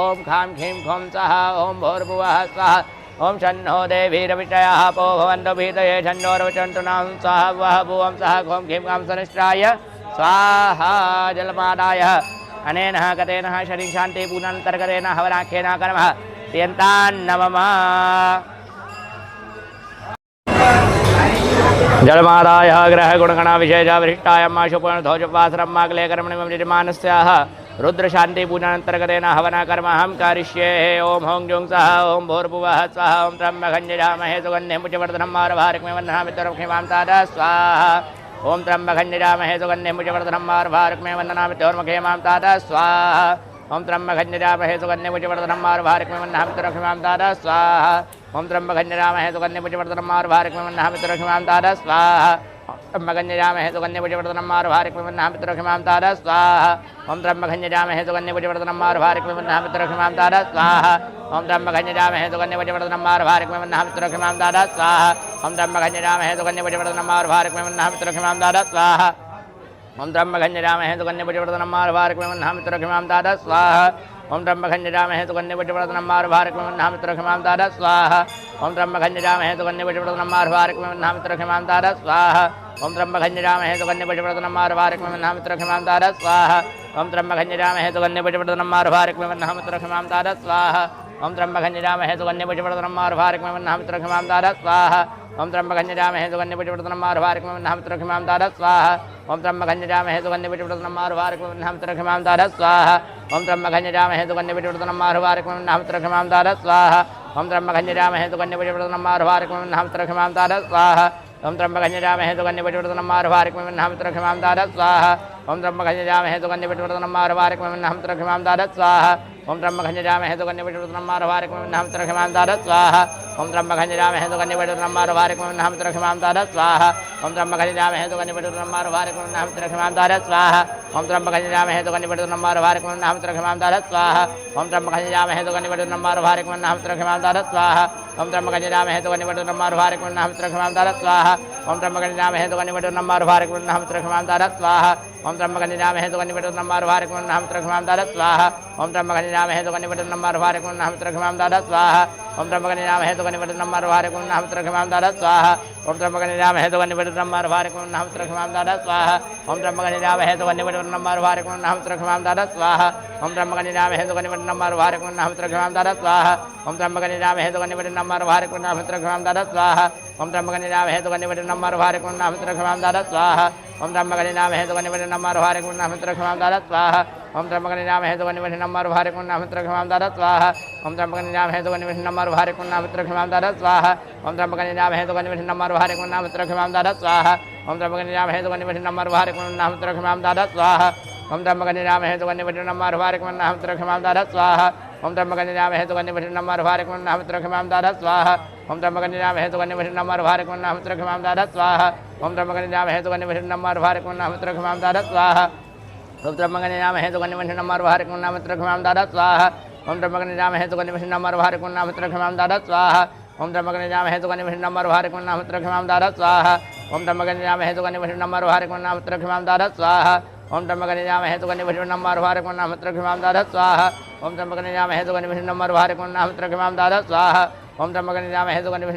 ओम खां खीं खों सः ओम भूर्भुवः स्वः ओम शन्नो देवीर्विषयः पो भवन्तु भीतये शन्नोर्वचन्तु नां स्वः वः भुवं सः खों खीं खां सनिष्ठाय स्वाहा जलपादाय अनेन गतेन शरीर शांति पूर्णान्तर्गतेन हवनाख्येन कर्मः त्यन्तान्नमः जलमादाय ग्रह गुणगण विशेष विशिष्टाय शुपूर्णध्वजपासरमाग्ले कर्मणि निर्माणस्याः रुद्र शांति पूजनान्तर्गतेन हवना कर्म हम कारिष्ये ओम हों जुं सः ओम भूर्भुवः स्वः ओम त्र्यम्बकं यजामहे सुगन्धिं पुष्टिवर्धनम् आरभारकमिव वह्नामि त्वरक्षिमां तादा स्वाहा ओम त्र्यंबकं यजामहे सुगन्धिं पुष्टिवर्धनम् आर्भारुकमेव वन्दनामि तयोर्मुखे मां ताता स्वाहा ओम त्र्यंबकं यजामहे सुगन्धिं पुष्टिवर्धनम् आर्भारुकमेव वन्दनामि तयोर्मुखे मां ताता स्वाहा ओम त्र्यंबकं यजामहे सुगन्धिं पुष्टिवर्धनम् आर्भारुकमेव वन्दनामि तयोर्मुखे मां ताता स्वाहा त्र्यंबकं यजामहे सुगन्धिं पुष्टिवर्धनम् आर्भारुकमेव वन्दनामि तयोर्मुखे मां ताता स्वाहा ओम त्र्यंबकं यजामहे सुगन्धिं पुष्टिवर्धनम् आर्भारुकमेव वन्दनामि तयोर्मुखे मां ताता स्वाहा ओम त्र्यंबकं यजामहे सुगन्धिं पुष्टिवर्धनम् आर्भारुकमेव वन्दनामि तयोर्मुखे मां ताता स्वाहा ओम त्र्यंबकं यजामहे सुगन्धिं पुष्टिवर्धनम् आर्भारुकमेव वन्दनामि तयोर्मुखे मां ताता स्वाहा ओम त्र्यंबकं यजामहे सुगन्धिं पुष्टिवर्धनम् आर्भारुकमेव वन्दनामि तयोर्मुखे मां ताता स्वाहा ओम त्र्यंबकं यजामहे सुगन्धिं पुष्टिवर्धनम् आर्भारुकमेव वन्दनामि तयोर्मुखे मां ताता स्वाहा ओम त्र्यंबकं यजामहे सुगन्धिं पुष्टिवर्धनम् आर्भारुकमेव वन्दनामि तयोर्मुखे मां ताता स्वाहा ओम त्र्यंबकं यजामहे सुगन्धिं पुष्टिवर्धनम् आर्भारुकमेव वन्दनामि तयोर्मुखे मां ताता स्वाहा ओम त्र्यंबकं यजामहे सुगन्धिं पुष्टिवर्धनम् आर्भारुकमेव वन्दनामि तयोर्मुखे मां ताता स्वाहा ओम त्र्यंबकं यजामहे सुगन्धिं पुष्टिवर्धनम् आर्भारुकमेव वन्दनामि तयोर्मुखे मां ताता स्वाहा ओम त्र्यंबकं यजामहे सुगन्धिं पुष्टिवर्धनम् आर्भारुकमेव वन्दनामि तयोर्मुखे मां ताता स्वाहा ओम त्र्यंबकं यजामहे सुगन्धिं पुष्टिवर्धनम् आर्भारुकमेव वन्दनामि तयोर्मुखे मां ताता स्वाहा ओम त्र्यंबकं यजामहे सुगन्धिं पुष्टिवर्धनम् आर्भारुकमेव वन्दनामि तयोर्मुखे मां ताता स्वाहा ओम त्र्यंबकं यजामहे सुगन्धिं पुष्टिवर्धनम् आर्भारुकमेव वन्दनामि तयोर्मुखे मां ताता स्वाहा ओम त्र्यंबकं यजामहे सुगन्धिं पुष्टिवर्धनम् आर्भारुकमेव वन्दनामि तयोर्मुखे मां ताता स्वाहा ओम त्र्यंबकं यजामहे सुगन्धिं पुष्टिवर्धनम् आर्भारुकमेव वन्दनामि तयोर्मुखे मां ताता स्वाहा ओम त्र्यंबकं यजामहे सुगन्धिं पुष्टिवर्धनम् आर्भारुकमेव वन्दनामि तयोर्मुखे मां ताता स्वाहा ओम त्र्यंबकं यजामहे सुगन्धिं पुष्टिवर्धनम् आर्भारुकमेव वन्दनामि तयोर्मुखे मां ताता स्वाहा ओम त्र्यंबकं यजामहे सुगन्धिं पुष्टिवर्धनम् आर्भारुकमेव वन्दनामि तयोर्मुखे मां ताता स्वाहा ओम त्र्यंबकं यजामहे सुगन्धिं पुष्टिवर्धनम् आर्भारुकमेव वन्दनामि तयोर्मुखे मां ताता स्वाहा ओम त्र्यंबकं यजामहे सुगन्धिं पुष्टिवर्धनम् आर्भारुकमेव वन्दनामि तयोर्मुखे मां ताता स्वाहा ओम त्र्यंबकं यजामहे सुगन्धिं पुष्टिवर्धनम् आर्भारुकमेव वन्दनामि तयोर्मुखे मां ताता स्वाहा ओम त्र्यंबकं यजामहे सुगन्धिं पुष्टिवर्धनम् आर्भारुकमेव वन्दनामि तयोर्मुखे मां ताता स्वाहा ओम त्र्यंबकं यजामहे सुगन्धिं पुष्टिवर्धनम् आर्भारुकमेव वन्दनामि तयोर्मुखे मां ताता स्वाहा ओम त्र्यंबकं यजामहे सुगन्धिं पुष्टिवर्धनम् आर्भारुकमेव वन्दनामि तयोर्मुखे मां ताता स्वाहा ओम त्र्यंबकं यजामहे सुगन्धिं पुष्टिवर्धनम् आर्भारुकमेव वन्दनामि तयोर्मुखे मां ताता स्वाहा ओम त्र्यंबकं यजामहे सुगन्धिं पुष्टिवर्धनम् आर्भारुकमेव वन्दनामि तयोर्मुखे मां ताता स्वाहा ओम त्र्यंबकं यजामहे सुगन्धिं पुष्टिवर्धनम् आर्भारुकमेव वन्दनामि तयोर्मुखे मां ताता स्वाहा ओम त्र्यंबकं यजामहे सुगन्धिं पुष्टिवर्धनम् आर्भारुकमेव वन्दनामि तयोर्मुखे मां ताता स्वाहा ओम त्र्यंबकं यजामहे सुगन्धिं पुष्टिवर्धनम् आर्भारुकमेव वन्दनामि तयोर्मुखे मां ताता स्वाहा ओम त्र्यंबकं यजामहे सुगन्धिं पुष्टिवर्धनम् आर्भारुकमेव वन्दनामि तयोर्मुखे मां ताता स्वाहा ओम त्र्यंबकं यजामहे सुगन्धिं पुष्टिवर्धनम् आर्भारुकमेव वन्दनामि तयोर्मुखे मां ताता स्वाहा ओम त्र्यंबकं यजामहे सुगन्धिं पुष्टिवर्धनम् आर्भारुकमेव वन्दनामि तयोर्मुखे मां ताता स्वाहा ओम त्र्यंबकं यजामहे सुगन्धिं पुष्टिवर्धनम् आर्भारुकमेव वन्दनामि तयोर्मुखे मां ताता स्वाहा ओम त्र्यंबकं यजामहे सुगन्धिं पुष्टिवर्धनम् आर्भारुकमेव वन्दनामि तयोर्मुखे मां ताता स्वाहा ओम त्र्यंबकं यजामहे सुगन्धिं पुष्टिवर्धनम् आर्भारुकमेव वन्दनामि तयोर्मुखे मां ताता स्वाहा ओम त्र्यंबकं यजामहे सुगन्धिं पुष्टिवर्धनम् आर्भारुकमेव वन्दनामि तयोर्मुखे मां ताता स्वाहा ओम त्र्यंबकं यजामहे सुगन्धिं पुष्टिवर्धनम् आर्भारुकमेव वन्दनामि तयोर्मुखे मां ताता स्वाहा ओम त्र्यंबकं यजामहे सुगन्धिं पुष्टिवर्धनम् आर्भारुकमेव वन्दनामि तयोर्मुखे मां ताता स्वाहा ओम त्र्यंबकं यजामहे सुगन्धिं पुष्टिवर्धनम् आर्भारुकमेव वन्दनामि तयोर्मुखे मां ताता स्वाहा ओम त्र्यंबकं यजामहे सुगन्धिं पुष्टिवर्धनम् आर्भारुकमेव वन्दनामि तयोर्मुखे मां ताता स्वाहा ओम त्र्यंबकं यजामहे सुगन्धिं पुष्टिवर्धनम् आर्भारुकमेव वन्दनामि तयोर्मुखे मां ताता स्वाहा ओम त्र्यंबकं यजामहे सुगन्धिं पुष्टिवर्धनम् आर्भारुकमेव वन्दनामि तयोर्मुखे मां ताता स्वाहा ओम त्र्यंबकं यजामहे सुगन्धिं पुष्टिवर्धनम् आर्भारुकमेव वन्दनामि तयोर्मुखे मां ताता स्वाहा ओम त्र्यंबकं यजामहे सुगन्धिं पुष्टिवर्धनम् आर्भारुकमेव वन्दनामि तयोर्मुखे मां ताता स्वाहा ओम त्र्यंबकं यजामहे सुगन्धिं पुष्टिवर्धनम् आर्भारुकमेव वन्दनामि तयोर्मुखे मां ताता स्वाहा ओम त्र्यंबकं यजामहे सुगन्धिं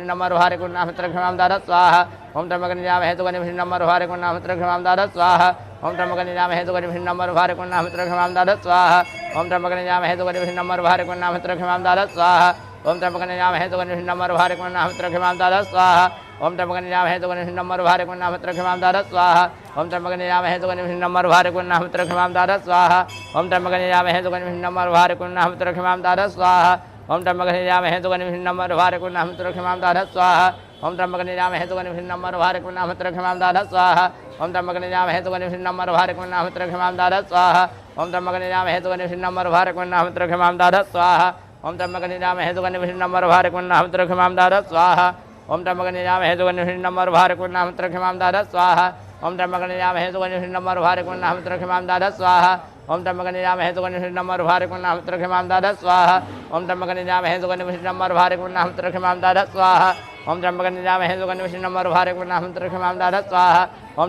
पुष्टिवर्धनम् आर्भारुकमेव वन्दनामि तयोर्मुखे मां ताता स्वाहा ओम त्र्यंबकं यजामहे सुगन्धिं पुष्टिवर्धनम् आर्भारुकमेव वन्दनामि तयोर्मुखे मां ताता स्वाहा ओम त्र्यंबकं यजामहे सुगन्धिं पुष्टिवर्धनम् आर्भारुकमेव वन्दनामि तयोर्मुखे मां ताता स्वाहा ओम त्र्यंबकं यजामहे सुगन्धिं पुष्टिवर्धनम् आर्भारुकमेव वन्दनामि तयोर्मुखे मां ताता स्वाहा ओम त्र्यंबकं यजामहे सुगन्धिं पुष्टिवर्धनम् आर्भारुकमेव वन्दनामि तयोर्मुखे मां ताता स्वाहा ओम त्र्यंबकं यजामहे सुगन्धिं पुष्टिवर्धनम् आर्भारुकमेव वन्दनामि तयोर्मुखे मां ताता स्वाहा ओम त्र्यंबकं यजामहे सुगन्धिं पुष्टिवर्धनम् आर्भारुकमेव वन्दनामि तयोर्मुखे मां ताता स्वाहा ओम त्र्यंबकं यजामहे सुगन्धिं पुष्टिवर्धनम् आर्भारुकमेव वन्दनामि तयोर्मुखे मां ताता स्वाहा ओम त्र्यंबकं यजामहे सुगन्धिं पुष्टिवर्धनम् आर्भारुकमेव वन्दनामि तयोर्मुखे मां ताता स्वाहा ओम त्र्यंबकं यजामहे सुगन्धिं पुष्टिवर्धनम् आर्भारुकमेव वन्दनामि तयोर्मुखे मां ताता स्वाहा ओम त्र्यंबकं यजामहे सुगन्धिं पुष्टिवर्धनम् आर्भारुकमेव वन्दनामि तयोर्मुखे मां ताता स्वाहा ओम त्र्यंबकं यजामहे सुगन्धिं पुष्टिवर्धनम् आर्भारुकमेव वन्दनामि तयोर्मुखे मां ताता स्वाहा ओम त्र्यंबकं यजामहे सुगन्धिं पुष्टिवर्धनम् आर्भारुकमेव वन्दनामि तयोर्मुखे मां ताता स्वाहा ओम त्र्यंबकं यजामहे सुगन्धिं पुष्टिवर्धनम् आर्भारुकमेव वन्दनामि तयोर्मुखे मां ताता स्वाहा ओम त्र्यंबकं यजामहे सुगन्धिं पुष्टिवर्धनम् आर्भारुकमेव वन्दनामि तयोर्मुखे मां ताता स्वाहा ओम त्र्यंबकं यजामहे सुगन्धिं पुष्टिवर्धनम् आर्भारुकमेव वन्दनामि तयोर्मुखे मां ताता स्वाहा ओम त्र्यंबकं यजामहे सुगन्धिं पुष्टिवर्धनम् आर्भारुकमेव वन्दनामि तयोर्मुखे मां ताता स्वाहा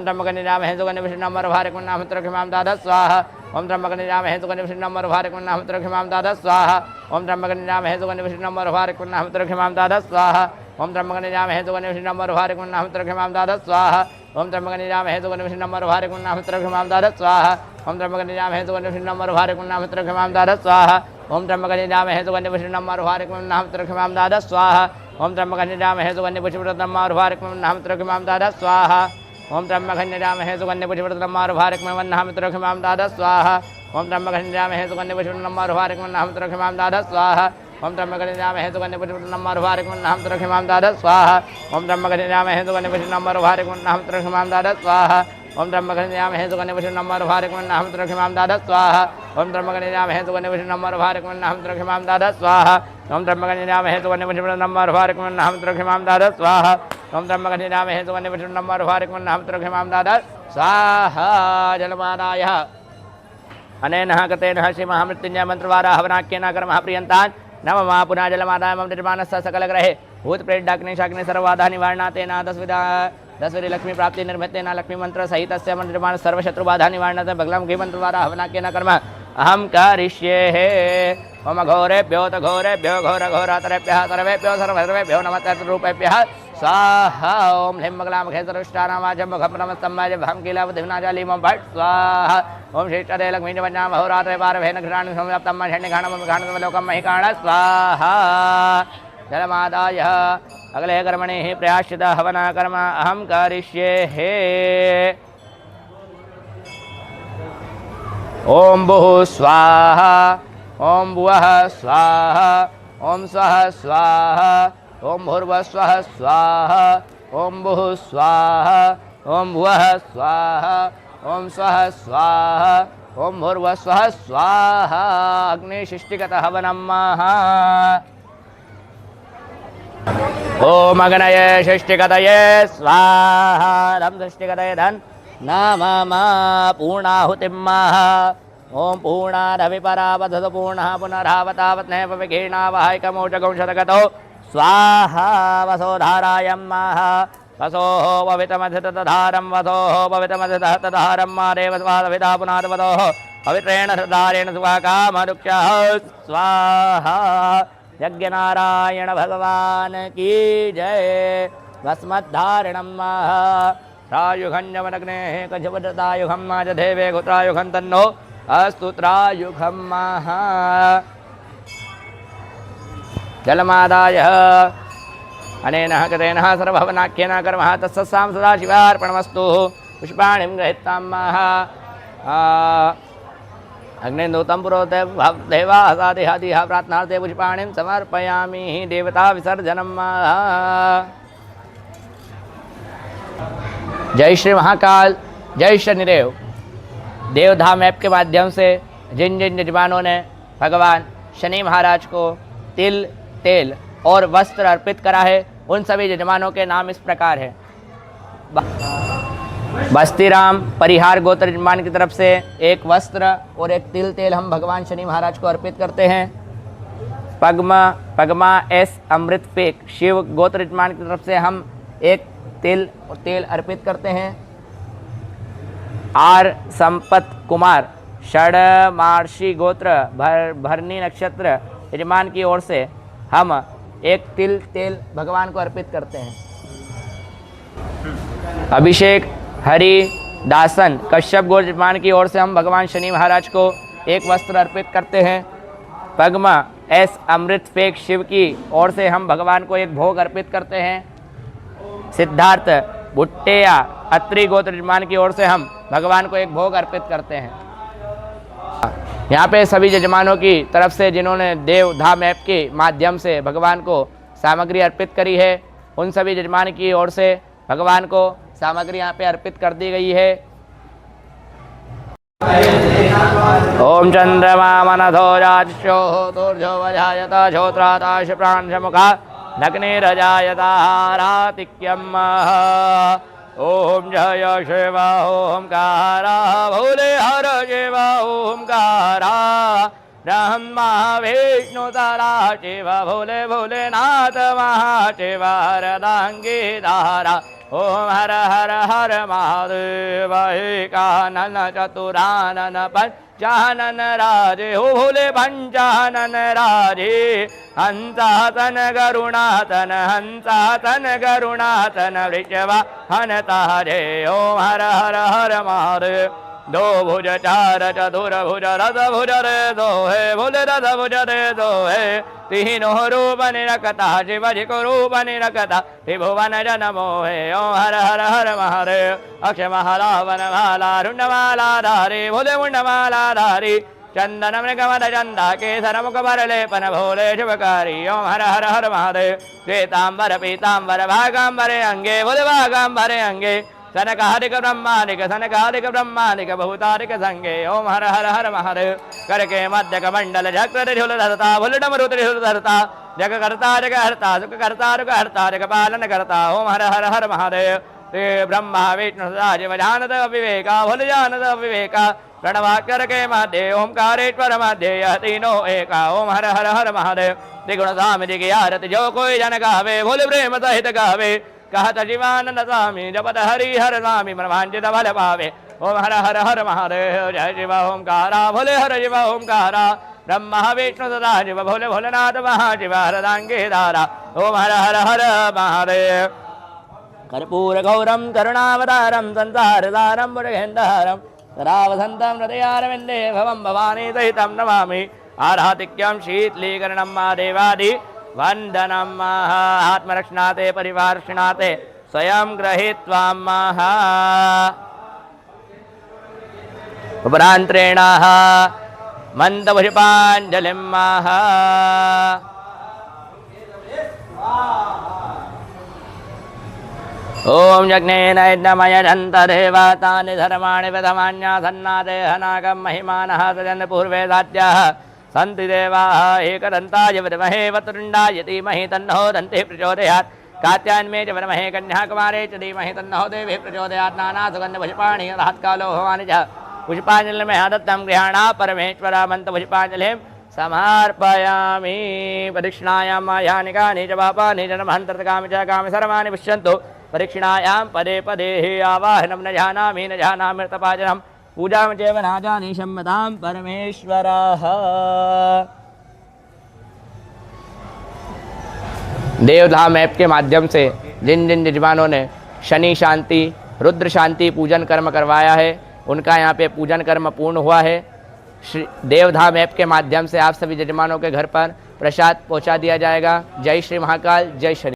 ओम त्र्यंबकं यजामहे सुगन्धिं पुष्टिवर्धनम् आर्भारुकमेव वन्दनामि तयोर्मुखे मां ताता स्वाहा ओम त्र्यंबकं यजामहे सुगन्धिं पुष्टिवर्धनम् आर्भारुकमेव वन्दनामि तयोर्मुखे मां ताता स्वाहा ओम त्र्यंबकं यजामहे सुगन्धिं पुष्टिवर्धनम् आर्भारुकमेव वन्दनामि तयोर्मुखे मां ताता स्वाहा ओम त्र्यंबकं यजामहे सुगन्धिं पुष्टिवर्धनम् आर्भारुकमेव वन्दनामि तयोर्मुखे मां ताता स्वाहा ओम त्र्यंबकं यजामहे सुगन्धिं पुष्टिवर्धनम् आर्भारुकमेव वन्दनामि तयोर्मुखे मां ताता स्वाहा ओम त्र्यंबकं यजामहे सुगन्धिं पुष्टिवर्धनम् आर्भारुकमेव वन्दनामि तयोर्मुखे मां ताता स्वाहा ओम त्र्यंबकं यजामहे सुगन्धिं पुष्टिवर्धनम् आर्भारुकमेव वन्दनामि तयोर्मुखे मां ताता स्वाहा ओम त्र्यंबकं यजामहे सुगन्धिं पुष्टिवर्धनम् आर्भारुकमेव वन्दनामि तयोर्मुखे मां ताता स्वाहा ओम त्र्यंबकं यजामहे सुगन्धिं पुष्टिवर्धनम् आर्भारुकमेव वन्दनामि तयोर्मुखे मां ताता स्वाहा ओम त्र्यंबकं यजामहे सुगन्धिं पुष्टिवर्धनम् आर्भारुकमेव वन्दनामि तयोर्मुखे मां ताता स्वाहा ओम त्र्यंबकं यजामहे सुगन्धिं पुष्टिवर्धनम् आर्भारुकमेव वन्दनामि तयोर्मुखे मां ताता स्वाहा ओम त्र्यंबकं सुगन्धिं पुष्टिवर्धनम् उर्वारुकमिव त्र्यंबकं ददातु स्वाहा ओम त्र्यंबकं सुगन्धिं पुष्टिवर्धनम् उर्वारुकमिव त्र्यंबकं ददातु स्वाहा ओम त्र्यंबकं सुगन्धिं पुष्टिवर्धनम् उर्वारुकमिव त्र्यंबकं ददातु स्वाहा ओम त्र्यंबकं सुगन्धिं पुष्टिवर्धनम् उर्वारुकमिव त्र्यंबकं ददातु स्वाहा ओम त्र्यंबकं सुगन्धिं पुष्टिवर्धनम् उर्वारुकमिव त्र्यंबकं ददातु स्वाहा ओम त्र्यंबकं सुगन्धिं पुष्टिवर्धनम् उर्वारुकमिव त्र्यंबकं ददातु स्वाहा जलमादाय अनेन कृतेन श्रीमहामृत्युंजय मंत्रवारा हवनाख्येन कर्मः प्रियन्तान् नमः पुनः जलमादाय मम निर्माणस्य सकलग्रहे भूत प्रेत डाग्नि शाग्नि सर्वबाधा निवारणातेन दशविधि लक्ष्मी प्राप्ति निर्मितेन लक्ष्मी मंत्र सहित निर्माण सर्वशत्रु बाधा निवारणाते बगलामुखी मंत्रवारा हवनाख्येन कर्मः अहं करिष्ये मम घोरेभ्यो त घोरेभ्यो घोरघोरातरेभ्यः सर्वेभ्यो सर्वसर्वेभ्यो नमः रूपेभ्यः स्वाहा ओम ह्रीं मंगलामुखे सर्वष्टानामाजं मुखपरमस्तम्भाजं भं कीलावधिनाजाली मम भट् स्वाहा ओम श्रेष्ठदे लक्ष्मीजपञ्चां अहोरात्रे पारभेन घृणानि संव्याप्तं घाणमघाणमलोकं महिकाण स्वाहा जलमादाय अगले कर्मणि प्रयाश्चित हवन कर्म अहं करिष्ये ओम भुः स्वाहा ओम भुवः स्वाहा ओम स्वः स्वाहा ओम भूर्भुवः स्वः स्वाहा ओम भुः स्वाहा ओम भुवः स्वाहा ओम स्वः स्वाहा ओम भूर्भुवः स्वः स्वाहा अग्निशिष्टिगत हवनं ओम अग्नये शिष्टिगतये स्वाहा धम शिष्टिगतये धन नमः पूर्णाहुतिं ओम पूर्णादविपरावधतु पूर्णः पुनरावतावत्नेव विघीर्णावहायकमोचकं शतगतो स्वाहा वसो धारायं वसोः पवितमधितधारं वसोः पवितमधितधारं मादेव स्वादविदा पुनादवतोः पवित्रेण धारेण सुवाकामरुक्षः स्वाहा यज्ञनारायण भगवान की जय भस्मद्धारिणं त्रायुघञ्जमनग्नेः कजवदतायुघं माजधेवे गोत्रायुघं तन्नो अस्तु त्रायुघं जलमादाय अनेन कृतेन सर्वभवनाख्येन कर्मः तत्सत्सां सदाशिवार्पणमस्तु पुष्पाणिं गृहीत्वां अग्निन्दूतं पुरोते देवाः साधिहादिः प्रार्थनार्थे पुष्पाणिं समर्पयामि देवता विसर्जनं जय श्री महाकाल जय शनिदेव। देवधाम ऐप के माध्यम से जिन जिन यजमानों ने भगवान शनि महाराज को तिल तेल और वस्त्र अर्पित करा है उन सभी यजमानों के नाम इस प्रकार है। बस्तीराम परिहार गोत्र यजमान की तरफ से एक वस्त्र और एक तिल तेल हम भगवान शनि महाराज को अर्पित करते हैं। पगमा एस अमृत फेक शिव गोत्र यजमान की तरफ से हम एक तिल और तेल अर्पित करते हैं। आर संपत कुमार षडमार्षि गोत्र भरनी नक्षत्र यजमान की ओर से हम एक तिल तेल भगवान को अर्पित करते हैं। अभिषेक हरि दासन कश्यप गोत्र यजमान की ओर से हम भगवान शनि महाराज को एक वस्त्र अर्पित करते हैं। पगमा एस अमृत फेक शिव की ओर से हम भगवान को एक भोग अर्पित करते हैं। सिद्धार्थ भुट्टेया अत्रि गोत्र यजमान की ओर से हम भगवान को एक भोग अर्पित करते हैं। यहाँ पे सभी यजमानों की तरफ से जिन्होंने देव धाम ऐप के माध्यम से भगवान को सामग्री अर्पित करी है उन सभी यजमान की ओर से भगवान को सामग्री यहाँ पे अर्पित कर दी गई है। ओम चंद्रमा मनधो राजो दुर्जो वजायत श्रोत्राताश प्राणमुखा नग्निरजायतारातिक्यम ओम जय शिव ओंकारा भोले हर शिव ओंकारा ब्रह्मा विष्णु तारा शिव भोले भोलेनाथ महाशिव हरदांगी धारा ओम हर हर हर महादेव एकानन चतुरानन पंचानन राजे हो भोले पंचानन राजे हंसातन करुणातन हंसातन करुणातन वृषभा हनतारे ओम हर हर हर महादेव दो भुज चार चतुर भुज रथ भुज रे दो है भोले रथ भुज रे दो है तीनों रूप निरकता शिवजी को रूप निरकता त्रिभुवन जनमो है ओम हर हर हर महादेव अक्ष महारावण माला रुंड माला धारी भोले मुंड माला धारी चंदन मृगमद चंदा केसर मुखबरलेपन भोले शुभकारी ओम हर हर हर महादेव श्वेतांबर पीतांबर भागांबरे अंगे बुध भागांबरे अंगे सनकादिक ब्रह्मादिक सनकादिक ब्रह्मादिक भूतादिक संगे ओम हर हर हर महादेव करके मध्य कमंडल चक्र त्रिशूल धरता भुलडमरु त्रिशूल धरता जग करता जग हरता सुख करता रुख हरता जग पालन करता ओम हर हर हर महादेव ते ब्रह्मा विष्णु सदा शिव जानत विवेका भुल जानत विवेका प्रणवाक्षर के मध्य ओंकारेश्वर मध्य यह तीनों एका ओम हर हर हर महादेव त्रिगुण स्वामी जी की आरती जो कोई जन गावे भूल प्रेम सहित गावे कहत शिवानंद स्वामी जपत हरि हर स्वामी मनवांचित फल पावे ओम हर हर हर महादेव जय शिव ओंकारा भोले हर शिव ओंकारा ब्रह्मा विष्णु सदा शिव भोले भोलेनाथ महाशिव हरदांगे दारा ओम हर हर हर महादेव कर्पूर गौरम करुणावतारम संसारसारम मुरगेन्द्रहारम सदा वसन्तं हृदयारविन्दे भवं भवानी सहितं नमामि आराधिक्यं शीतलीकरणं मा देवादि वन्दनं आत्मरक्षणाते परिवारक्षणाते स्वयं गृहीत्वा उपरान्त्रेण मन्दपुष्पाञ्जलिं ओम यज्ञेन यज्ञमयजन्तदेवतानि धर्माणि प्रथमान्यासन्नादेहनागं महिमानः सजन् पूर्वे दात्याः सन्ति देवाः एकदन्ताय विद्महे वक्रतुण्डाय धीमहि तन्नो दन्तिः प्रचोदयात् कात्यायने च विद्महे कन्याकुमारी च धीमहि तन्नो देवी प्रचोदयात् नानासुगन्धपुष्पाणि रात्कालो भवानि च पुष्पाञ्जलिं दत्तं गृहाणा परमेश्वर मन्त्रपुष्पाञ्जलिं समर्पयामि प्रदक्षिणायां मायानि कानि च पापानि च नमहन्तर्कामि च कामि सर्वाणि पश्यन्तु परीक्षणायां पदे पदे आवाहनं न जानामि तपाजनं पूजां चैव न जाने सम्मतां परमेश्वरः। देवधाम ऐप के माध्यम से जिन जिन यजमानों ने शनि शांति रुद्र शांति पूजन कर्म करवाया है उनका यहाँ पे पूजन कर्म पूर्ण हुआ है। देवधाम ऐप के माध्यम से आप सभी यजमानों के घर पर प्रसाद पहुँचा दिया जाएगा। जय श्री महाकाल, जय शनि।